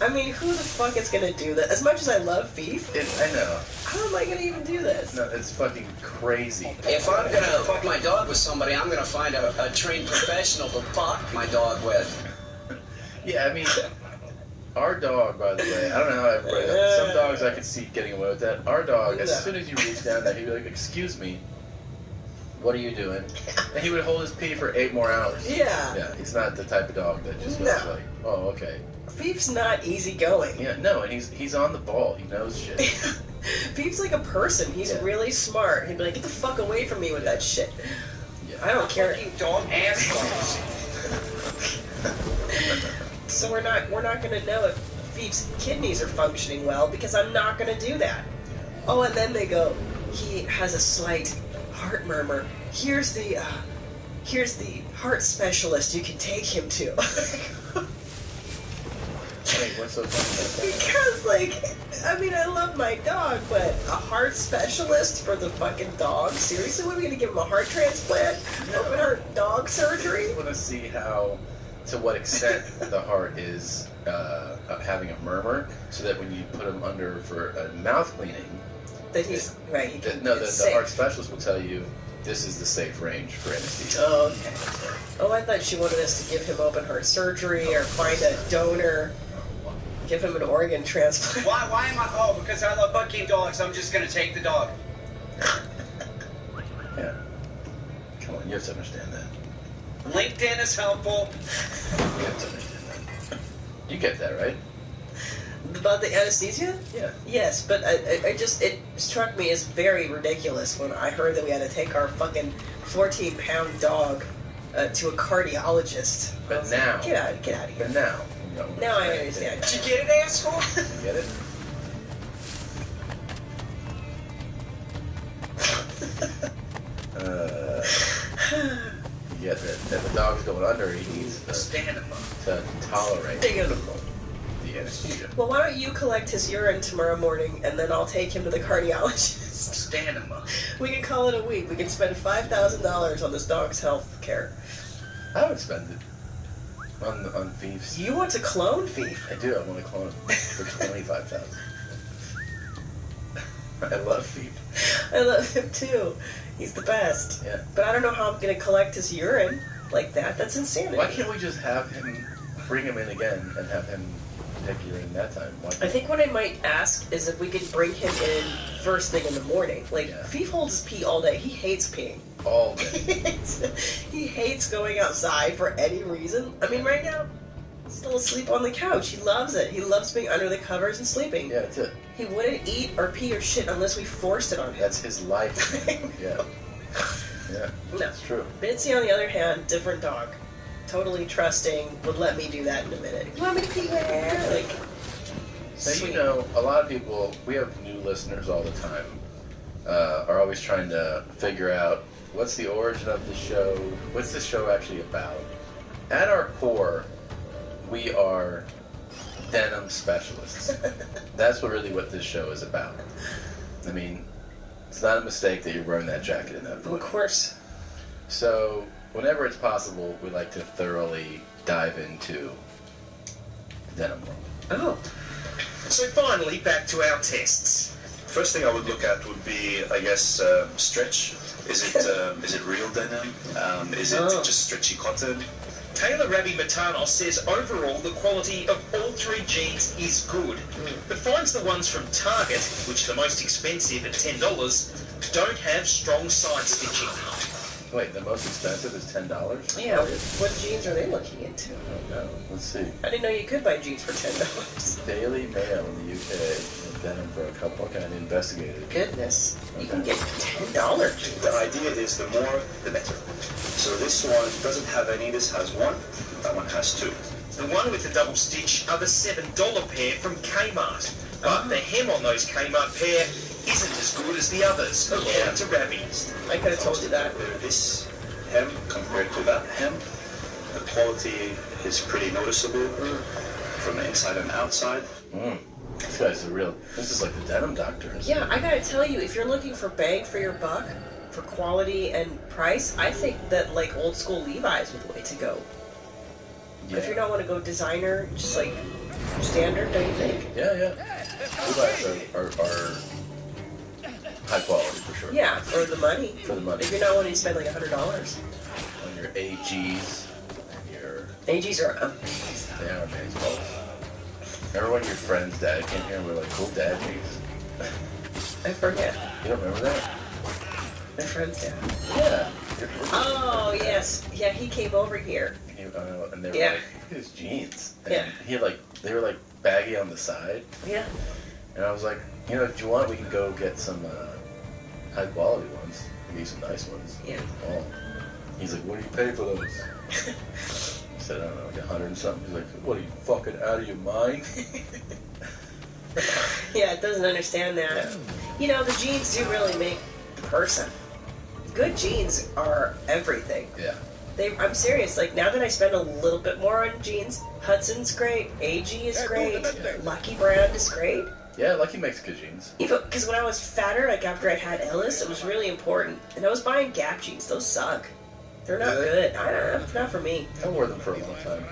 I mean, who the fuck is gonna do that? As much as I love Fief, I know. How am I gonna even do this? No, it's fucking crazy. If I'm gonna fuck my dog with somebody, I'm gonna find a trained professional to fuck my dog with. Yeah, I mean, our dog, by the way, I don't know how everybody. Some dogs I could see getting away with that. Our dog, as soon as you reach down there, he'd be like, "Excuse me, what are you doing?" And he would hold his pee for 8 more hours. Yeah. Yeah, he's not the type of dog that just goes like, "Oh, okay." Fief's not easygoing. Yeah, no, and he's on the ball. He knows shit. Fief's like a person. He's really smart. He'd be like, get the fuck away from me with that shit. Yeah. I don't care. Dog assholes. So we're not gonna know if Fief's kidneys are functioning well because I'm not gonna do that. Oh, and then they go, he has a slight heart murmur. Here's the heart specialist you can take him to. Wait, what's so funny about that? Because, like, I mean, I love my dog, but a heart specialist for the fucking dog? Seriously, what are we gonna give him, a heart transplant? Open heart dog surgery? I want to see to what extent the heart is having a murmur, so that when you put him under for a mouth cleaning, that he's right. He can the heart specialist will tell you this is the safe range for anesthesia. Oh, okay. Oh, I thought she wanted us to give him open heart surgery or find a donor, give him an organ transplant. Why am I? Oh, because I love fucking dogs. I'm just gonna take the dog. Yeah. Come on, you have to understand that. LinkedIn is helpful. You have to understand that. You get that, right? About the anesthesia? Yeah. Yes, but it struck me as very ridiculous when I heard that we had to take our fucking 14-pound dog to a cardiologist. But now, get out of here. But now, now I understand. Did you get it, asshole? You get it? You get that. If the dog's going under, he needs to tolerate the anesthesia. Well, why don't you collect his urine tomorrow morning, and then I'll take him to the cardiologist. Stand him up. We can call it a week. We can spend $5,000 on this dog's health care. I would spend it on Fiefs. You want to clone Fief? I do. I want to clone him for $25,000. I love Fief. I love him too. He's the best. Yeah. But I don't know how I'm going to collect his urine like that. That's insanity. Why can't we just have him, bring him in again, and have him take urine that time? I think what I might ask is if we could bring him in first thing in the morning. Like, Fief holds his pee all day. He hates peeing. All day. He hates going outside for any reason. I mean, right now, he's still asleep on the couch. He loves it. He loves being under the covers and sleeping. Yeah, that's it. He wouldn't eat or pee or shit unless we forced it on him. That's his life. Yeah. Yeah. No. That's true. Bitsy, on the other hand, different dog. Totally trusting, would let me do that in a minute. You want me to pee where? Like, now, you know, a lot of people, we have new listeners all the time, are always trying to figure out what's the origin of the show, what's the show actually about. At our core, we are denim specialists. That's what this show is about. I mean, it's not a mistake that you're wearing that jacket in that point. Of course. So, whenever it's possible, we like to thoroughly dive into the denim world. Oh. So finally, back to our tests. First thing I would look at would be, I guess, stretch. Is it real denim? Is it just stretchy cotton? Taylor Ravi Matano says overall the quality of all 3 jeans is good, but finds the ones from Target, which are the most expensive at $10, don't have strong side stitching. Wait, the most expensive is $10? Yeah, what jeans are they looking into? I don't know. Let's see. I didn't know you could buy jeans for $10. Daily Mail in the UK. Denim for a couple. Okay, I investigated. Goodness. You can get $10. The idea is the more, the better. So this one doesn't have any. This has one. That one has two. The one with the double stitch are the $7 pair from Kmart. But the hem on those Kmart pair isn't as good as the others, according to Rabbi's. I could have told you that. This hem compared to that hem, the quality is pretty noticeable from the inside and outside. This guy's this is like the denim doctor. Yeah, I gotta tell you, if you're looking for bang for your buck, for quality and price, I think that like old school Levi's was the way to go. Yeah. If you don't want to go designer, just like standard, don't you think? Yeah. Levi's are high quality for sure. Yeah, for the money. For the money. If you're not wanting to spend like $100. On your AGs and your... AGs are amazing. They are amazing. Remember when your friend's dad came here and we were like, cool dad jeans? I forget. You don't remember that? My friend's dad. Yeah. Oh, yes. Yeah, he came over here. And they were like, look at his jeans. And he had they were like baggy on the side. Yeah. And I was like, if you want, we can go get some high quality ones. Maybe some nice ones. Yeah. Oh. He's like, what do you pay for those? I said, I don't know, like 100 and something. He's like, what are you, fucking out of your mind? Yeah, it doesn't understand that. Yeah. The jeans do really make the person. Good jeans are everything. Yeah. I'm serious. Like, now that I spend a little bit more on jeans, Hudson's great, AG is great, Lucky Brand is great. Yeah, Lucky makes good jeans. Even because when I was fatter, like after I had Ellis, it was really important. And I was buying Gap jeans. Those suck. They're not good. I don't know. It's not for me. I wore them for a long time.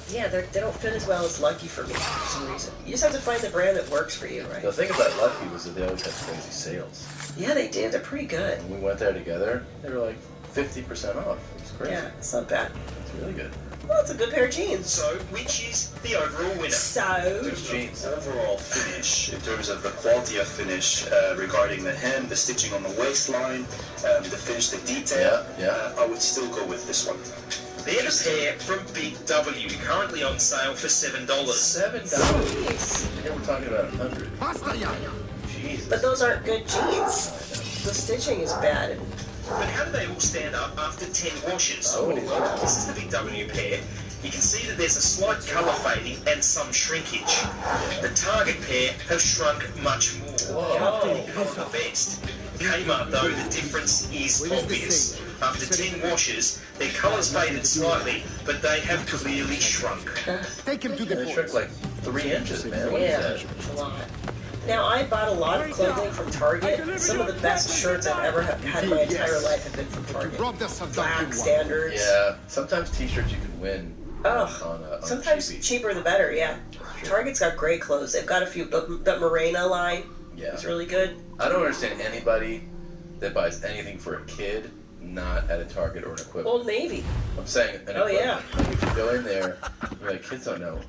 Yeah, they don't fit as well as Lucky for me for some reason. You just have to find the brand that works for you, right? The thing about Lucky was that they always had crazy sales. Yeah, they did. They're pretty good. When we went there together, they were like 50% off. It was crazy. Yeah, it's not bad. It's really good. Well, it's a good pair of jeans. So, which is the overall winner? So, jeans. Overall finish, in terms of the quality of finish, regarding the hem, the stitching on the waistline, the finish, the detail, I would still go with this one. They're the pair from Big W, currently on sale for $7. $7? Here we're talking about 100. Jesus. But those aren't good jeans. The stitching is bad. But how do they all stand up after 10 washes? This is the Big W pair. You can see that there's a slight colour fading and some shrinkage. The Target pair have shrunk much more. Not the best. Kmart though, the difference is obvious. After 10 washes, their colours faded slightly, but they have clearly shrunk. Take him to the They shrunk like 3 inches, man. What Yeah, is that? it's a lot. Now, I bought a lot of clothing from Target. Some of the best shirts I've ever had in my entire life have been from Target. Black standards. Yeah, sometimes t-shirts you can win. Oh, sometimes cheaper the better, yeah. Target's got great clothes. They've got a few, the Morena line is really good. I don't understand anybody that buys anything for a kid not at a Target or an equivalent. Old Navy. I'm saying an Oh, yeah. equivalent. Like, if you go in there, you're like, kids don't know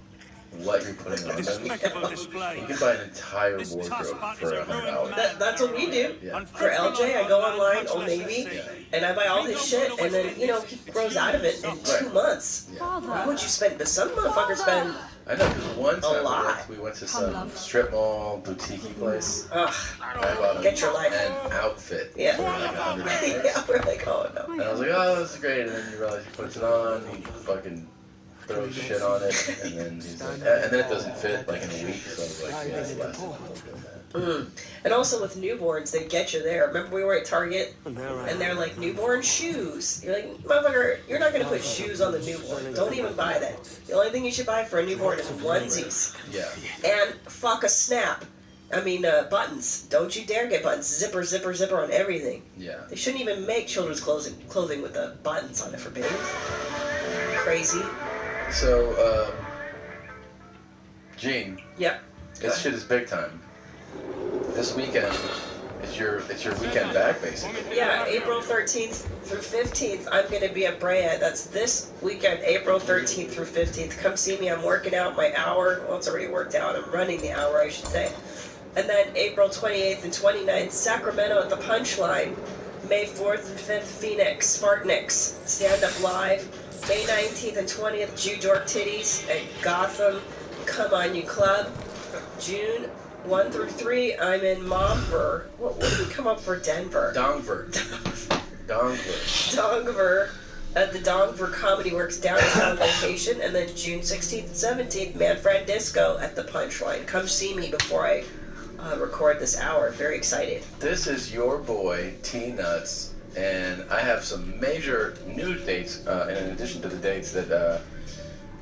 what you're putting on them. You can buy an entire wardrobe for $100. That's what we do. Yeah. For LJ, I go online, Old Navy, and I buy all his shit, and then, he grows out of it in 2 months. Why would you spend, but some motherfuckers spend I know, because one time lot. we went to some strip mall, boutique place. Ugh. I bought Get your life. an outfit Yeah. for like $100. Yeah, we're like, oh no. And I was like, oh, this is great. And then you realize he puts it on, he fucking throws shit on it, and then he's like, and then it doesn't fit like in a week. So I was like, yeah, it's less than And also with newborns, they get you there. Remember we were at Target, and they're like, newborn shoes. You're like, motherfucker, you're not going to put shoes on the newborn. Don't even buy that. The only thing you should buy for a newborn is onesies. Yeah. And fuck a snap. I mean, buttons. Don't you dare get buttons. Zipper, zipper, zipper on everything. Yeah. They shouldn't even make children's clothing with the buttons on it for babies. Crazy. So, Gene. Yep. This shit is big time. This weekend is your weekend back, basically. Yeah, April 13th through 15th, I'm going to be at Brea. That's this weekend, April 13th through 15th. Come see me. I'm working out my hour. Well, it's already worked out. I'm running the hour, I should say. And then April 28th and 29th, Sacramento at the Punchline. May 4th and 5th, Phoenix, Spartanix, Stand Up Live. May 19th and 20th, Jew Dork Titties at Gotham, Come On You Club. June 1 through 3, I'm in Momver. What did we come up for Denver? Dongver. At the Dongver Comedy Works downtown location. And then June 16th and 17th, Manfred Disco at the Punchline. Come see me before I record this hour. Very excited. This is your boy, T-Nuts, and I have some major new dates, in addition to the dates that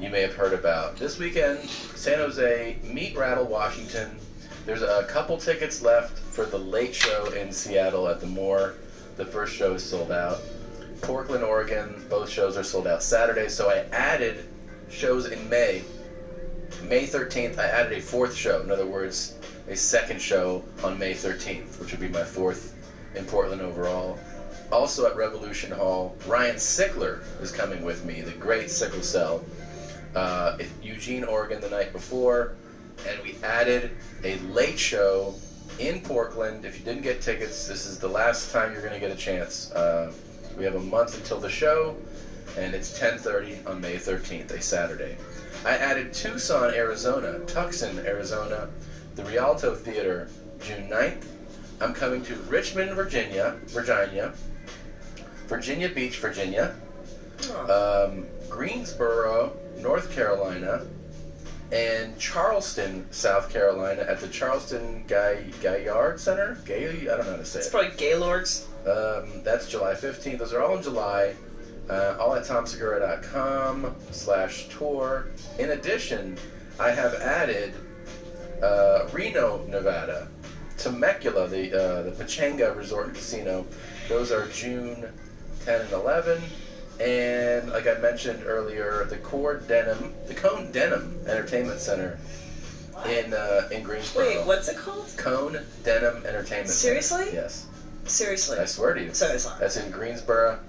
you may have heard about. This weekend, San Jose, Meat Rattle, Washington. There's a couple tickets left for the late show in Seattle at the Moore. The first show is sold out. Portland, Oregon, both shows are sold out Saturday, so I added shows in May. May 13th, I added a fourth show. In other words, a second show on May 13th, which would be my fourth in Portland overall. Also at Revolution Hall, Ryan Sickler is coming with me, the great Sickle Cell, in Eugene, Oregon the night before. And we added a late show in Portland. If you didn't get tickets, this is the last time you're going to get a chance. We have a month until the show, and it's 10:30 on May 13th, a Saturday. I added Tucson, Arizona, Tucson, Arizona, the Rialto Theater, June 9th. I'm coming to Richmond, Virginia, Virginia Beach, Virginia, Greensboro, North Carolina, and Charleston, South Carolina, at the Charleston Gaillard Center. I don't know how to say it. It's probably Gaylords. That's July 15th. Those are all in July. All at TomSegura.com/tour. In addition, I have added Reno, Nevada, Temecula, the Pachanga Resort and Casino. Those are June 10 and 11. And like I mentioned earlier, the Cone Denim Entertainment Center in Greensboro. Wait, what's it called? Cone Denim Entertainment Seriously? Center. Yes. Seriously? I swear to you. Seriously. That's in Greensboro,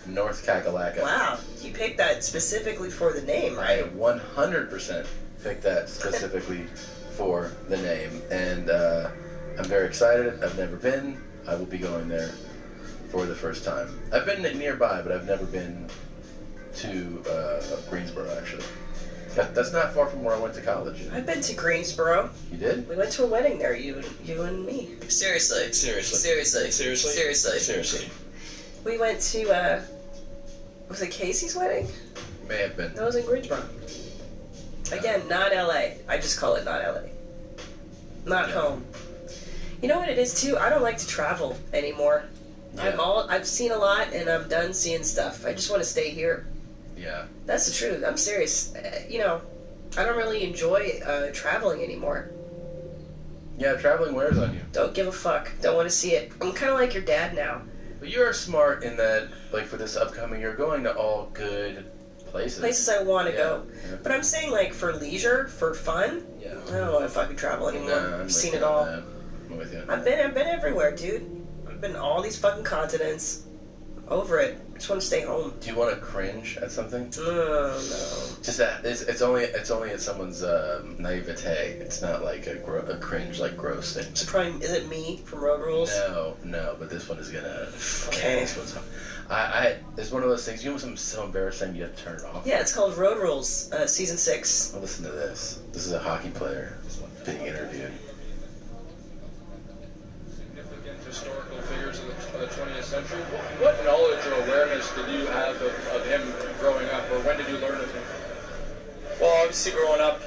North Kakalaka. Wow, you picked that specifically for the name, I right? 100% picked that specifically for the name. And I'm very excited. I've never been. I will be going there for the first time. I've been nearby, but I've never been to Greensboro, actually. That's not far from where I went to college. I've been to Greensboro. You did? We went to a wedding there, you and me. Seriously. We went to, was it Casey's wedding? May have been. That was in Greensboro. Again, not LA. I just call it not LA. Not home. You know what it is, too? I don't like to travel anymore. Yeah. I've seen a lot, and I'm done seeing stuff. I just want to stay here. Yeah. That's the truth. I'm serious. I don't really enjoy traveling anymore. Yeah, traveling wears on you. Don't give a fuck. Don't want to see it. I'm kind of like your dad now. But you are smart in that, like, for this upcoming, you're going to all good places. Places I want to go. Yeah. But I'm saying, like, for leisure, for fun, Yeah. I don't want to fucking travel anymore. I've seen it all. I'm with you. I've been everywhere, dude. I've been all these fucking continents. Over it. I just want to stay home. Do you want to cringe at something? No. Just that it's only at someone's naivete. It's not like a cringe, like gross thing. Is it me from Road Rules? No, but this one is gonna. Okay. This one's. It's one of those things. You know, something so embarrassing you have to turn it off. Yeah, it's called Road Rules, season 6. Well, listen to this. This is a hockey player being interviewed. Historical figures of the 20th century. What knowledge or awareness did you have of him growing up, or when did you learn of him? Well, obviously growing up,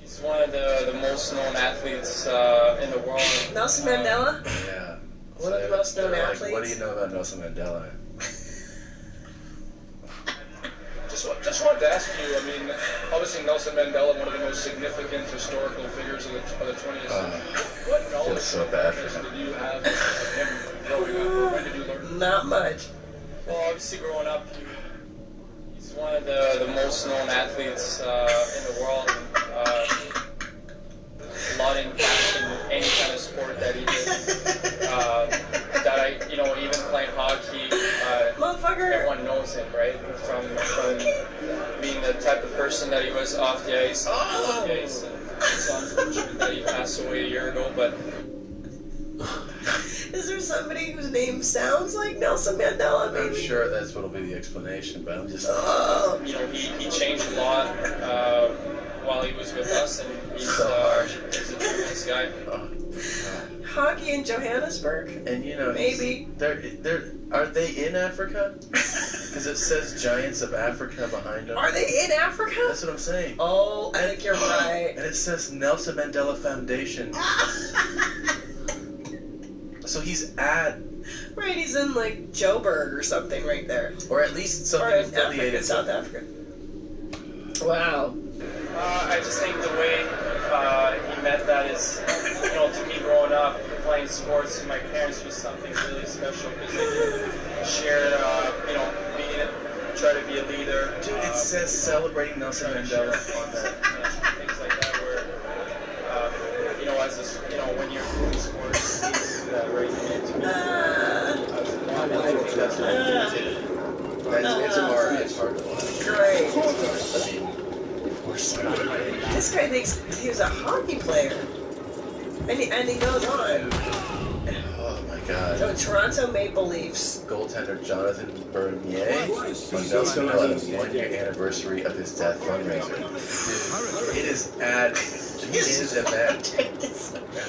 he's one of the most known athletes in the world. Nelson Mandela? Yeah. One of the most known athletes. What do you know about Nelson Mandela? Just wanted to ask you, I mean, obviously Nelson Mandela, one of the most significant historical figures of the 20th century. What knowledge so bad for him. did you have of him growing up, or when did you learn? Not much. Well, obviously growing up, he's one of the most known athletes in the world. A lot in any kind of sport that he did. Even playing hockey, everyone knows him, right? From being the type of person that he was off the ice, on the ice. And it's unfortunate that he passed away a year ago, but Is there somebody whose name sounds like Nelson Mandela? Maybe? I'm sure that's what'll be the explanation, but I'm just. You know, he changed a lot while he was with us, and he's a tremendous guy. Hockey in Johannesburg? And you know, maybe are they in Africa? Because it says Giants of Africa behind them. Are they in Africa? That's what I'm saying. Oh, I think you're right. And it says Nelson Mandela Foundation. So he's at. Right, he's in like Joburg or something right there. Or at least something affiliated with South Africa. Wow. I just think the way he met that is, you know, to me growing up playing sports with my parents was something really special because they could share, you know, try to be a leader. Dude, it says celebrating Nelson Mandela on that. Things like that where, you know, as a, you know, when you're doing sports, you do that right It's hard to watch. Great. I mean, this guy thinks he was a hockey player. And he goes on. Oh my god. So Toronto Maple Leafs. Goaltender Jonathan Bernier on Nelson Mandela's 1-year anniversary of his death fundraiser. Dude, it is at his event. And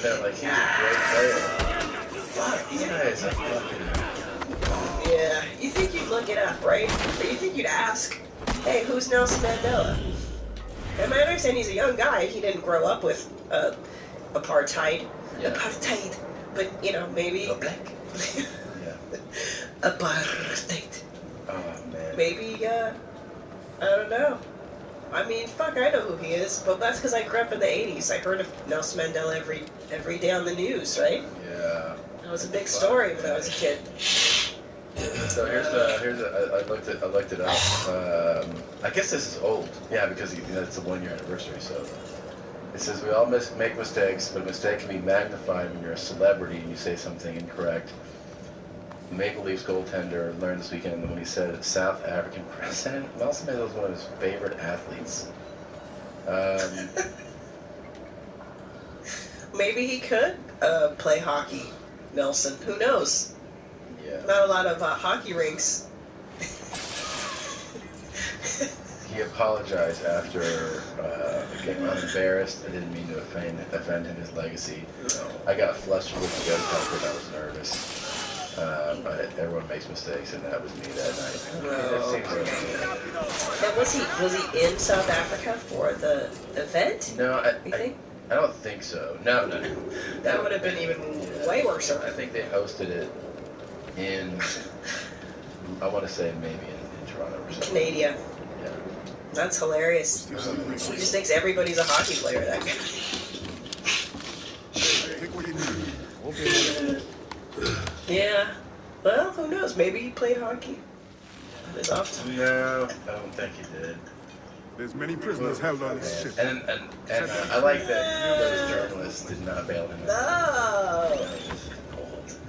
they're like, he's a great player. Fuck, these guys are fucking. Yeah, you think you'd look it up, right? Or you think you'd ask, hey, who's Nelson Mandela? And I understand he's a young guy. He didn't grow up with apartheid. Yeah. Apartheid. But, you know, maybe... black. Apartheid. Oh, man. Maybe, I don't know. I mean, fuck, I know who he is, but that's because I grew up in the 80s. I heard of Nelson Mandela every day on the news, right? Yeah. That was a big story when I was a kid. So I looked it up. I guess this is old. Yeah, because it's a 1-year anniversary. So it says we all make mistakes, but a mistake can be magnified when you're a celebrity and you say something incorrect. Maple Leafs goaltender learned this weekend when he said South African president Nelson Mandela was one of his favorite athletes. Maybe he could play hockey, Nelson. Who knows? Yeah. Not a lot of hockey rinks. He apologized after the game. I'm embarrassed. I didn't mean to offend him, his legacy. I got flustered with the gun because I was nervous. But everyone makes mistakes, and that was me that night. That seems And was he in South Africa for the event? No, I don't think so. No. That would have been even way worse. I think they hosted it in, I want to say maybe in Toronto or something. Canada. Yeah. That's hilarious. He just thinks everybody's a hockey player, that guy. Yeah. Well, who knows? Maybe he played hockey. His off time. No, I don't think he did. There's many prisoners held on this ship. And I like that those journalists did not bail him out. No.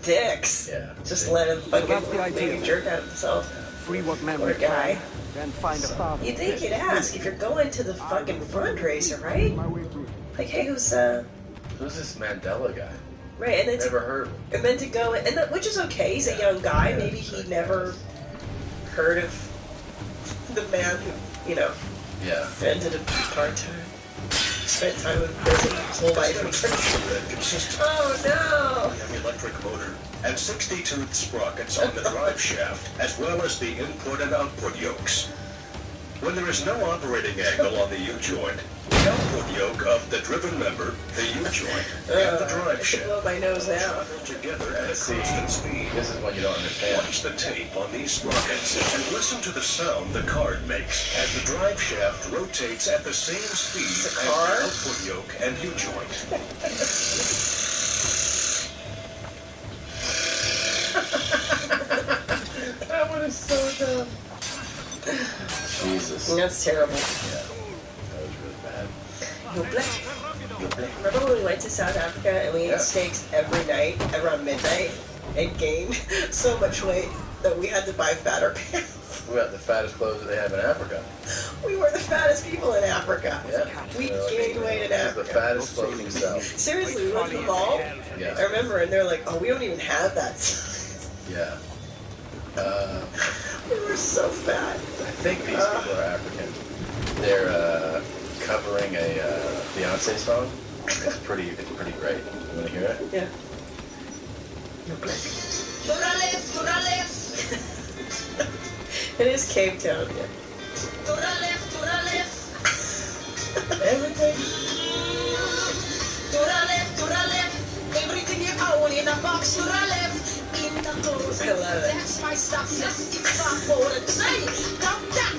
Dicks. Yeah. Just let him fucking make a jerk out of himself. Free what men Poor guy. Then find a father. You'd think you'd ask if you're going to the fucking fundraiser, right? Like, hey, who's this Mandela guy? Right, and then Never heard of him. And then to go, which is okay. He's a young guy. Maybe he never heard of the man who, invented apartheid. Spent time in prison, his whole life in prison. Oh no! The electric motor and 60-tooth sprockets on the drive shaft, as well as the input and output yokes. When there is no operating angle on the U-joint, the output yoke of the driven member, the U-joint, and the drive shaft blow my nose out. travel together at a constant speed. This is what you don't understand. Watch the tape on these sprockets and listen to the sound the card makes as the drive shaft rotates at the same speed as the output yoke and U-joint. That one is so dumb. Jesus. That's terrible. Yeah. That was really bad. Remember when we went to South Africa and we ate steaks every night around midnight and gained so much weight? that we had to buy fatter pants. We got the fattest clothes that they have in Africa. We were the fattest people in Africa. Yeah. We gained weight in This is Africa. the fattest clothes we sell. Seriously, we went to the mall. Yeah. I remember, and they're like, "Oh, we don't even have that size." Yeah. We were so fat. I think these people are African. They're covering a Beyonce song. It's pretty great. You want to hear it? Yeah. It is Cape Town, yeah. Everything. Everything you own in a box to the left. In the clothes. I love it. That's my stuff. That's if I bought it. Say, come that.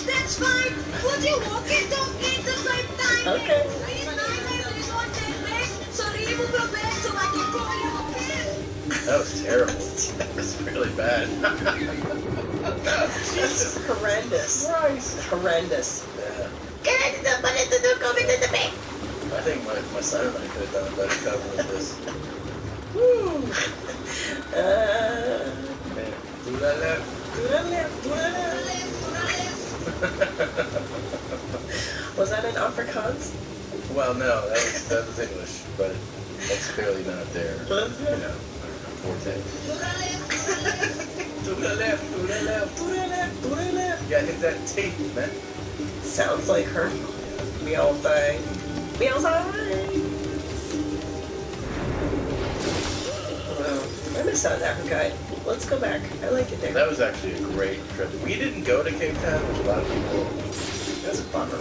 That's fine. Would you walk it up at the same time? Okay. So leave your bed so I can call you a pin. That was terrible. It's really bad. It's horrendous. Horrendous. Yeah. Get it to the come into the bed. I think my son and I could have done a better cover of this. Woo. Man, do that left. Do that left. Do that left. Was that an Afrikaans? Well, no, that was English, but that's clearly not their, forte. Do the left. Do the left. Do the left. Do the left. Yeah, hit that tape, man. Sounds like her. Meow thing. Meow thing. Wow. I miss South Africa. Let's go back. I like it there. That was actually a great trip. We didn't go to Cape Town, which a lot of people. That's a bummer.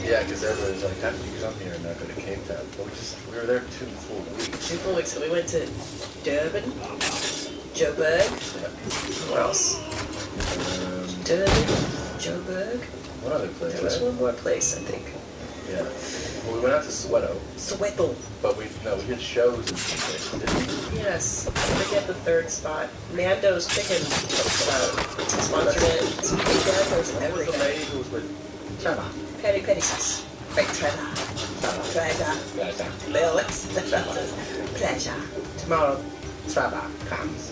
Yeah, because everybody's like, how did you come here and not go to Cape Town? But we were there 2 full weeks. 2 full weeks. So we went to Durban, Joburg. Where else? Durban, Joburg. One other place, There was right? one more place, I think. Yeah. Well, we went out to Soweto. Soweto. But we did shows in some places, didn't we? Yes. I forget the third spot. Nando's Chicken sponsored it. Nando's What was the everything. lady who was with Trevor? Petty sauce. Right, Trevor. Pleasure. Lilith. Pleasure. Tomorrow, Trevor comes.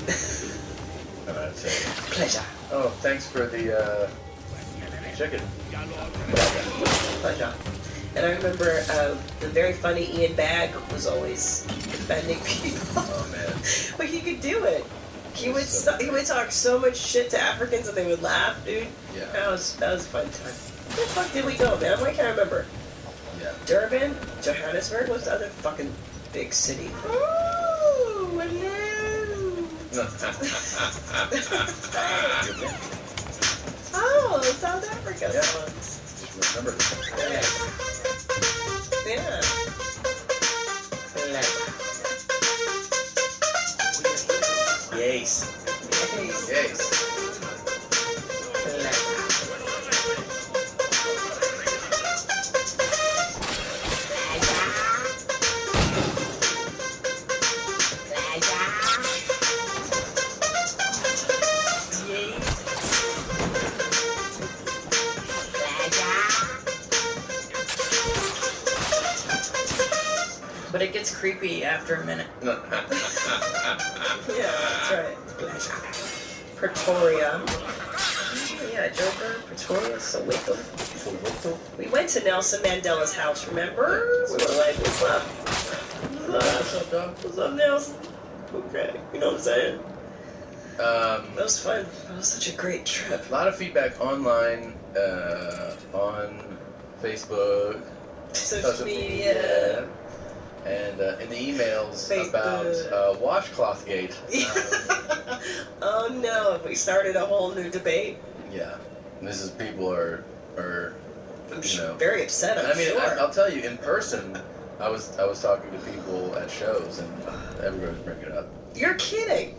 That's it. Pleasure. Oh, thanks for the chicken. Pleasure. And I remember the very funny Ian Bagg was always defending people. Oh man. But he could do it. He would talk so much shit to Africans that they would laugh, dude. Yeah. That was a fun time. Where the fuck did we go, man? Why can't I remember? Yeah. Durban, Johannesburg, what's the other fucking big city? Ooh, hello. Oh, South Africa. Yeah. Just remember this. Yeah. Yes. Yes. But it gets creepy after a minute. Yeah, that's right. Pretoria. Yeah, Joburg, Pretoria, Soweto. We went to Nelson Mandela's house, remember? We were like, what's up? What's up, dog? What's up, Nelson? Okay, you know what I'm saying? That was fun. That was such a great trip. A lot of feedback online, on Facebook, Social media. and in the emails Facebook. about Washclothgate. Oh no, if we started a whole new debate. Yeah, this is people are very upset. I'm sure. I'll tell you in person. I was talking to people at shows and everybody was bringing it up. You're kidding.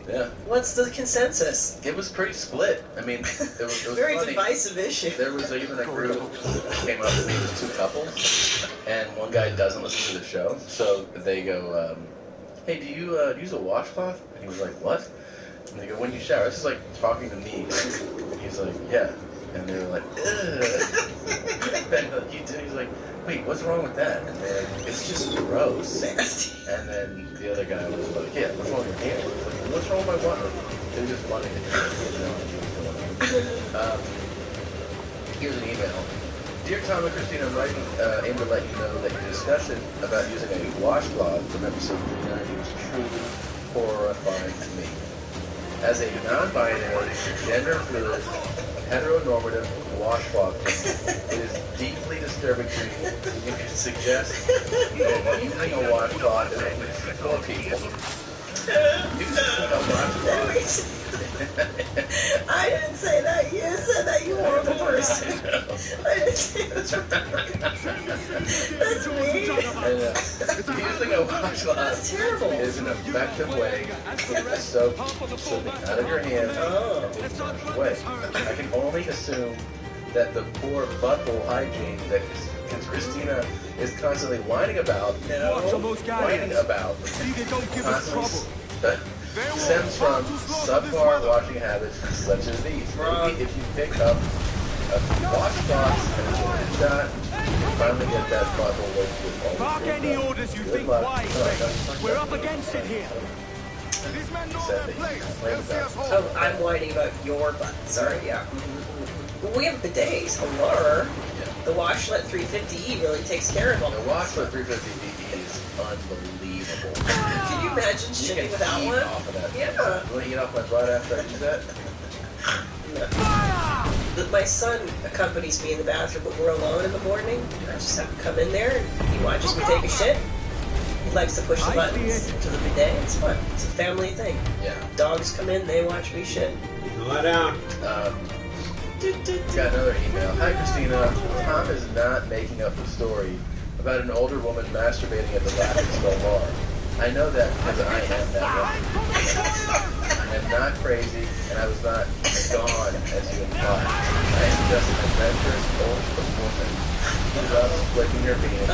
Yeah. What's the consensus? It was pretty split. I mean, it was Very funny. divisive issue. There was even a group that came up to me with 2 couples, and one guy doesn't listen to the show, so they go, "Hey, do you use a washcloth?" And he was like, "What?" And they go, "When you shower." This is like talking to me. And he's like, "Yeah." And they were like, ugh. And he's like, wait, what's wrong with that? And they're like, it's just gross. And then the other guy was like, yeah, what's wrong with your hand? Like, what's wrong with my butt? They were just wanting to know what's going on. Here's an email. Dear Tom and Christina, I'm writing aim to let you know that your discussion about using a washcloth from episode 390 was truly horrifying to me. As a non-binary, gender-fluid, heteronormative washcloth, it is deeply disturbing to me that you can suggest that using a washcloth is for people. Using a washcloth. I didn't say that. You said that. You horrible person. I didn't say that. That's me. Using a washcloth is an effective way to get the soap out of your hands and wash away. I can only assume that the poor butthole hygiene that Christina is constantly whining about, constantly stems from subpar washing habits such as these. Maybe if you pick up a few washcloths and give it a shot, you can finally get that butthole licked with all Bark any orders you think wise. We're up against it here. Oh, I'm whining about your butt. Sorry, yeah. Well, we have bidets. Hello. The Washlet 350E really takes care of all the Washlet 350E is unbelievable. Can you imagine shitting without one? Off of that. Yeah. You want to eat off my butt after I do that? No. My son accompanies me in the bathroom when we're alone in the morning. I just have to come in there and he watches me take a shit. He likes to push the buttons to the bidet. It's fun. It's a family thing. Yeah. Dogs come in, they watch me shit. Lie down. Got another email. Hi, Christina. Tom is not making up the story about an older woman masturbating at the Laughing Skull bar. I know that because I am that woman. I am not crazy, and I was not gone, as you implied. I am just an adventurous old woman who loves flicking your penis,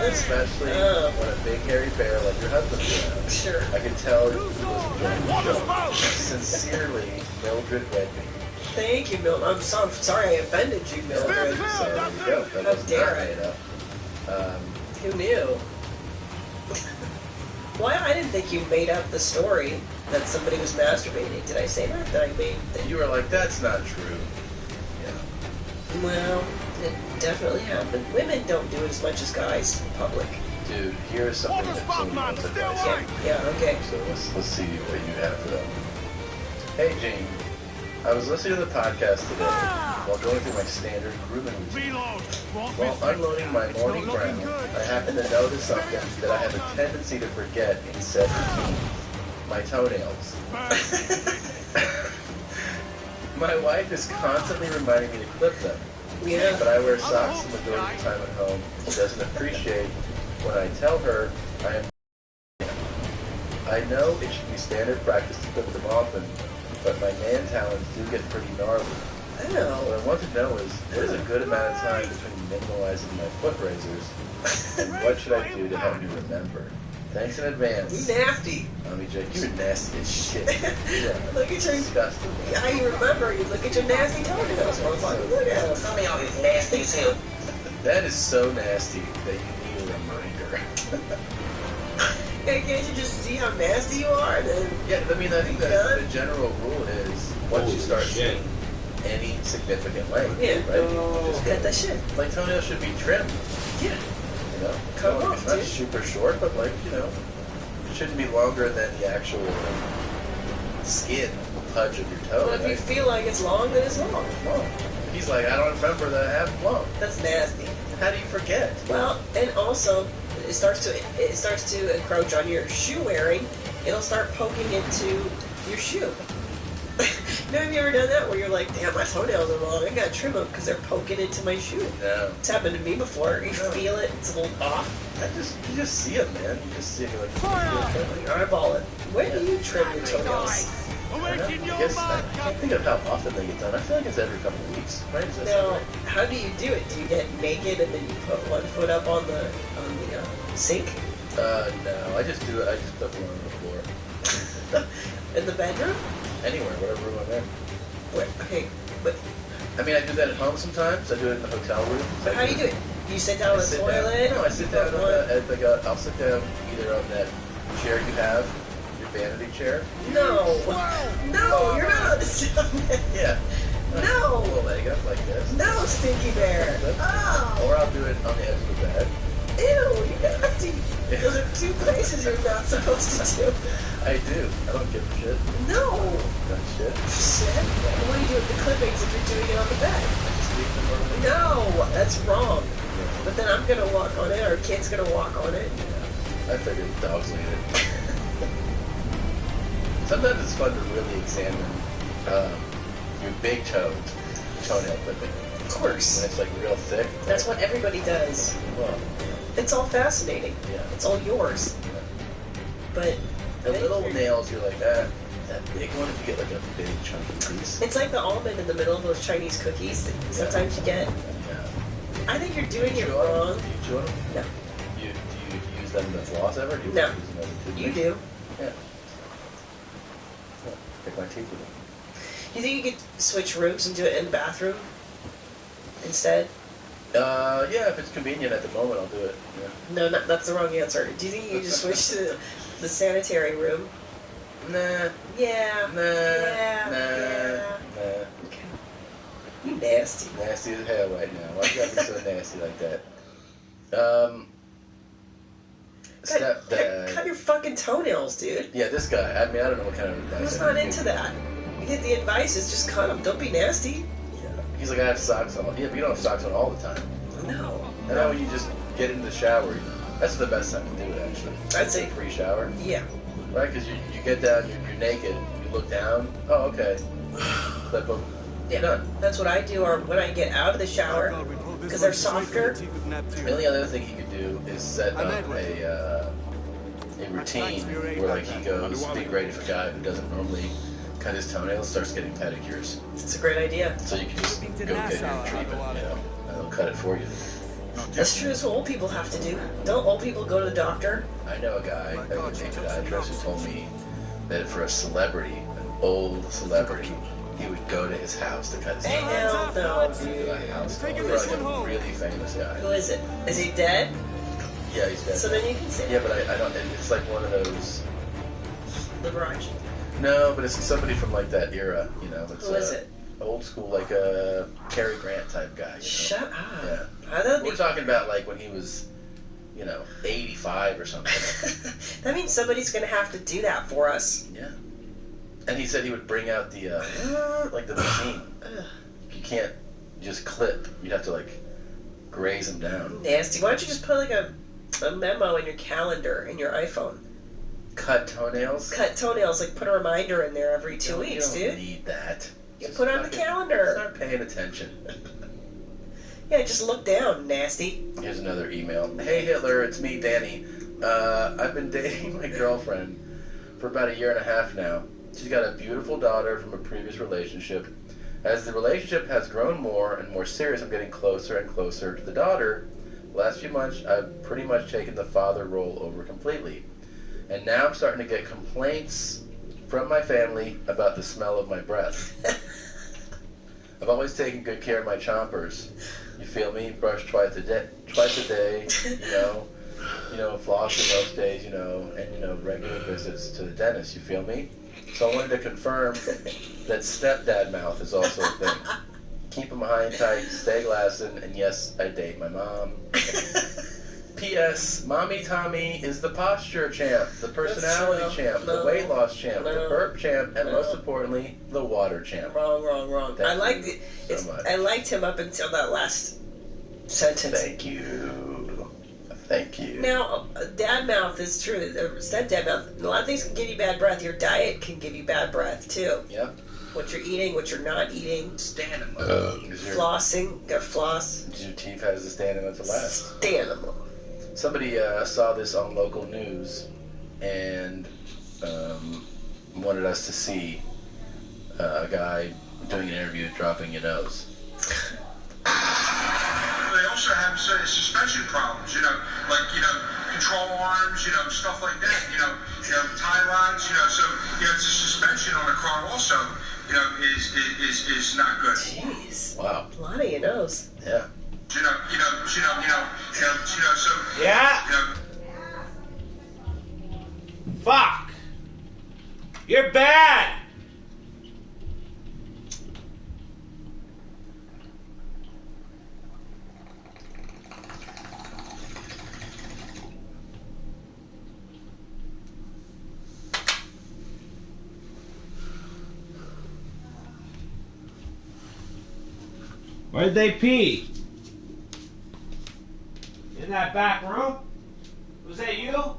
especially when a big hairy bear like your husband is around. Sure. I can tell he was enjoying the show. Sincerely, Mildred Redby. Thank you, Mildred. I'm sorry I offended you, Mildred. So there you go. That How was dare not made up. Who knew? Why? I didn't think you made up the story that somebody was masturbating. Did I say that? That I made? You were like, that's not true. Yeah. Well, it definitely happened. Women don't do it as much as guys in public. Dude, here's something that Jamie wants advice. Yeah, okay. So let's see what you have for them. Hey, Jamie. I was listening to the podcast today while going through my standard grooming routine. While unloading my morning ground, I happened to notice something that I have a tendency to forget in said routine. My toenails. My wife is constantly reminding me to clip them. Yeah. But I wear socks the majority of the time at home. She doesn't appreciate when I tell her I am. I know it should be standard practice to clip them often, but my man talons do get pretty gnarly. I know. What I want to know is, what is a good amount of time between minimalizing my foot razors, and what should I do to help me remember? Thanks in advance. You nasty. Mommy Jake, you're nasty as shit. Yeah. Look at your... Disgusting. How you remember? You look at your nasty toenails. Motherfucker. Look at them. Some of y'all is nasty as hell. That is so nasty that you need a reminder. Hey, can't you just see how nasty you are? Then yeah, I mean, I think that the general rule is once you start seeing any significant length, right? Just cut that shit. Like toenails should be trimmed. Yeah. You know, Come on, it's not super short, but like it shouldn't be longer than the actual skin pudge of your toe. Well, if you feel like it's long, then it's long. Long. He's like, I don't remember that I have long. That's nasty. How do you forget? Well, and also it starts to encroach on your shoe wearing. It'll start poking into your shoe. Have you ever done that where you're like, damn, my toenails are long, I gotta trim them because they're poking into my shoe? No. It's happened to me before. You feel it, it's a little off. You just see it, man. You just see it like, eyeball it. When do you trim your toenails? I guess I can't think of how often they get done. I feel like it's every couple of weeks, right? Now, how do you do it? Do you get naked and then you put one foot up on the sink? No, I just do it. I just put one on the floor. In the bedroom? Anywhere, whatever room I'm in. Wait, okay, but I mean, I do that at home sometimes. I do it in the hotel room. But how do you do it? You sit down on the toilet? No, I sit down on I'll sit down either on that chair you have, your vanity chair. No. No, you're not on the stomach. Yeah. No. A little leg up like this. No, Stinky Bear. Oh. Or I'll do it on the edge of the bed. Ew, you nasty. Those are two places you're not supposed to do. I do. I don't give a shit. No. Don't shit. Shit? What do you do with the clippings if you're doing it on the bed? No, that's wrong. But then I'm gonna walk on it, or a kid's gonna walk on it. I figured dogs will eat it. Sometimes it's fun to really examine your big toenail clipping. Of course. When it's like real thick. That's what everybody does. Well, it's all fascinating. Yeah. It's all yours. But the little nails, you're like, that big one, if you get like a big chunky piece. it's like the almond in the middle of those Chinese cookies that sometimes you get. Yeah. I think you're doing it wrong. Do you chew on them? No. Do you use them to floss ever? Do you No. use them as a toothpick? You do. Yeah. Pick my teeth with them. You think you could switch rooms and do it in the bathroom instead? Yeah, if it's convenient at the moment, I'll do it. Yeah. No, that's the wrong answer. Do you think you could just switch to the sanitary room? Nah. Yeah. Nah. Yeah. Nah. Yeah. Nah. You nasty. Nasty as hell right now. Why you gotta be so nasty like that? Stepdad. Cut your fucking toenails, dude. Yeah, this guy. I mean, I don't know what kind of advice. Who's not into that? The advice is just cut them. Don't be nasty. He's like, I have socks on. Yeah, but you don't have socks on all the time. No. And then when you just get into the shower, that's the best time to do it, actually. I'd say pre-shower. Yeah. Right? Because you get down, you're naked, you look down. Oh, okay. Clip them. Yeah. Done. That's what I do, or when I get out of the shower, because they're softer. The only other thing he could do is set up a routine where, like, he goes, it'd be great if a guy who doesn't normally cut his toenails starts getting pedicures. It's a great idea. So you can just go get your treatment, you know, and they'll cut it for you. That's true. That's what old people have to do. Don't old people go to the doctor? I know a guy, a podiatrist, who told me that for a celebrity, an old celebrity, he would go to his house to cut his toenails. Hell no, dude. A really famous guy. Who is it? Is he dead? Yeah, he's dead. So then you can say. Yeah, but I don't. It's like one of those. Liberage. No, but it's somebody from like that era. You know, it's Who is it? Old school, like a Cary Grant type guy. You know? Shut up. Yeah. We're talking about like when he was, 85 or something. That means somebody's gonna have to do that for us. Yeah. And he said he would bring out the like the machine. You can't just clip. You'd have to like graze them down. Nasty. Why don't you just put like a memo in your calendar in your iPhone? Cut toenails? Cut toenails. Like put a reminder in there every 2 weeks, you don't dude. need that. You put it on the calendar. Start paying attention. Yeah, just look down, nasty. Here's another email. Hey Hitler, it's me, Danny. I've been dating my girlfriend for about 1.5 years now. She's got a beautiful daughter from a previous relationship. As the relationship has grown more and more serious, I'm getting closer and closer to the daughter. The last few months, I've pretty much taken the father role over completely. And now I'm starting to get complaints from my family about the smell of my breath. I've always taken good care of my chompers. You feel me? Brush twice a day, floss in most days, and, regular visits to the dentist. You feel me? So I wanted to confirm that stepdad mouth is also a thing. Keep them high and tight, stay glassing, and yes, I date my mom. P.S. Mommy Tommy is the posture champ, the personality champ, the weight loss champ, the burp champ, and most importantly, the water champ. Wrong. I liked it. I liked him up until that last sentence. Thank you. Now, dad mouth is true. Stepdad mouth. A lot of things can give you bad breath. Your diet can give you bad breath too. Yep. What you're eating, what you're not eating. Stand Flossing. Gotta floss. Your teeth has to stand in to last. Stand them. Somebody saw this on local news and wanted us to see a guy doing an interview dropping your nose. They also have suspension problems, control arms, stuff like that, tie rods, so, it's a suspension on the car also. is not good. Jeez. Wow. A lot of your nose. Yeah. So Yeah. Fuck. You're bad. Where'd they pee? In that back room? Was that you?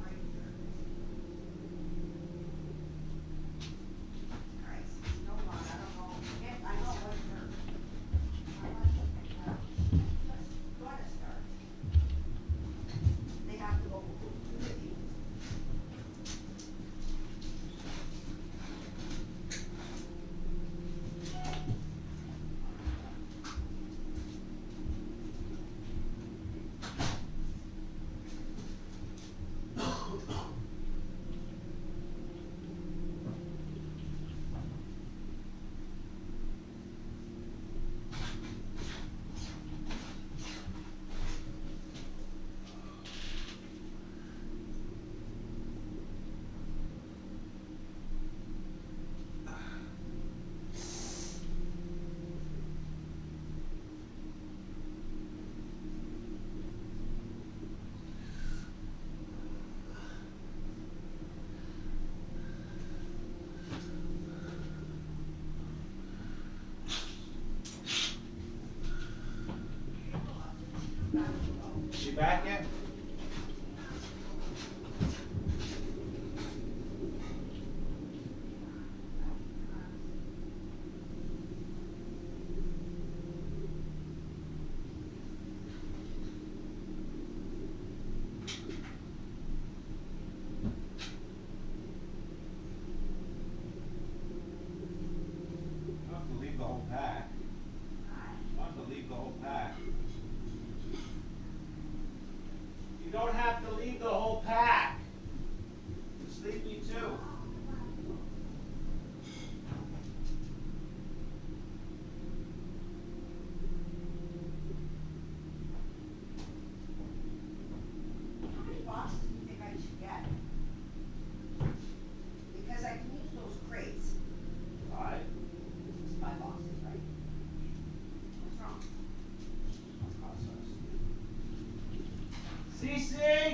She back yet? You don't have to leave the whole pack. You don't have to leave the whole pack. You don't have to leave the whole pack. Just leave me too. How many boxes do you think I should get? Because I can use those crates. 5. It's 5 boxes, right? What's wrong? Cece!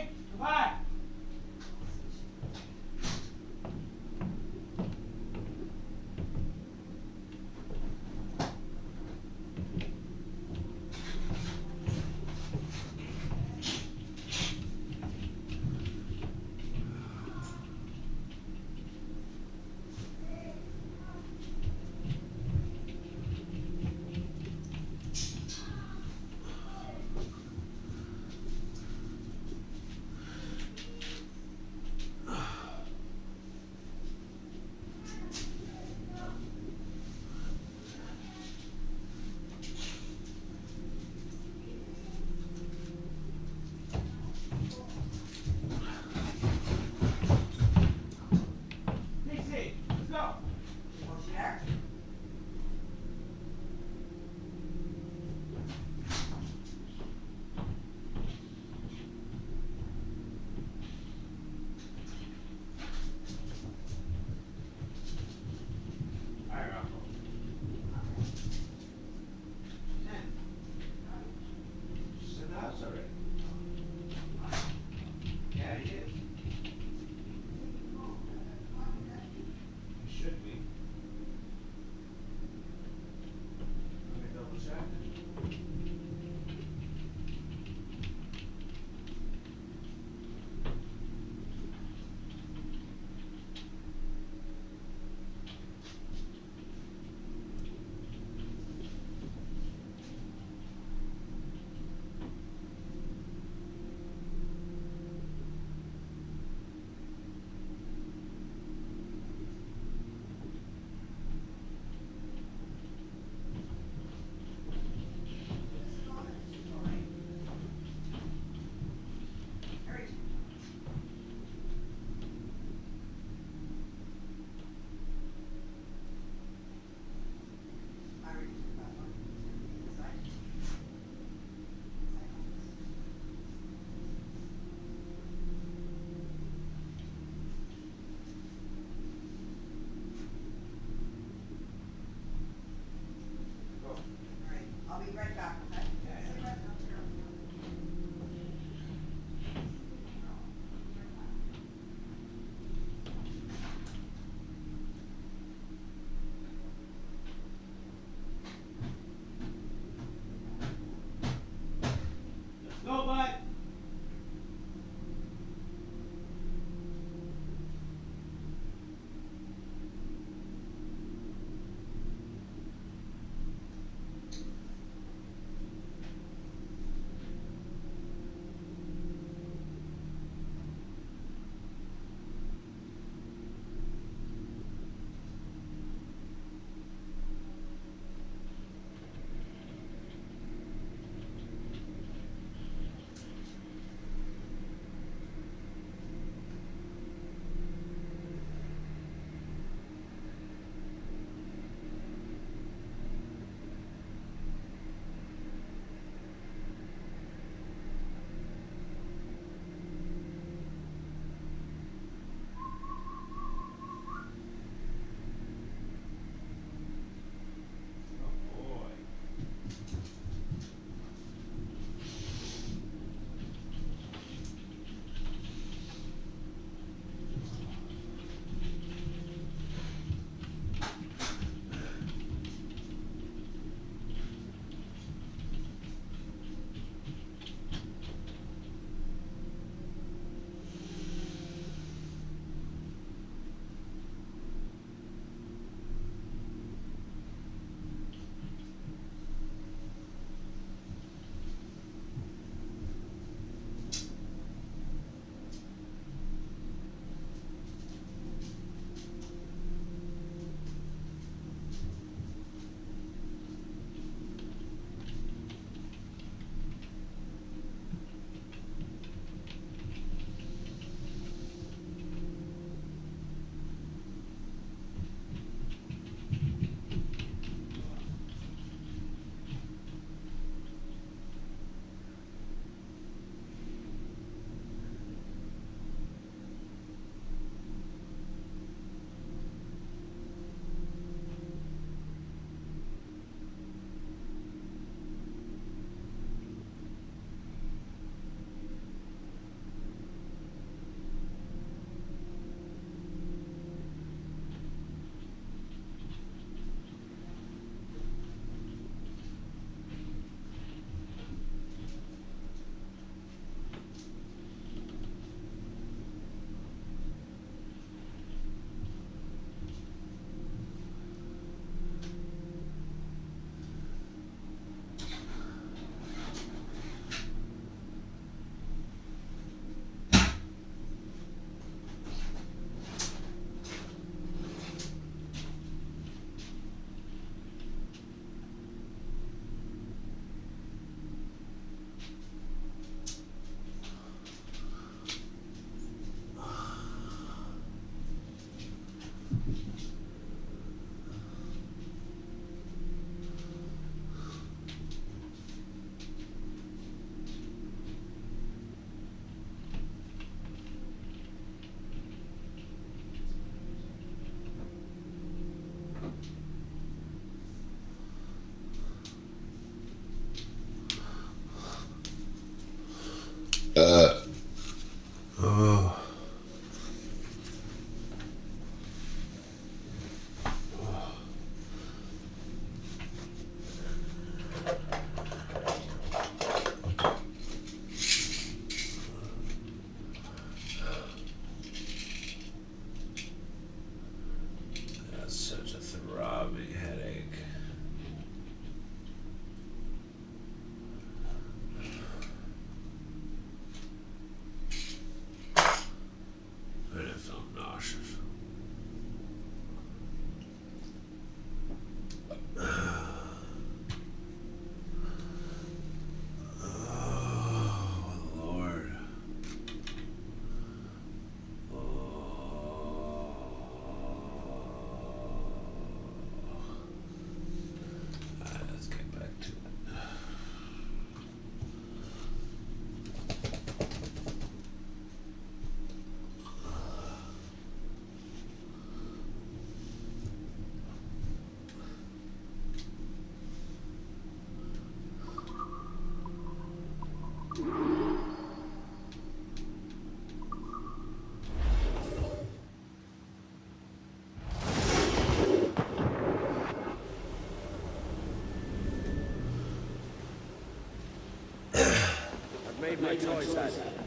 my choice at it.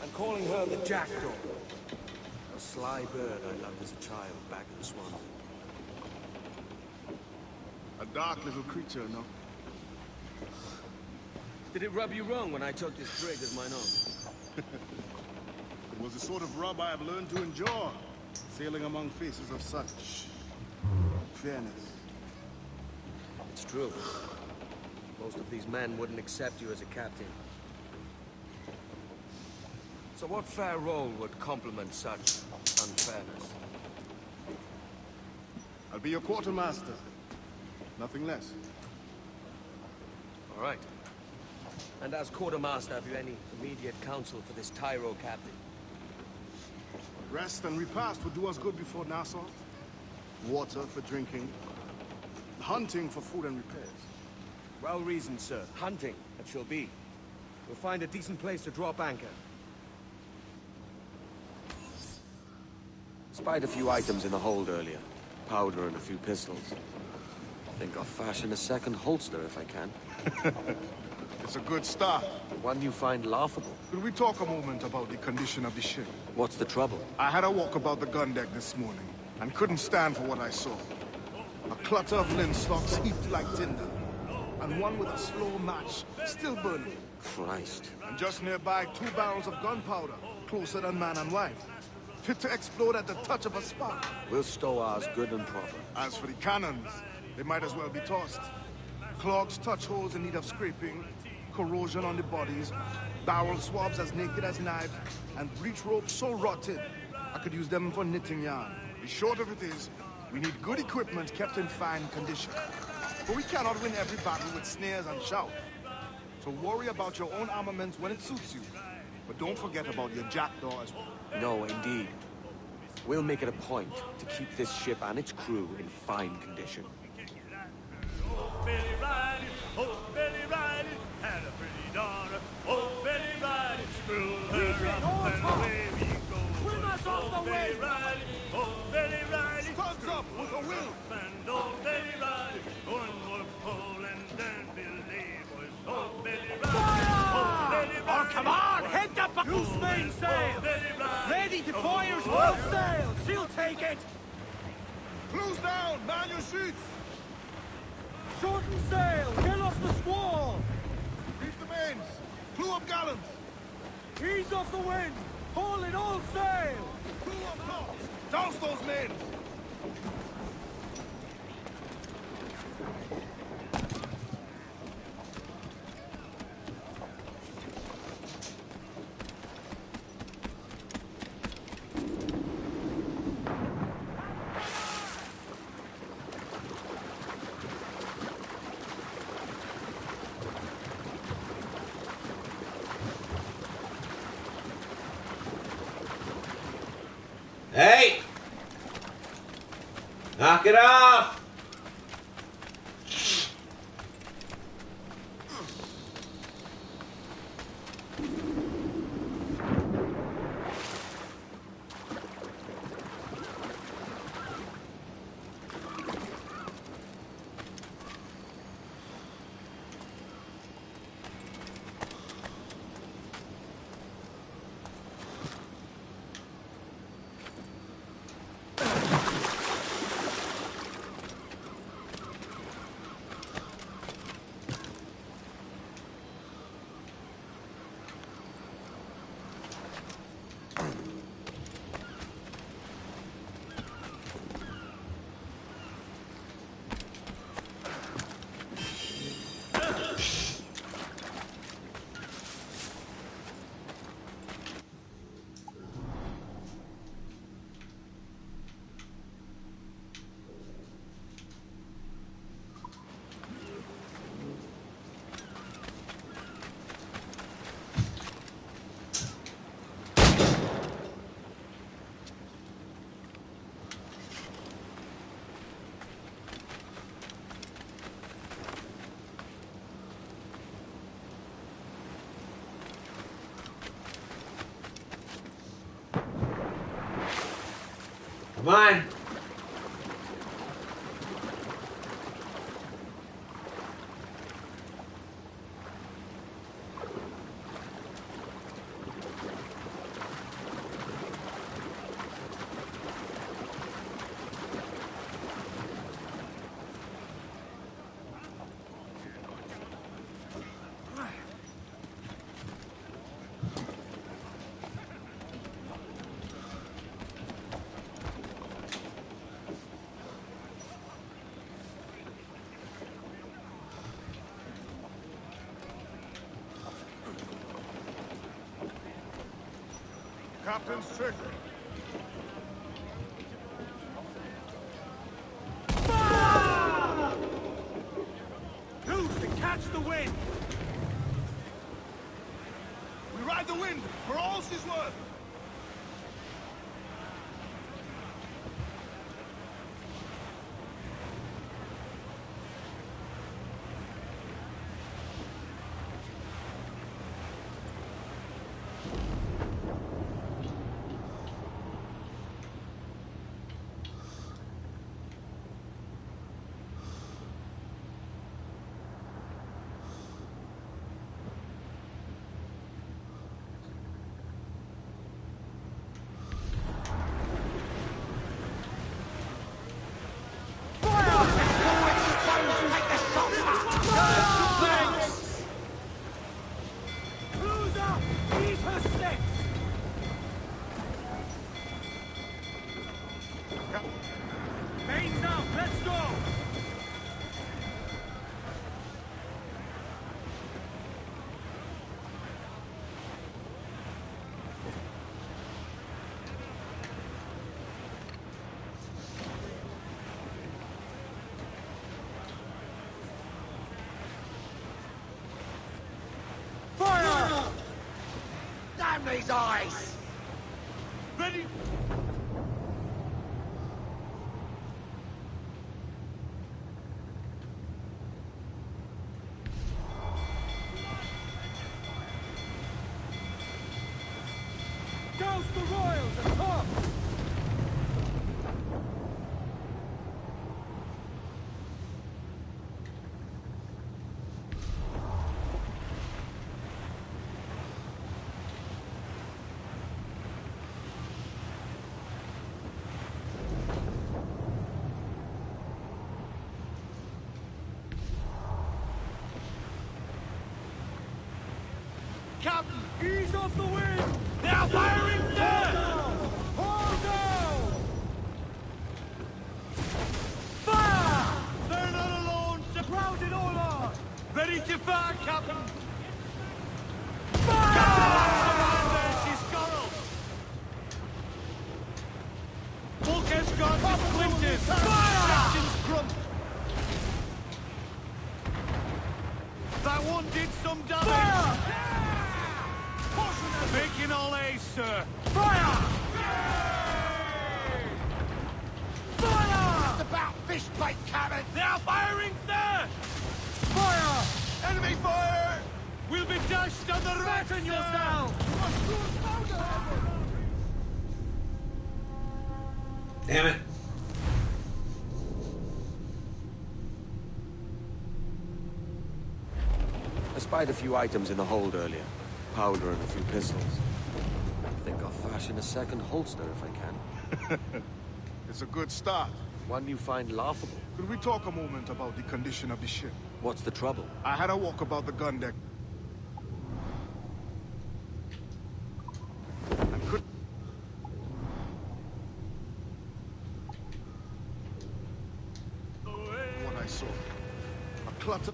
I'm calling her the Jackdaw. A sly bird I loved as a child back in Swansea. A dark little creature, no? Did it rub you wrong when I took this brig as mine own? It was the sort of rub I have learned to endure, sailing among faces of such fairness. It's true. Most of these men wouldn't accept you as a captain. So what fair role would complement such unfairness? I'll be your quartermaster. Nothing less. All right. And as quartermaster, have you any immediate counsel for this Tyro captain? Rest and repast would do us good before Nassau. Water for drinking. Hunting for food and repairs. Well reasoned, sir. Hunting, it shall be. We'll find a decent place to drop anchor. Spied a few items in the hold earlier. Powder and a few pistols. Think I'll fashion a second holster if I can. It's a good start. One you find laughable. Could we talk a moment about the condition of the ship? What's the trouble? I had a walk about the gun deck this morning, and couldn't stand for what I saw. A clutter of linstocks heaped like tinder, and one with a slow match, still burning. Christ. And just nearby, 2 barrels of gunpowder, closer than man and wife. Fit to explode at the touch of a spark. We'll stow ours good and proper. As for the cannons, they might as well be tossed. Clogs touch holes in need of scraping, corrosion on the bodies, barrel swabs as naked as knives, and breech ropes so rotted, I could use them for knitting yarn. The short of it is, we need good equipment kept in fine condition. But we cannot win every battle with snares and shouts. So worry about your own armaments when it suits you. But don't forget about your Jackdaw as well. No, indeed. We'll make it a point to keep this ship and its crew in fine condition. Oh, Billy Riley had a pretty daughter. Oh, Billy Riley, screw her up and away we go. Swim us off the way. Oh, Billy Riley, stands up with a will. And oh, Billy Riley, one more pull and then believe boys. Oh, Billy Riley, oh, Billy Riley. Oh, come on, hit the loose mainsail. Ready to fire full sail. She'll take it. Close down, man your sheets. Shorten sail! Get off the squall! Reef the mains! Clew up gallants! Ease off the wind! Haul in all sail! Clew up tops! Douse those mains! Hey! Knock it off! Come on. Captain's trick. Loose to catch the wind. We ride the wind for all she's worth. Mains out, let's go! Fire! Damn these eyes! Ready? Douse the royals atop! Captain, ease off the wind! They are firing, sir! Hold down! Fire! They're not alone, surrounded all are! Ready to fire, Captain! Fire! She's scuttled! Bulkhead's gone to splinters! Fire! Section's crumped! That one did some damage! Fire! Making all A's, sir! Fire! Fire! It's about fish bait, Captain! They are firing, sir! Fire! Enemy fire! We'll be dashed on the right on yourself! Damn it. I spied a few items in the hold earlier. Powder and a few pistols. I think I'll fashion a second holster if I can. It's a good start. One you find laughable. Could we talk a moment about the condition of the ship? What's the trouble? I had a walk about the gun deck. I could... What I saw. A clutter...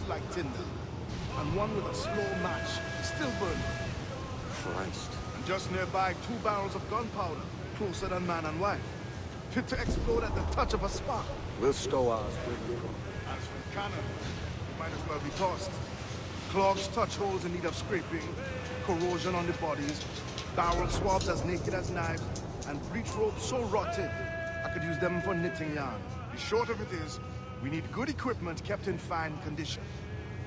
like tinder, and one with a slow match still burning. Christ. And just nearby, 2 barrels of gunpowder, closer than man and wife, fit to explode at the touch of a spark. We'll stow ours. As for cannon, it might as well be tossed. Clogs touch holes in need of scraping, corrosion on the bodies, barrel swabs as naked as knives, and breech ropes so rotted, I could use them for knitting yarn. The short of it is, we need good equipment kept in fine condition.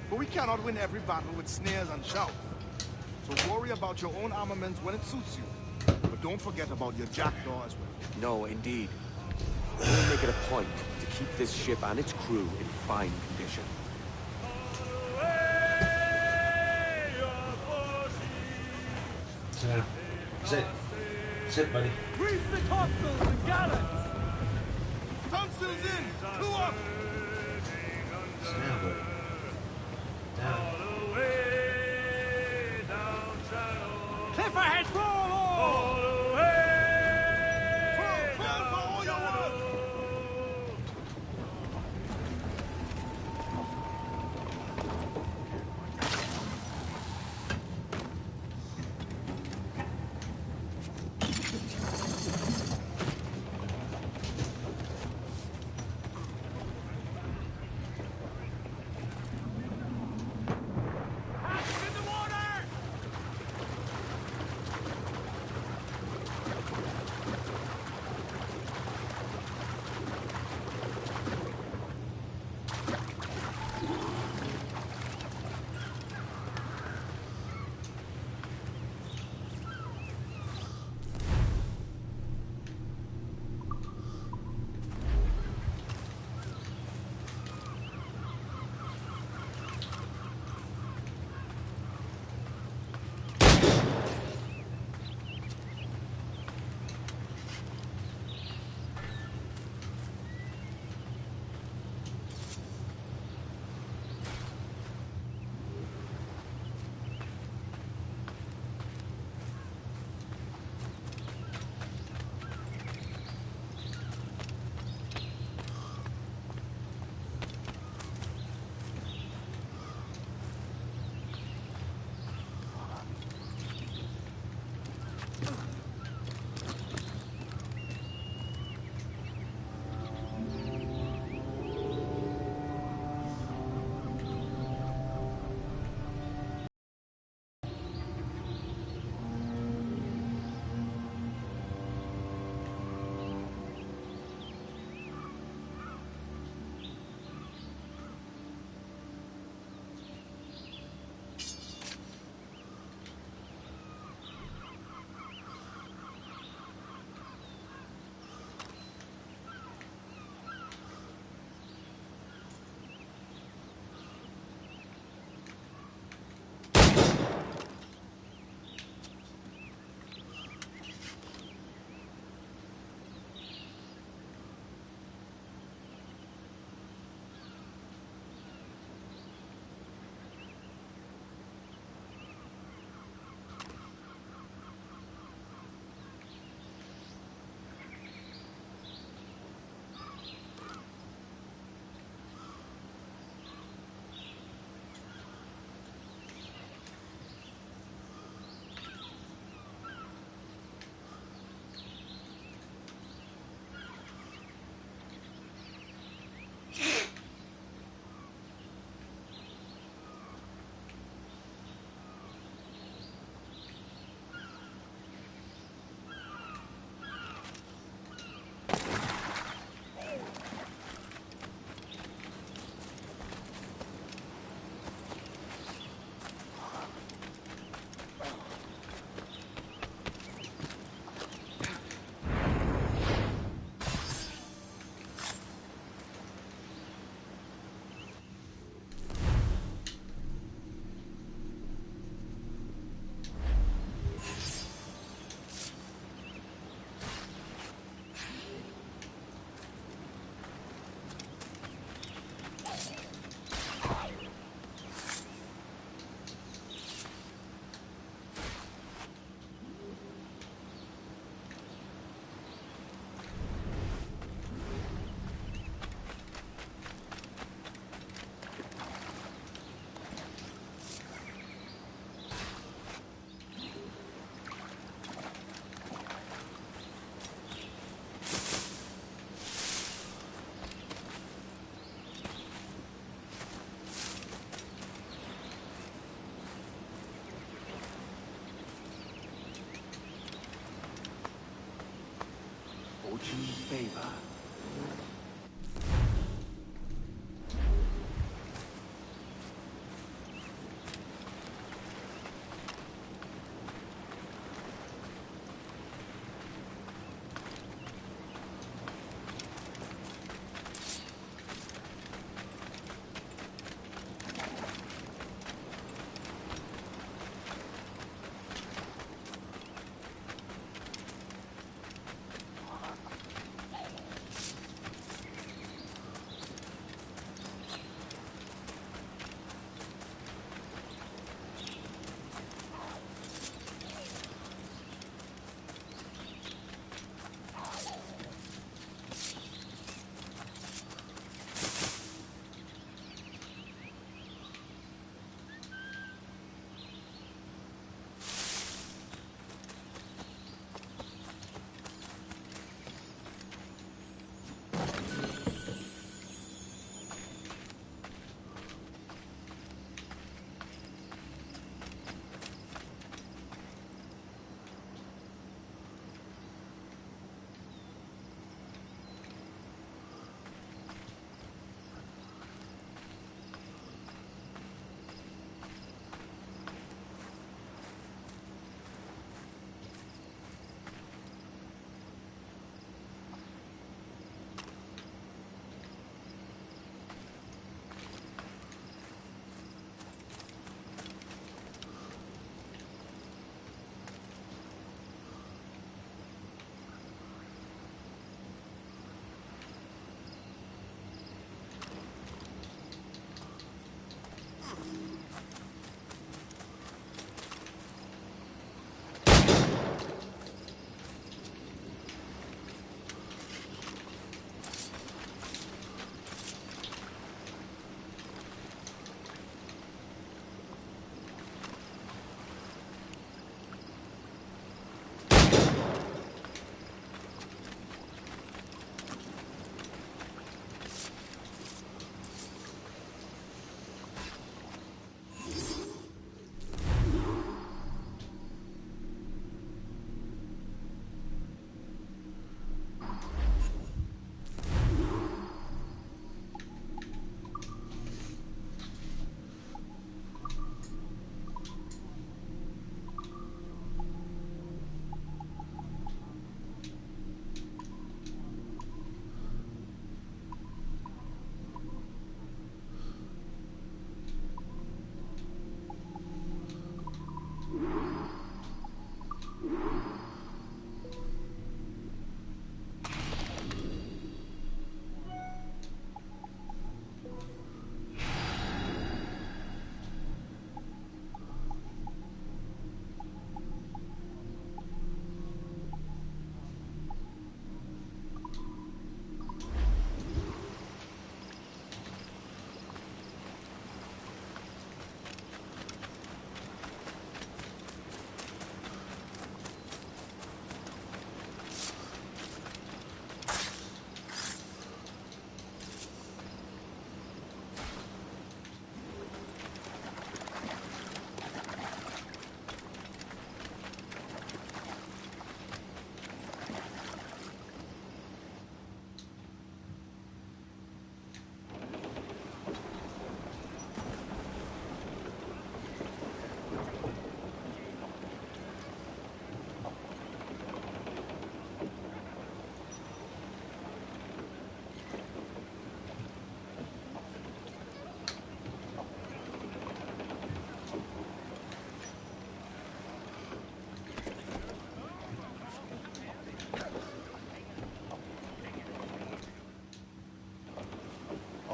But we cannot win every battle with snares and shouts. So worry about your own armament when it suits you. But don't forget about your jackdaw as well. No, indeed. We'll make it a point to keep this ship and its crew in fine condition. Sit. Sit, buddy. Grease the topsails and gallants! Topsails in! 2 up! Down, buddy. Down. Cliff ahead, fall all! favor.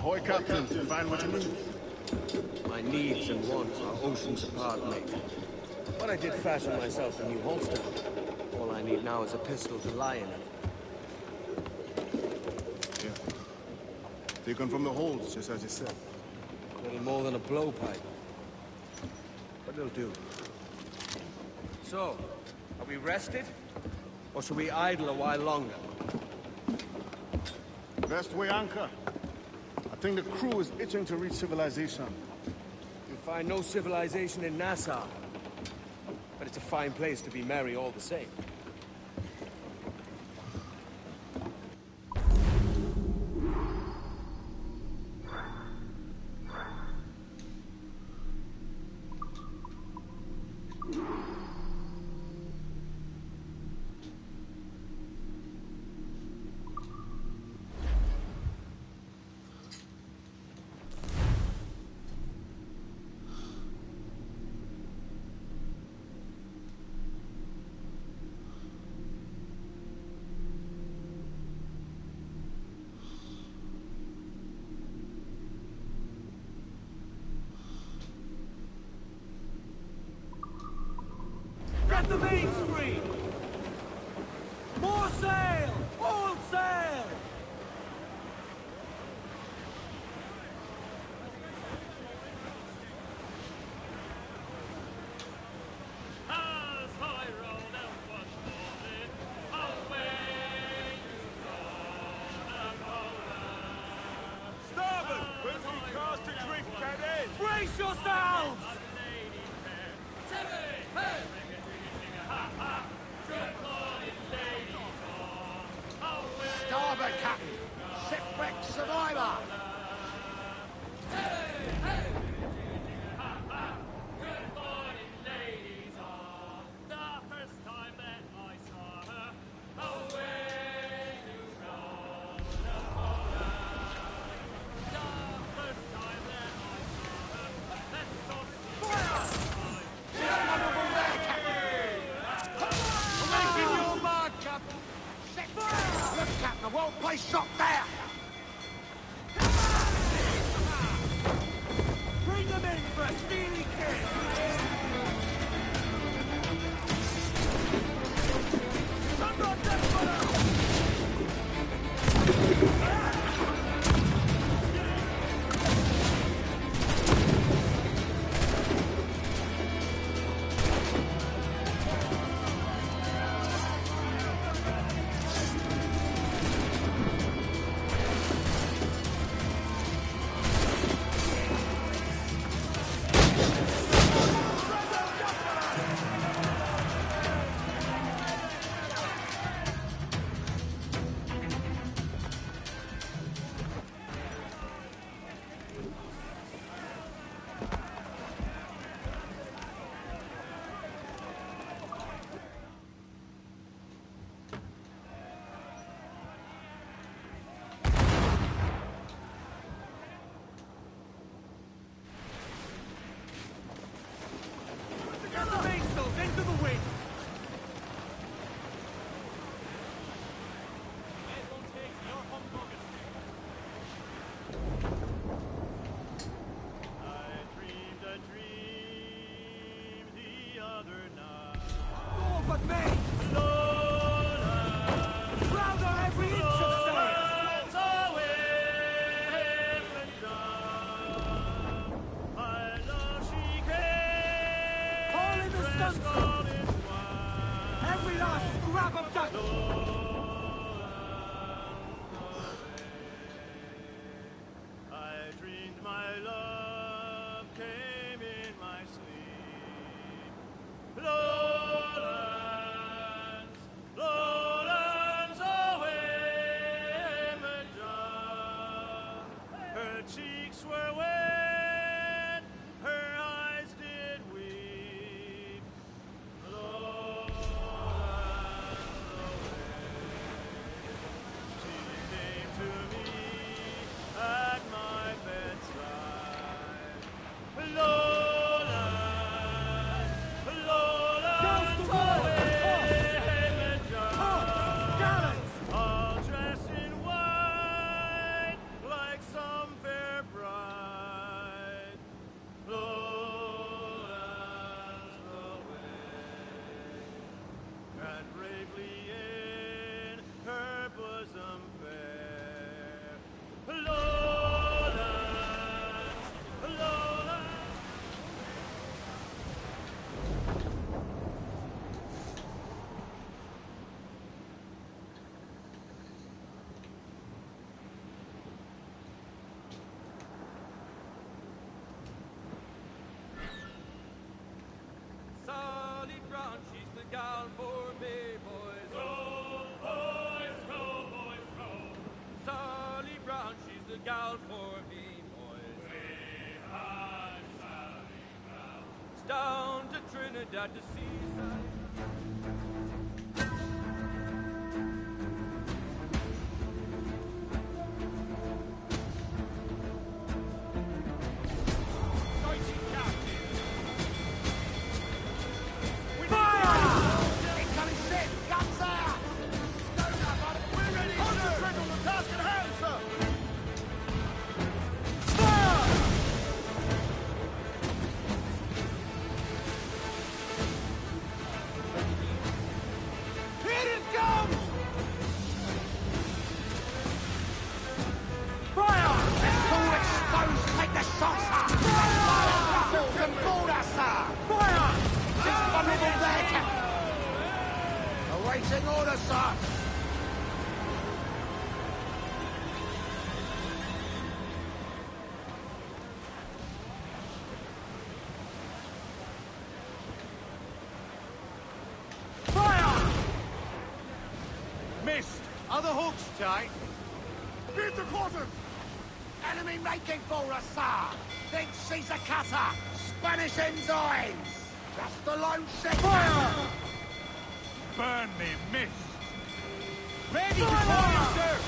Ahoy, Captain. Find what you need. My needs and wants are oceans apart, mate. But I did fashion myself a new holster. All I need now is a pistol to lie in it. Yeah. Taken from the holds, just as you said. Little more than a blowpipe. But it'll do. So, are we rested? Or should we idle a while longer? Best way anchor. I think the crew is itching to reach civilization. You'll find no civilization in Nassau. But it's a fine place to be merry all the same. at the main street! More sail! All sail! As high road and was falling, away you go, Starboard! Where's the cars to drink, caddies? Brace yourselves! Starboard, Captain! Shipwreck survivor! Good morning, ladies all. The first time that I saw her, away you go, the first time that I saw her, that's so fire! Making your mark, Captain! Set fire! Look, Captain, a well-placed shot there! Bring them in for a steely kiss! Into the wind! I dreamed a dream the other night. All but me! Lola! Round on every inch of sail! I love she came! All in the sunset! Every last scrap of duck! I dreamed my love came in my sleep. Lowlands, lowlands away, Madame. Her cheeks were wet, her eyes did weep. Lowlands away. She came to me at my bedside. Lowlands, lowlands away, Madame. All dressed in white, like some fair bride. Lowlands away, and bravely in her bosom fair. Lowlands, lowlands. Sally Brown, she's the gal for me, boys. Row, boys, row, boys, row. Sally Brown, she's the gal for me, boys. Way high, Sally Brown. It's down to Trinidad to see Sally. Incoming ship! Guns out! We're ready! Concentrate on the task at hand, sir! Fire! us! Fire! Missed. Are the hooks tight? Beat the quarters! Enemy making for us, sir! Think she's a cutter! Spanish ensigns! Just a lone ship! Fire! Burn me, miss! Ready to fire, sir!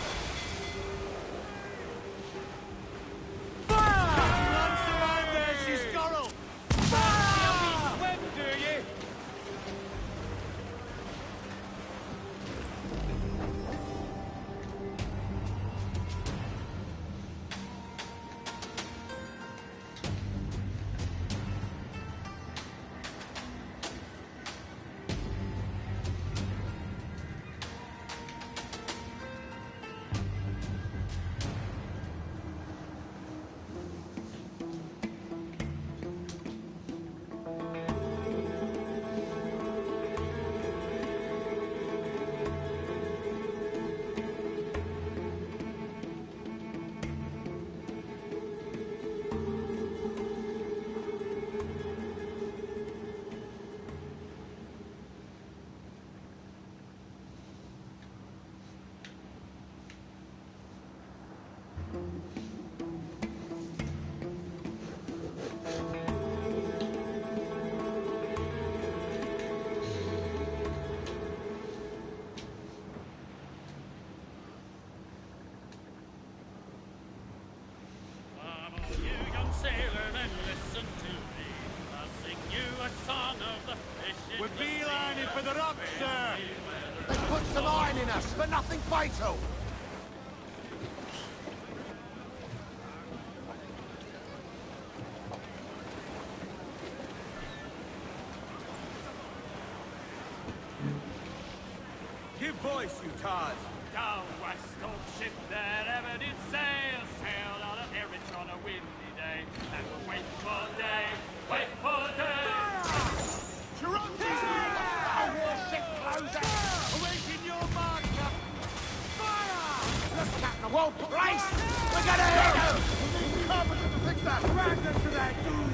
Fire! Runs around there, she's Scorrel! Fire! Swim, do you? Sailor, then listen to me. I'll sing you a song of the fish. We're beelining for the rock, sir! They put some iron in us, but nothing fatal! Give voice, you tars! Down west, old ship that ever did sail, sailed out of Harwich on a windy day, and we'll wait for day, wait for day. Cheronte's our warship closer! Awaiting your mark, fire! Look, Captain, well placed! We're gonna hit them! We need carpenter to fix that! Drag them to their doom!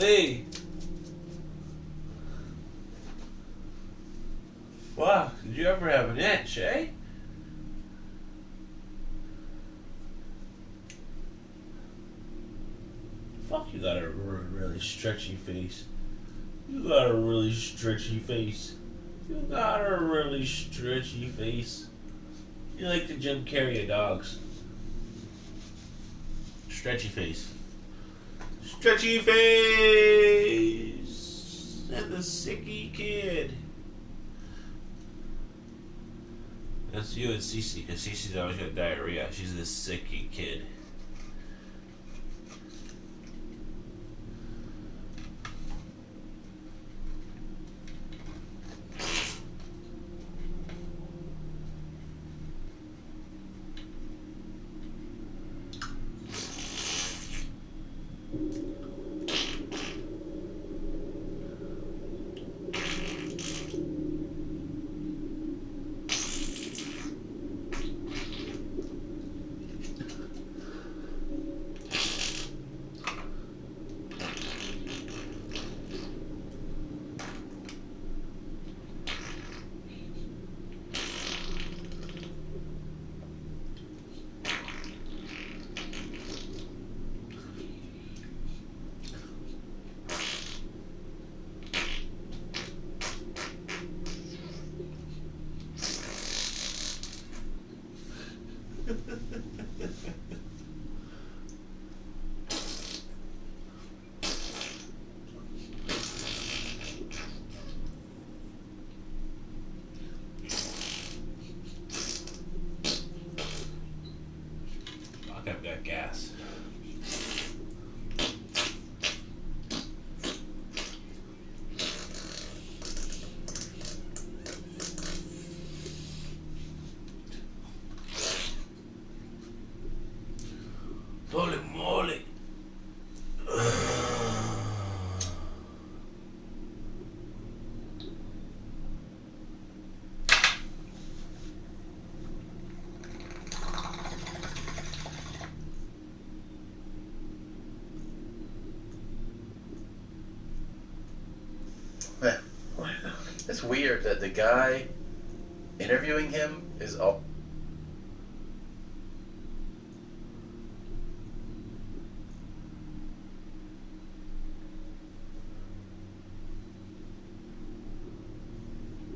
Lee. Fuck, did you ever have an itch, eh? Fuck, you got a really stretchy face. You got a really stretchy face. You got a really stretchy face. You like the Jim Carrey of dogs. Stretchy face. Stretchy face! And the sicky kid. That's you and Cece, because Cece's always got diarrhea. She's the sicky kid. I've got gas. Holy moly. It's weird that the guy interviewing him is all.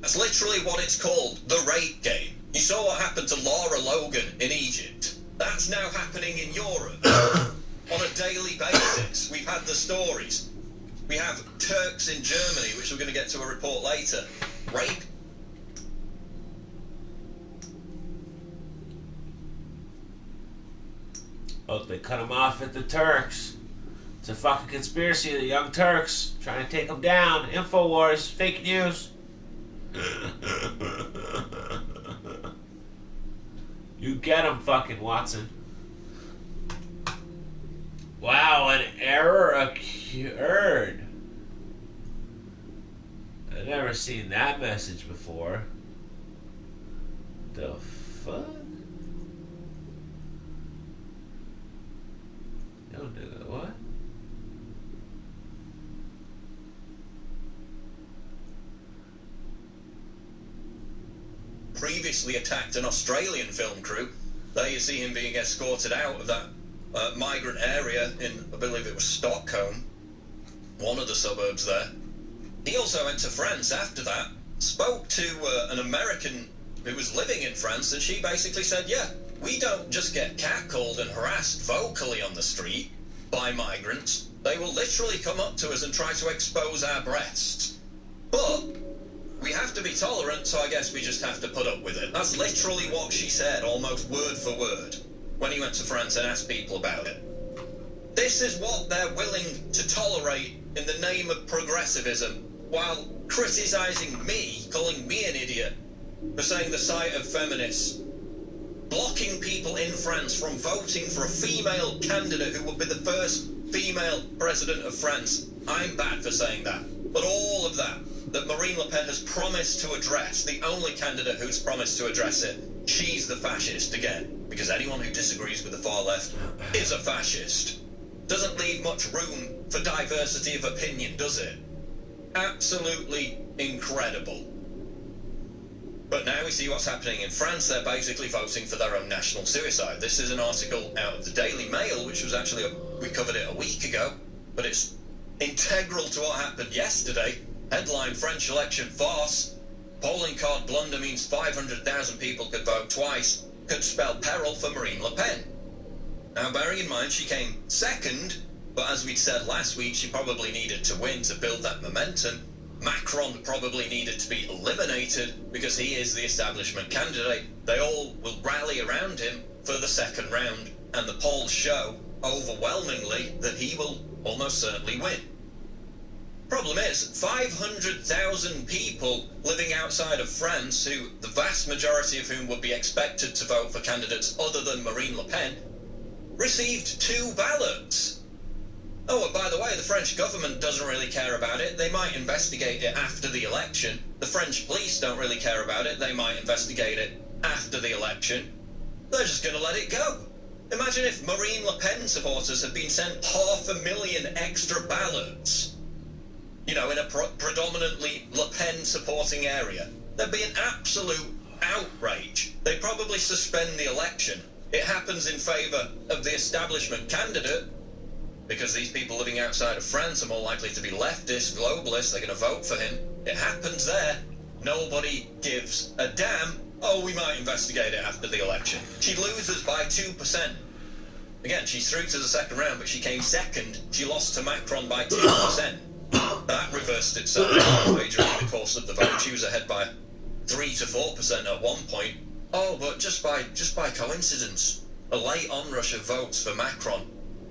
That's literally what it's called, the rape game. You saw what happened to Laura Logan in Egypt. That's now happening in Europe. On a daily basis, we've had the stories. We have Turks in Germany, which we're going to get to a report later. Rape. Oh, they cut him off at the Turks. It's a fucking conspiracy of the Young Turks trying to take him down. InfoWars, fake news. You get him, fucking Watson. Wow, an error occurred. I've never seen that message before. The fuck? Don't do that. What? Previously attacked an Australian film crew. There you see him being escorted out of that migrant area in, I believe it was Stockholm, one of the suburbs there. He also went to France after that, spoke to an American who was living in France, and she basically said, yeah, we don't just get catcalled and harassed vocally on the street by migrants. They will literally come up to us and try to expose our breasts. But we have to be tolerant, so I guess we just have to put up with it. That's literally what she said, almost word for word, when he went to France and asked people about it. This is what they're willing to tolerate in the name of progressivism, while criticising me, calling me an idiot for saying the sight of feminists, blocking people in France from voting for a female candidate who would be the first female president of France. I'm bad for saying that. But all of that Marine Le Pen has promised to address, the only candidate who's promised to address it, she's the fascist again. Because anyone who disagrees with the far left is a fascist. Doesn't leave much room for diversity of opinion, does it? Absolutely incredible. But now we see what's happening in France. They're basically voting for their own national suicide. This is an article out of the Daily Mail, which was actually, we covered it a week ago, but it's integral to what happened yesterday. Headline, French election farce. Polling card blunder means 500,000 people could vote twice. Could spell peril for Marine Le Pen. Now, bearing in mind she came second, but as we'd said last week, she probably needed to win to build that momentum. Macron probably needed to be eliminated because he is the establishment candidate. They all will rally around him for the second round, and the polls show overwhelmingly that he will almost certainly win. Problem is, 500,000 people living outside of France, who the vast majority of whom would be expected to vote for candidates other than Marine Le Pen, received 2 ballots. Oh, and by the way, the French government doesn't really care about it. They might investigate it after the election. The French police don't really care about it. They might investigate it after the election. They're just going to let it go. Imagine if Marine Le Pen supporters had been sent 500,000 extra ballots, you know, in a predominantly Le Pen supporting area. There'd be an absolute outrage. They'd probably suspend the election. It happens in favour of the establishment candidate, because these people living outside of France are more likely to be leftist, globalist, they're going to vote for him. It happens there. Nobody gives a damn. Oh, we might investigate it after the election. She loses by 2%. Again, she's through to the second round, but she came second. She lost to Macron by 2%. That reversed itself during the course of the vote. She was ahead by 3 to 4% at one point. Oh, but just by coincidence, a late onrush of votes for Macron,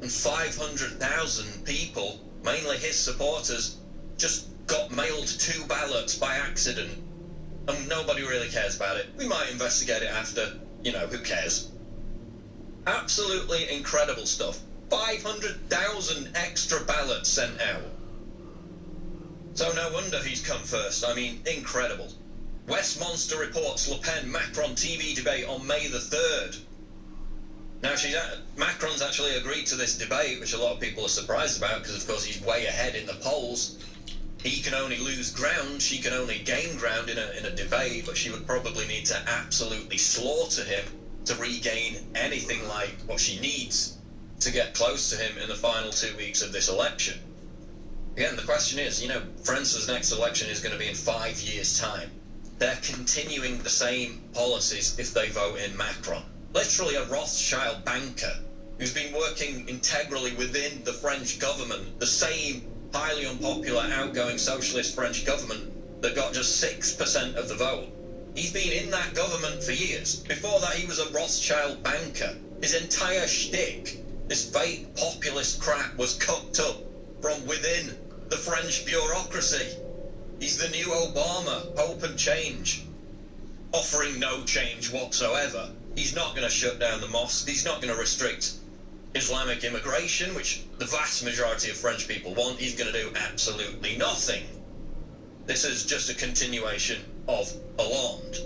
and 500,000 people, mainly his supporters, just got mailed 2 ballots by accident. And nobody really cares about it. We might investigate it after. You know, who cares? Absolutely incredible stuff. 500,000 extra ballots sent out. So no wonder he's come first. I mean, incredible. Westminster reports Le Pen-Macron TV debate on May the 3rd. Now, Macron's actually agreed to this debate, which a lot of people are surprised about, because, of course, he's way ahead in the polls. He can only lose ground, she can only gain ground in a debate, but she would probably need to absolutely slaughter him to regain anything like what she needs to get close to him in the final 2 weeks of this election. Again, the question is, you know, France's next election is going to be in 5 years' time. They're continuing the same policies if they vote in Macron. Literally a Rothschild banker who's been working integrally within the French government, the same highly unpopular outgoing socialist French government that got just 6% of the vote. He's been in that government for years. Before that, he was a Rothschild banker. His entire shtick, this fake populist crap, was cooked up from within the French bureaucracy. He's the new Obama, hope and change, offering no change whatsoever. He's not going to shut down the mosques. He's not going to restrict Islamic immigration, which the vast majority of French people want. He's going to do absolutely nothing. This is just a continuation of Hollande.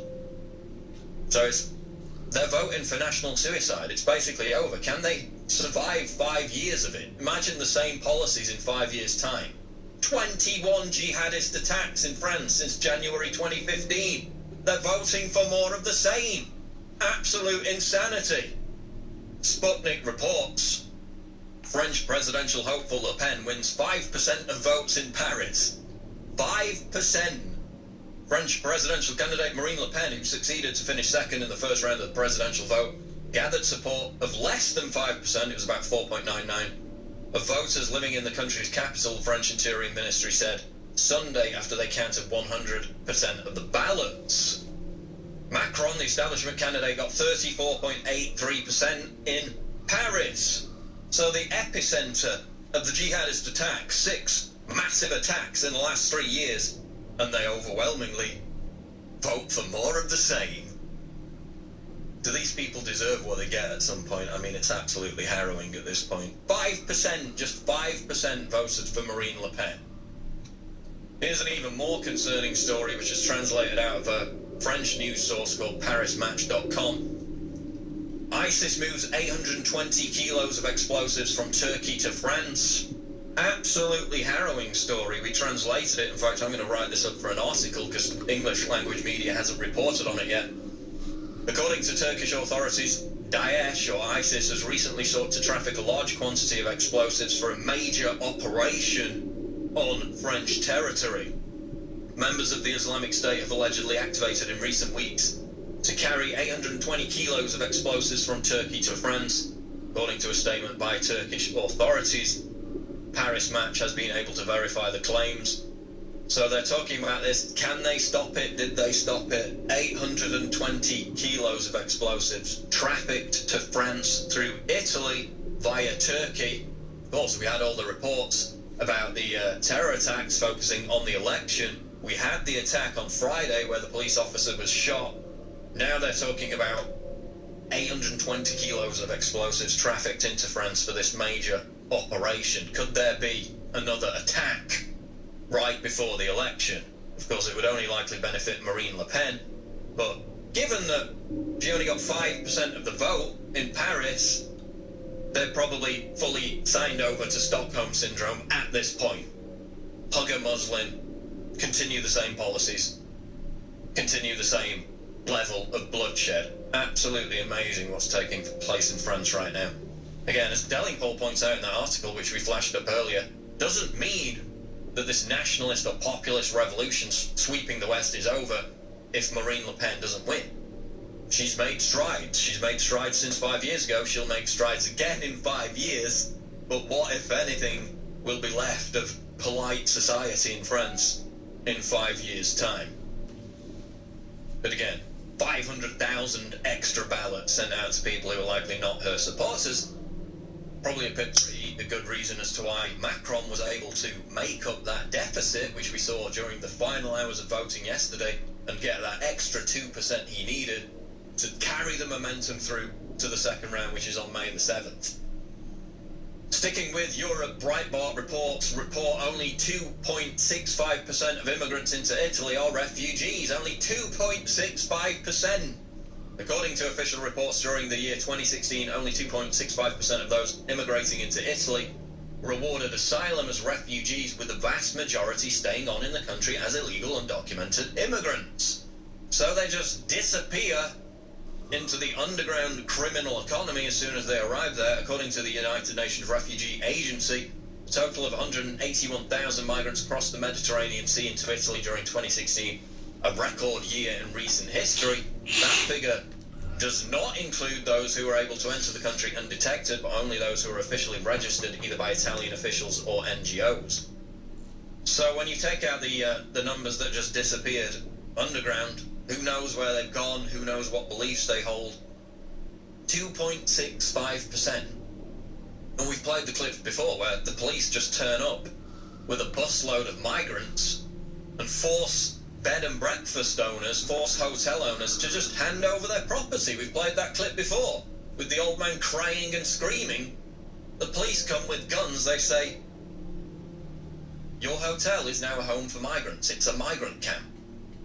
So they're voting for national suicide. It's basically over. Can they survive 5 years of it? Imagine the same policies in 5 years' time. 21 jihadist attacks in France since January 2015. They're voting for more of the same. Absolute insanity. Sputnik reports French presidential hopeful Le Pen wins 5% of votes in Paris. 5%. French presidential candidate Marine Le Pen, who succeeded to finish second in the first round of the presidential vote, gathered support of less than 5%, it was about 4.99%, of voters living in the country's capital, the French Interior Ministry said Sunday after they counted 100% of the ballots. Macron, the establishment candidate, got 34.83% in Paris. So the epicenter of the jihadist attacks, 6 massive attacks in the last 3 years, and they overwhelmingly vote for more of the same. Do these people deserve what they get at some point? I mean, it's absolutely harrowing at this point. 5%, just 5% voted for Marine Le Pen. Here's an even more concerning story, which is translated out of a French news source called ParisMatch.com. ISIS moves 820 kilos of explosives from Turkey to France. Absolutely harrowing story. We translated it. In fact, I'm going to write this up for an article because English language media hasn't reported on it yet. According to Turkish authorities, Daesh or ISIS has recently sought to traffic a large quantity of explosives for a major operation on French territory. Members of the Islamic State have allegedly activated in recent weeks to carry 820 kilos of explosives from Turkey to France. According to a statement by Turkish authorities, Paris Match has been able to verify the claims. So they're talking about this. Can they stop it? Did they stop it? 820 kilos of explosives trafficked to France through Italy via Turkey. Of course, we had all the reports about the terror attacks focusing on the election. We had the attack on Friday where the police officer was shot. Now they're talking about 820 kilos of explosives trafficked into France for this major operation. Could there be another attack right before the election? Of course, it would only likely benefit Marine Le Pen, but given that she only got 5% of the vote in Paris, they're probably fully signed over to Stockholm Syndrome at this point. Hug a Muslim, continue the same policies, continue the same level of bloodshed. Absolutely amazing what's taking place in France right now. Again, as Delingpole points out in that article, which we flashed up earlier, doesn't mean that this nationalist or populist revolution sweeping the West is over if Marine Le Pen doesn't win. She's made strides. She's made strides since 5 years ago. She'll make strides again in 5 years. But what, if anything, will be left of polite society in France in 5 years' time? But again, 500,000 extra ballots sent out to people who are likely not her supporters. Probably a pretty good reason as to why Macron was able to make up that deficit, which we saw during the final hours of voting yesterday, and get that extra 2% he needed to carry the momentum through to the second round, which is on May the 7th. Sticking with Europe, Breitbart reports only 2.65% of immigrants into Italy are refugees. Only 2.65%. According to official reports during the year 2016, only 2.65% of those immigrating into Italy were awarded asylum as refugees, with the vast majority staying on in the country as illegal undocumented immigrants. So they just disappear into the underground criminal economy as soon as they arrive there. According to the United Nations Refugee Agency, a total of 181,000 migrants crossed the Mediterranean Sea into Italy during 2016, a record year in recent history. That figure does not include those who were able to enter the country undetected, but only those who are officially registered either by Italian officials or NGOs. So when you take out the numbers that just disappeared underground, who knows where they've gone, who knows what beliefs they hold, 2.65%. And we've played the clips before where the police just turn up with a busload of migrants and force bed and breakfast owners, force hotel owners to just hand over their property. We've played that clip before with the old man crying and screaming. The police come with guns. They say, your hotel is now a home for migrants. It's a migrant camp.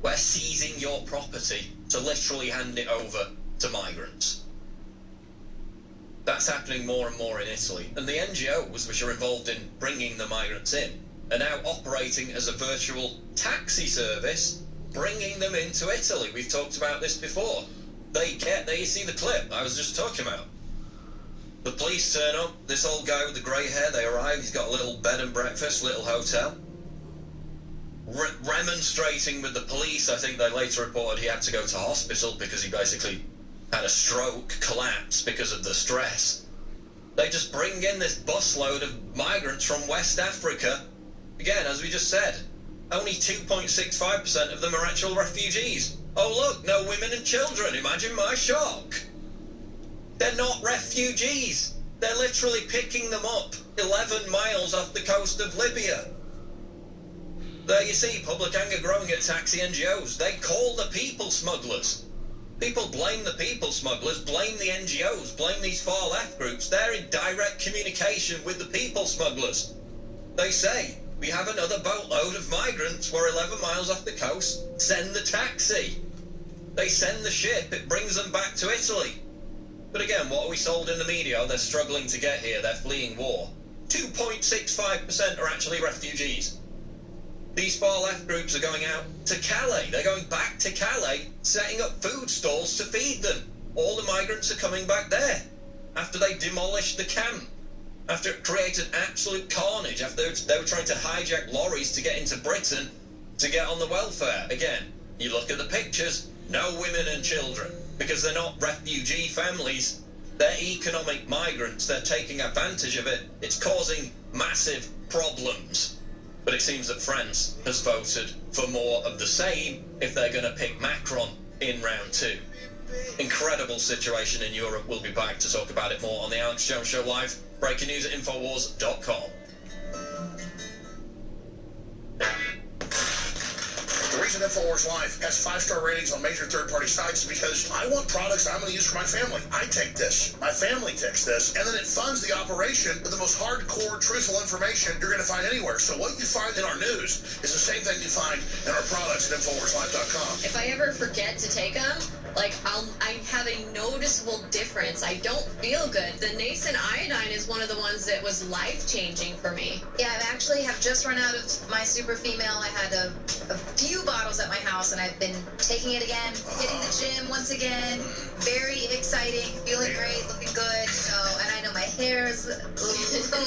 We're seizing your property to literally hand it over to migrants. That's happening more and more in Italy. And the NGOs, which are involved in bringing the migrants in, are now operating as a virtual taxi service, bringing them into Italy. We've talked about this before. There you see the clip I was just talking about. The police turn up, this old guy with the grey hair, they arrive, he's got a little bed and breakfast, little hotel. Remonstrating with the police. I think they later reported he had to go to hospital because he basically had a stroke, collapse because of the stress. They just bring in this busload of migrants from West Africa. Again, as we just said, only 2.65% of them are actual refugees. Oh look, no women and children. Imagine my shock. They're not refugees. They're literally picking them up 11 miles off the coast of Libya. There you see, public anger growing at taxi NGOs. They call the people smugglers. People blame the people smugglers, blame the NGOs, blame these far left groups. They're in direct communication with the people smugglers. They say, we have another boatload of migrants. We're 11 miles off the coast. Send the taxi. They send the ship. It brings them back to Italy. But again, what are we sold in the media? Oh, they're struggling to get here. They're fleeing war. 2.65% are actually refugees. These far-left groups are going out to Calais. They're going back to Calais, setting up food stalls to feed them. All the migrants are coming back there after they demolished the camp, after it created absolute carnage, after they were trying to hijack lorries to get into Britain to get on the welfare. Again, you look at the pictures, no women and children, because they're not refugee families. They're economic migrants. They're taking advantage of it. It's causing massive problems. But it seems that France has voted for more of the same if they're going to pick Macron in round 2. Incredible situation in Europe. We'll be back to talk about it more on the Alex Jones Show Live. Breaking news at Infowars.com. The reason InfoWars Live has 5-star ratings on major third-party sites is because I want products I'm going to use for my family. I take this, my family takes this, and then it funds the operation with the most hardcore, truthful information you're going to find anywhere. So what you find in our news is the same thing you find in our products at InfoWarsLive.com. If I ever forget to take them, I have a noticeable difference. I don't feel good. The nascent iodine is one of the ones that was life-changing for me. Yeah, I actually have just run out of my super female. I had a few bottles at my house, and I've been taking it again, hitting the gym once again. Very exciting, feeling great, looking good. So, and I know my hair is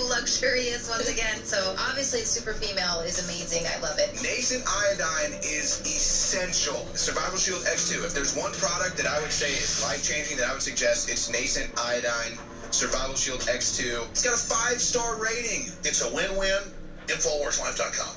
luxurious once again. So obviously, super female is amazing. I love it. Nascent iodine is essential. Survival Shield X2. If there's one product that I would say is life-changing that I would suggest, it's Nascent iodine Survival Shield X2. It's got a 5-star rating. It's a win-win. InfoWarsLive.com.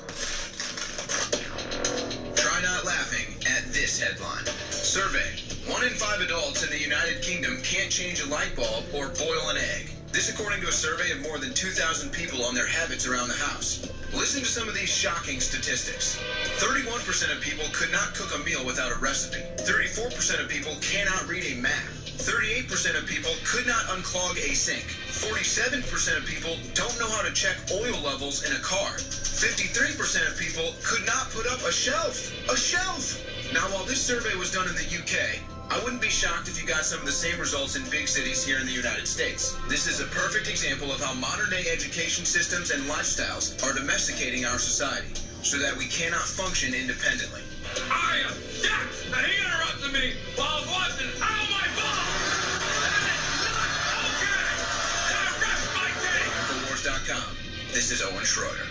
Try not laughing at this headline. Survey. 1 in 5 adults in the United Kingdom can't change a light bulb or boil an egg. This according to a survey of more than 2,000 people on their habits around the house. Listen to some of these shocking statistics. 31% of people could not cook a meal without a recipe. 34% of people cannot read a map. 38% of people could not unclog a sink. 47% of people don't know how to check oil levels in a car. 53% of people could not put up a shelf. A shelf! Now, while this survey was done in the UK, I wouldn't be shocked if you got some of the same results in big cities here in the United States. This is a perfect example of how modern-day education systems and lifestyles are domesticating our society so that we cannot function independently. I am Jax, and he interrupted me while I was watching How My Ball! Infowars.com. This is Owen Schroeder.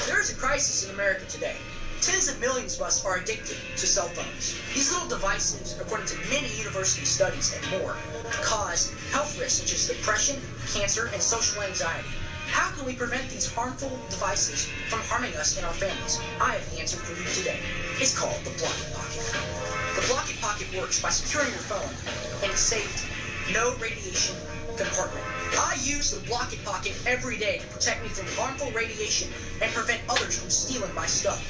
There is a crisis in America today. Tens of millions of us are addicted to cell phones. These little devices, according to many university studies and more, cause health risks such as depression, cancer, and social anxiety. How can we prevent these harmful devices from harming us and our families? I have the answer for you today. It's called the Block-It Pocket. The Block-It Pocket works by securing your phone in a safe, no radiation compartment. I use the Block-It Pocket every day to protect me from harmful radiation and prevent others from stealing my stuff.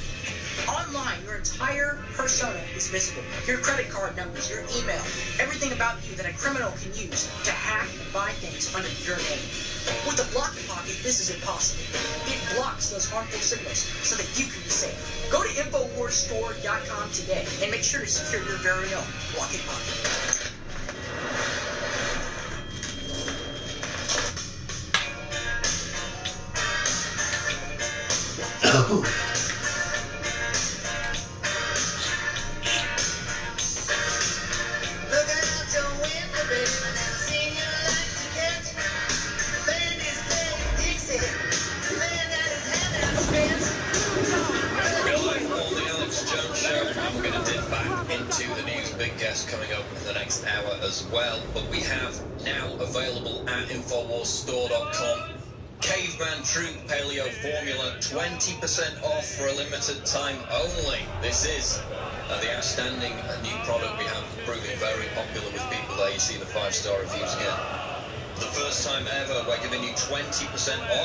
Online, your entire persona is visible. Your credit card numbers, your email, everything about you that a criminal can use to hack and buy things under your name. With the Block-It Pocket, this is impossible. It blocks those harmful signals so that you can be safe. Go to InfoWarsStore.com today and make sure to secure your very own Block-It Pocket. Coming up in the next hour as well, but we have now available at InfoWarsStore.com Caveman Troop Paleo Formula, 20% off for a limited time only. This is the outstanding new product we have, proving very popular with people there. You see the 5-star reviews again. For the first time ever, we're giving you 20%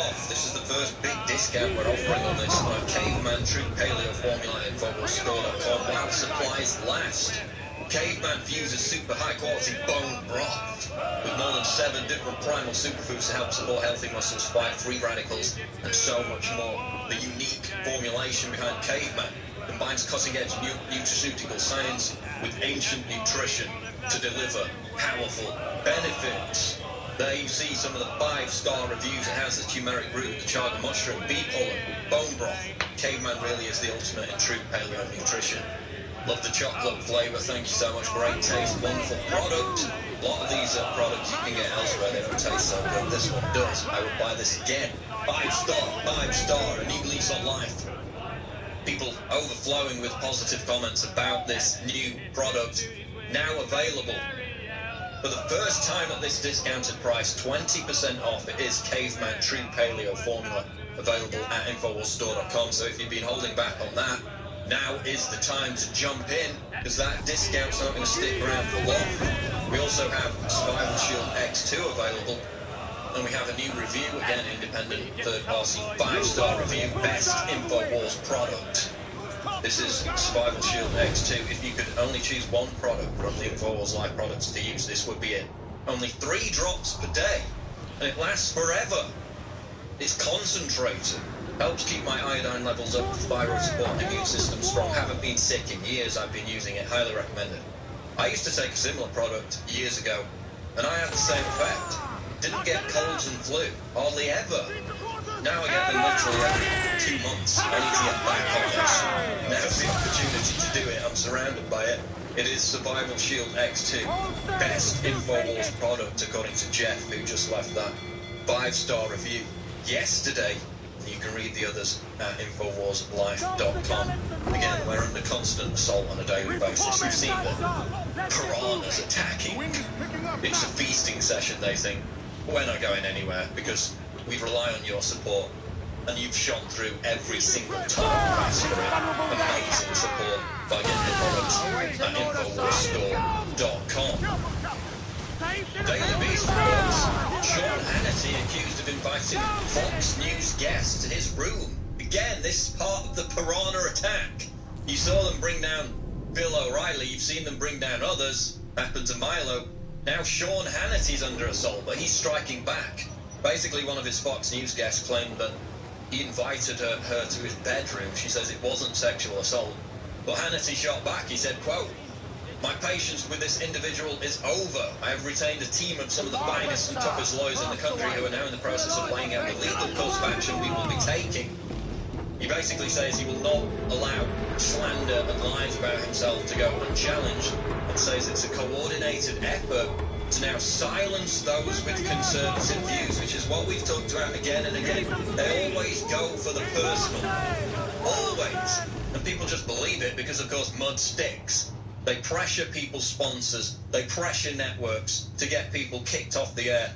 off. This is the first big discount we're offering on this Caveman Troop Paleo Formula at InfoWarsStore.com while supplies last. Caveman fuses super high-quality bone broth with more than 7 different primal superfoods to help support healthy muscles, fight free radicals, and so much more. The unique formulation behind Caveman combines cutting-edge nutraceutical science with ancient nutrition to deliver powerful benefits. There you see some of the 5-star reviews it has: the turmeric root, the chaga mushroom, bee pollen, bone broth. Caveman really is the ultimate in true paleo nutrition. Love the chocolate flavour, thank you so much. Great taste, wonderful product. A lot of these products you can get elsewhere, they don't taste so good. This one does. I would buy this again. 5-star, a new lease on life. People overflowing with positive comments about this new product, now available. For the first time at this discounted price, 20% off, it is Caveman True Paleo Formula, available at InfoWarsStore.com. So if you've been holding back on that, now is the time to jump in, because that discount's not going to stick around for long. We also have Survival Shield X2 available, and we have a new review, again, independent third-party 5-star review, best InfoWars product. This is Survival Shield X2. If you could only choose one product from the InfoWars Life products to use, this would be it. Only 3 drops per day, and it lasts forever. It's concentrated. Helps keep my iodine levels up, thyroid support, and immune system strong. Haven't been sick in years. I've been using it. Highly recommended. I used to take a similar product years ago, and I had the same effect. Didn't get colds and flu. Hardly ever. Now I get them literally every 2 months. I need to get back on this. Now's the opportunity to do it. I'm surrounded by it. It is Survival Shield X2. Best InfoWars product, according to Jeff, who just left that 5-star review yesterday. You can read the others at InfoWarsLife.com. Again, we're under constant assault on a daily basis. You've seen the piranhas attacking. It's a feasting session, they think. We're not going anywhere because we rely on your support. And you've shone through every single time we asked for it. Amazing support by getting the products at InfoWarsStore.com. Daily Beast reports Sean Hannity accused of inviting Fox News guests to his room. Again, this is part of the piranha attack. You saw them bring down Bill O'Reilly. You've seen them bring down others. Happened to Milo. Now Sean Hannity's under assault, but he's striking back. Basically, one of his Fox News guests claimed that he invited her to his bedroom. She says it wasn't sexual assault. But Hannity shot back. He said, quote, "My patience with this individual is over. I have retained a team of some of the finest and toughest lawyers in the country who are now in the process of laying out the legal course of action we will be taking." He basically says he will not allow slander and lies about himself to go unchallenged, and says it's a coordinated effort to now silence those with conservative views, which is what we've talked about again and again. They always go for the personal. Always. And people just believe it because, of course, mud sticks. They pressure people's sponsors, they pressure networks to get people kicked off the air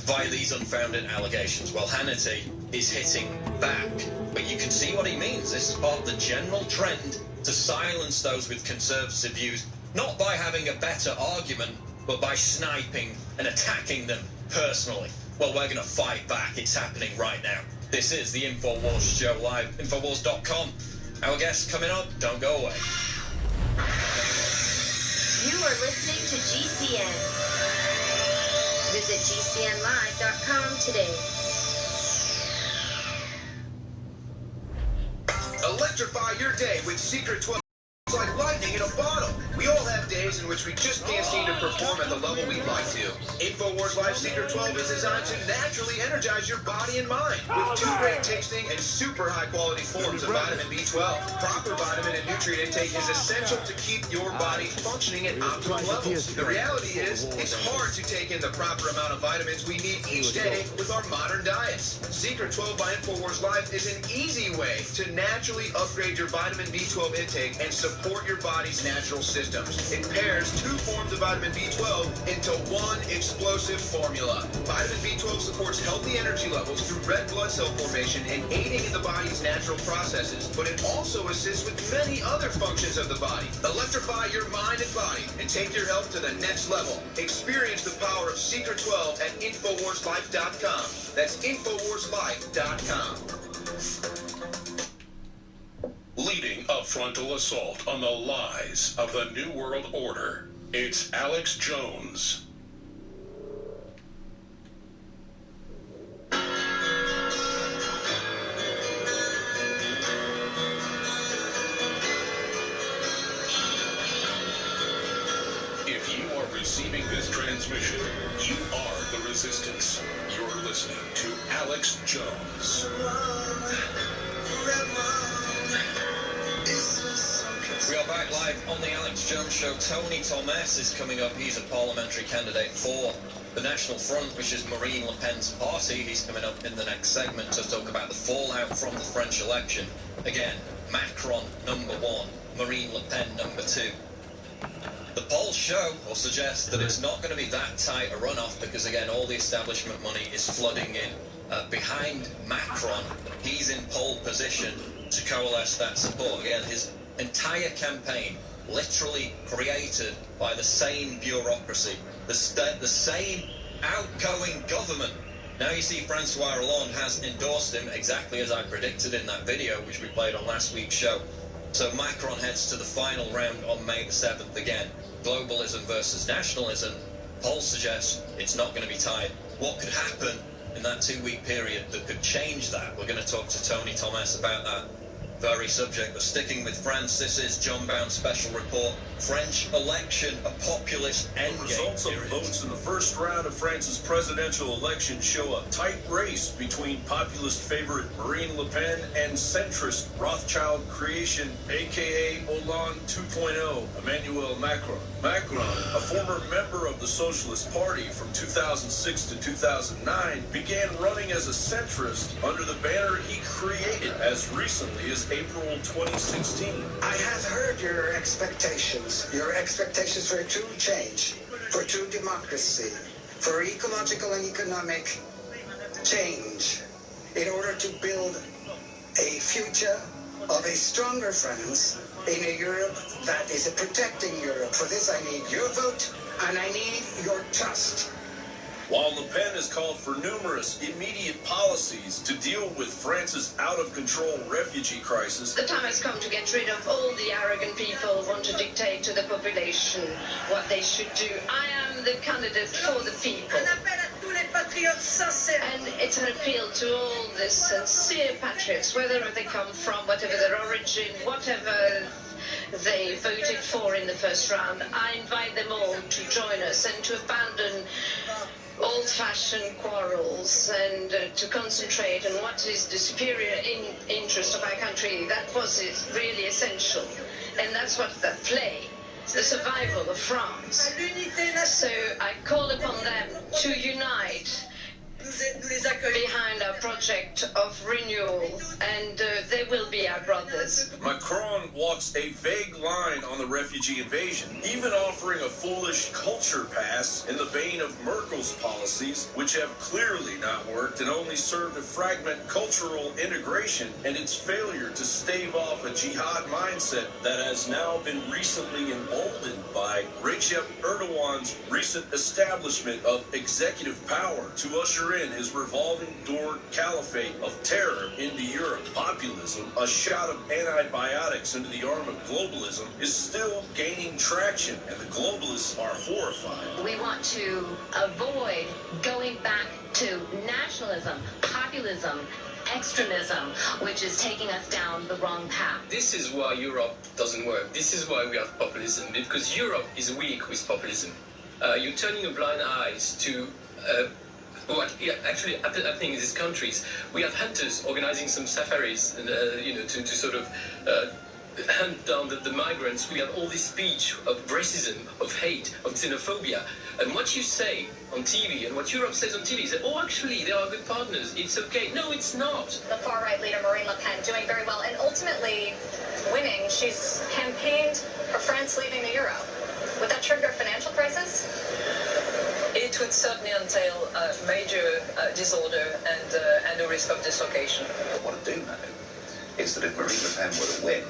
via these unfounded allegations. Well, Hannity is hitting back, but you can see what he means. This is part of the general trend to silence those with conservative views, not by having a better argument, but by sniping and attacking them personally. Well, we're going to fight back. It's happening right now. This is the InfoWars Show Live, InfoWars.com. Our guests coming up, don't go away. You are listening to GCN. Visit GCNlive.com today. Electrify your day with Secret 12. It's like lightning in a bottle. We all have days in which we just can't seem to perform at the level we'd like to. InfoWars Life Secret 12 is designed to naturally energize your body and mind with 2 great tasting and super high quality forms of vitamin B12. Proper vitamin and nutrient intake is essential to keep your body functioning at optimal levels. The reality is, it's hard to take in the proper amount of vitamins we need each day with our modern diets. Secret 12 by InfoWars Life is an easy way to naturally upgrade your vitamin B12 intake and support your body's natural systems. It pairs 2 forms of vitamin B12 into one explosive formula. Vitamin B12 supports healthy energy levels through red blood cell formation and aiding in the body's natural processes, but it also assists with many other functions of the body. Electrify your mind and body and take your health to the next level. Experience the power of Secret 12 at InfoWarsLife.com. That's InfoWarsLife.com. Leading a frontal assault on the lies of the New World Order, it's Alex Jones. If listening to Alex Jones. We are back live on the Alex Jones Show. Tony Thomas is coming up. He's a parliamentary candidate for the National Front, which is Marine Le Pen's party. He's coming up in the next segment to talk about the fallout from the French election. Again, Macron number 1, Marine Le Pen number 2. The polls show or suggest that it's not going to be that tight a runoff because, again, all the establishment money is flooding in behind Macron. He's in pole position to coalesce that support. Again, his entire campaign literally created by the same bureaucracy, the same outgoing government. Now you see Francois Hollande has endorsed him exactly as I predicted in that video, which we played on last week's show. So Macron heads to the final round on May the 7th again. Globalism versus nationalism. Polls suggest it's not going to be tied. What could happen in that 2-week period that could change that? We're going to talk to Tony Thomas about that very subject. But sticking with France, this is John Bound's special report. French election, a populist endgame. Results of votes in the first round of France's presidential election show a tight race between populist favorite Marine Le Pen and centrist Rothschild creation, a.k.a. Hollande 2.0, Emmanuel Macron. Macron, a former member of the Socialist Party from 2006 to 2009, began running as a centrist under the banner he created as recently as April 2016. I have heard your expectations for a true change, for true democracy, for ecological and economic change, in order to build a future of a stronger France in a Europe that is a protecting Europe. For this I need your vote and I need your trust. While Le Pen has called for numerous immediate policies to deal with France's out-of-control refugee crisis, the time has come to get rid of all the arrogant people who want to dictate to the population what they should do. I am the candidate for the people. And it's an appeal to all the sincere patriots, wherever they come from, whatever their origin, whatever they voted for in the first round. I invite them all to join us and to abandon old-fashioned quarrels and to concentrate on what is the superior interest of our country. That was really essential. And that's what's at play, the survival of France. So I call upon them to unite behind our project of renewal, and they will be our brothers. Macron walks a vague line on the refugee invasion, even offering a foolish culture pass in the vein of Merkel's policies, which have clearly not worked and only served to fragment cultural integration, and its failure to stave off a jihad mindset that has now been recently emboldened by Recep Erdogan's recent establishment of executive power to usher in his revolving door caliphate of terror into Europe. Populism, a shot of antibiotics into the arm of globalism, is still gaining traction, and the globalists are horrified. We want to avoid going back to nationalism, populism, extremism, which is taking us down the wrong path. This is why Europe doesn't work. This is why we have populism, because Europe is weak with populism. You're turning a blind eye to what actually happening in these countries. We have hunters organizing some safaris, to sort of hunt down the migrants. We have all this speech of racism, of hate, of xenophobia. And what you say on TV and what Europe says on TV is that, oh, actually, they are good partners. It's okay. No, it's not. The far-right leader, Marine Le Pen, doing very well and ultimately winning. She's campaigned for France leaving the euro. Would that trigger a financial crisis? It would certainly entail a major disorder and a risk of dislocation. What I do know is that if Marine Le Pen were to win,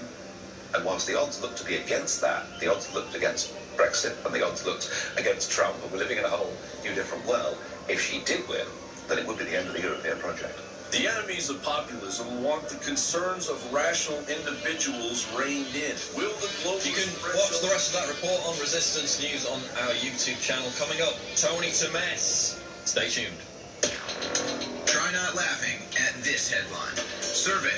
and whilst the odds look to be against that, the odds looked against Brexit and the odds looked against Trump, and we're living in a whole new different world, if she did win, then it would be the end of the European project. The enemies of populism want the concerns of rational individuals reined in. Will the global... You can watch the rest of that report on Resistance News on our YouTube channel. Coming up, Tony Thomas. Stay tuned. Try not laughing at this headline. Survey.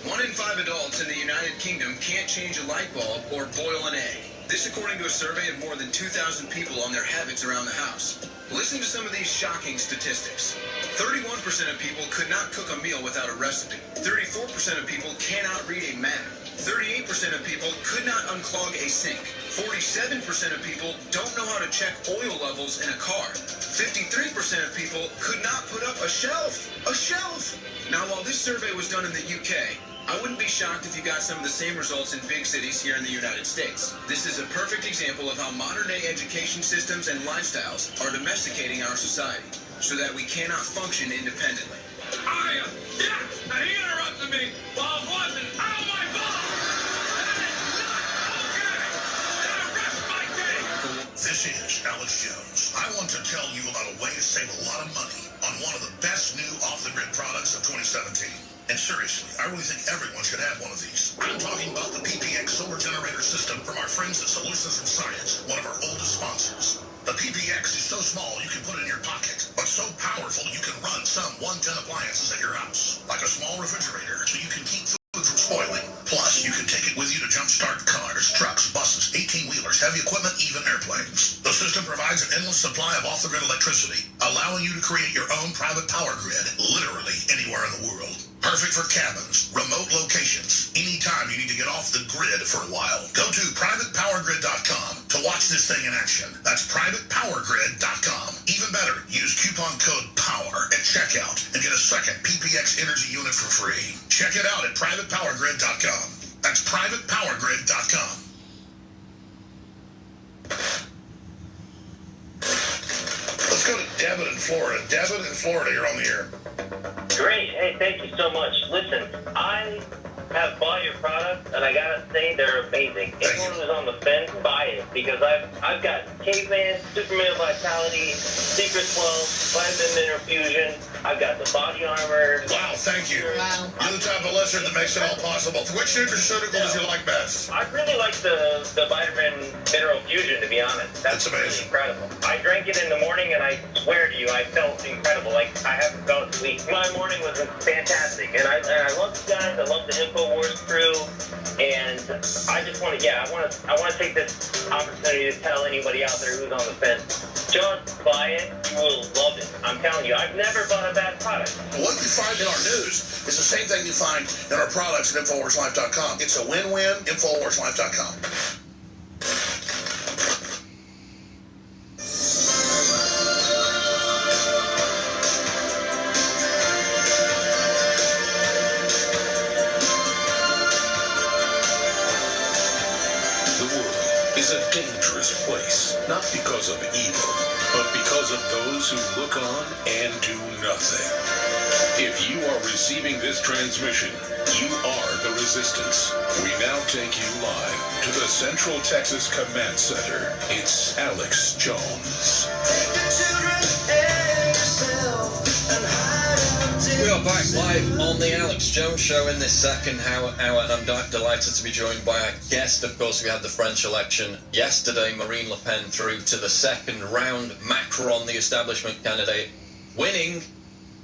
1 in 5 adults in the United Kingdom can't change a light bulb or boil an egg. This according to a survey of more than 2,000 people on their habits around the house. Listen to some of these shocking statistics. 31% 32% of people could not cook a meal without a recipe. 34% of people cannot read a map. 38% of people could not unclog a sink. 47% of people don't know how to check oil levels in a car. 53% of people could not put up a shelf. A shelf! Now, while this survey was done in the UK, I wouldn't be shocked if you got some of the same results in big cities here in the United States. This is a perfect example of how modern-day education systems and lifestyles are domesticating our society so that we cannot function independently. Yeah, and he interrupted me while I was watching. Oh, my God! This is Alex Jones. I want to tell you about a way to save a lot of money on one of the best new off-the-grid products of 2017. And seriously, I really think everyone should have one of these. I'm talking about the PPX solar generator system from our friends at Solutions and Science, one of our oldest sponsors. The PPX is so small you can put it in your pocket, but so powerful you can run some 110 appliances at your house, like a small refrigerator, so you can keep food from spoiling. Plus, you can take it with you to jumpstart cars, trucks, buses, 18-wheelers, heavy equipment, even airplanes. The system provides an endless supply of off-the-grid electricity, allowing you to create your own private power grid, literally anywhere in the world. Perfect for cabins, remote locations, anytime you need to get off the grid for a while. Go to privatepowergrid.com to watch this thing in action. That's privatepowergrid.com. Even better, use coupon code POWER at checkout and get a second PPX energy unit for free. Check it out at privatepowergrid.com. That's privatepowergrid.com. Let's go to Devin in Florida. Devin in Florida, you're on the air. Great. Hey, thank you so much. Listen, I have bought your product, and I gotta say they're amazing. Anyone who's on the fence, buy it, because I've got Caveman, Superman Vitality, Secret 12, Vitamin Mineral Fusion. I've got the body armor. Wow, thank you. Wow. You're the type of listener that makes it all possible. Which nutraceutical did you like best? I really like the Vitamin Mineral Fusion, to be honest. That's amazing. Really incredible. I drank it in the morning, and I swear to you, I felt incredible. Like, I haven't felt a week. My morning was fantastic, and I love you guys. I love the InfoWars crew, and I just want to, I want to take this opportunity to tell anybody out there who's on the fence, just buy it. You will love it. I'm telling you, I've never bought a bad product. What you find in our news is the same thing you find in our products at InfoWarsLife.com. It's a win-win, InfoWarsLife.com. Not because of evil, but because of those who look on and do nothing. If you are receiving this transmission, you are the Resistance. We now take you live to the Central Texas Command Center. It's Alex Jones. We are back live on the Alex Jones Show in this second hour, and I'm delighted to be joined by our guest. Of course, we had the French election yesterday. Marine Le Pen through to the second round. Macron, the establishment candidate, winning.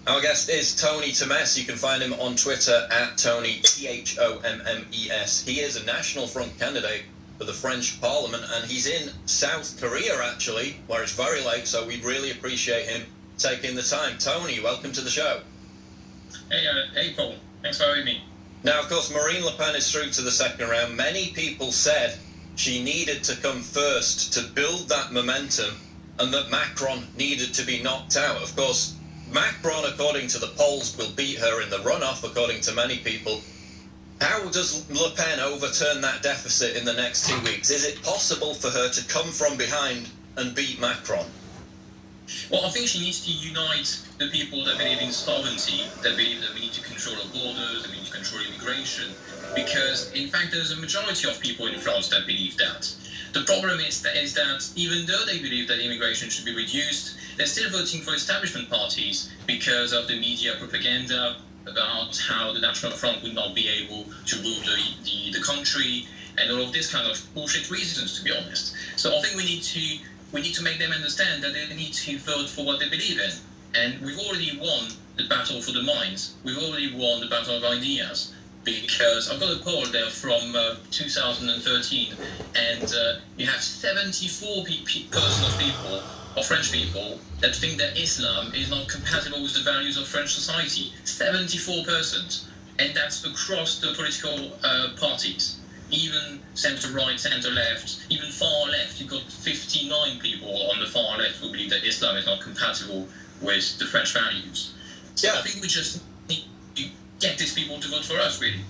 Our guest is Tony Tommes. You can find him on Twitter at Tony, Thommes. He is a National Front candidate for the French Parliament, and he's in South Korea, actually, where it's very late, so we really appreciate him taking the time. Tony, welcome to the show. Hey, Paul. Thanks for having me. Now, of course, Marine Le Pen is through to the second round. Many people said she needed to come first to build that momentum and that Macron needed to be knocked out. Of course, Macron, according to the polls, will beat her in the runoff, according to many people. How does Le Pen overturn that deficit in the next 2 weeks? Is it possible for her to come from behind and beat Macron? Well, I think she needs to unite the people that believe in sovereignty, that believe that we need to control our borders, that we need to control immigration, because, in fact, there's a majority of people in France that believe that. The problem is that even though they believe that immigration should be reduced, they're still voting for establishment parties because of the media propaganda about how the National Front would not be able to rule the country, and all of this kind of bullshit reasons, to be honest. So I think we need to make them understand that they need to vote for what they believe in. And we've already won the battle for the minds. We've already won the battle of ideas. Because I've got a poll there from 2013, and you have 74% of people of French people that think that Islam is not compatible with the values of French society. 74%. And that's across the political parties. Even centre-right, centre-left, even far left. You've got 59 people on the far left who believe that Islam is not compatible with the French values. So I think we just need to get these people to vote for us, really.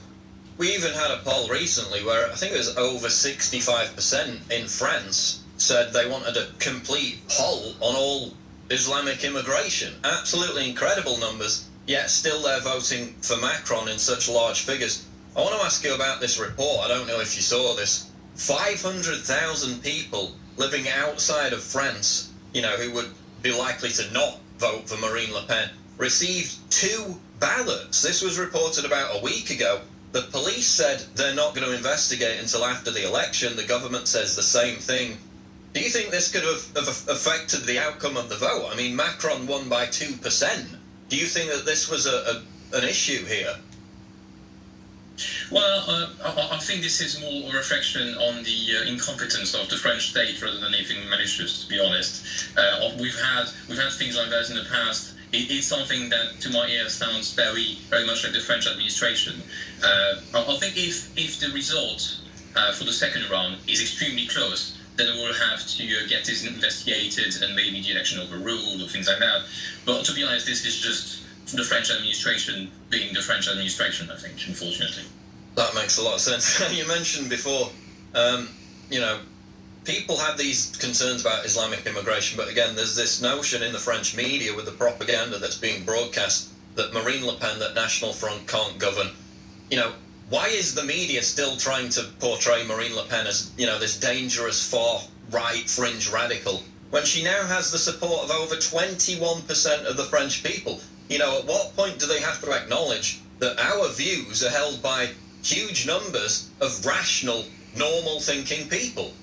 We even had a poll recently where I think it was over 65% in France said they wanted a complete halt on all Islamic immigration. Absolutely incredible numbers, yet still they're voting for Macron in such large figures. I want to ask you about this report. I don't know if you saw this. 500,000 people living outside of France, who would be likely to not vote for Marine Le Pen, received 2 ballots. This was reported about a week ago. The police said they're not going to investigate until after the election. The government says the same thing. Do you think this could have affected the outcome of the vote? I mean, Macron won by 2%. Do you think that this was an issue here? Well, I think this is more a reflection on the incompetence of the French state rather than anything malicious, to be honest. We've had things like that in the past. It's something that, to my ear, sounds very, very much like the French administration. I think if the result for the second round is extremely close, then we'll have to get this investigated and maybe the election overruled or things like that. But to be honest, this is just the French administration being the French administration, I think, unfortunately. That makes a lot of sense. You mentioned before, people have these concerns about Islamic immigration, but again, there's this notion in the French media with the propaganda that's being broadcast that Marine Le Pen, that National Front can't govern. Why is the media still trying to portray Marine Le Pen as, this dangerous far-right fringe radical, when she now has the support of over 21% of the French people? At what point do they have to acknowledge that our views are held by huge numbers of rational, normal-thinking people?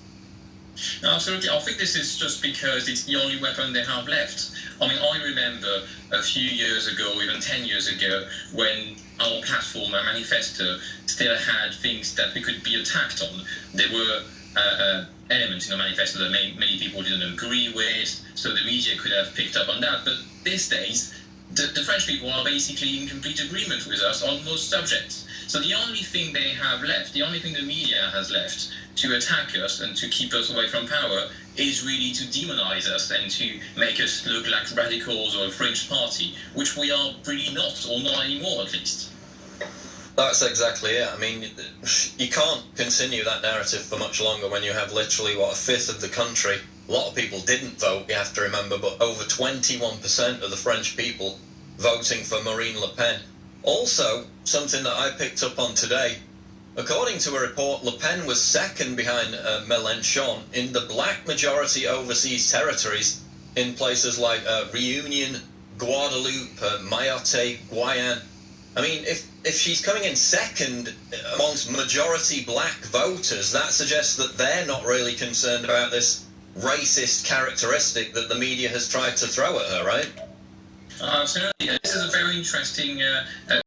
No, absolutely. I think this is just because it's the only weapon they have left. I mean, I remember a few years ago, even 10 years ago, when our platform, our manifesto, still had things that we could be attacked on. There were elements in the manifesto that many people didn't agree with, so the media could have picked up on that. But these days, the French people are basically in complete agreement with us on most subjects. So the only thing they have left, the only thing the media has left to attack us and to keep us away from power is really to demonize us and to make us look like radicals or a fringe party, which we are really not, or not anymore at least. That's exactly it. I mean, you can't continue that narrative for much longer when you have literally, a fifth of the country. A lot of people didn't vote, you have to remember, but over 21% of the French people voting for Marine Le Pen. Also, something that I picked up on today, according to a report, Le Pen was second behind Mélenchon in the black majority overseas territories in places like Reunion, Guadeloupe, Mayotte, Guyane. I mean, if she's coming in second amongst majority black voters, that suggests that they're not really concerned about this racist characteristic that the media has tried to throw at her, right? Absolutely. This is a very interesting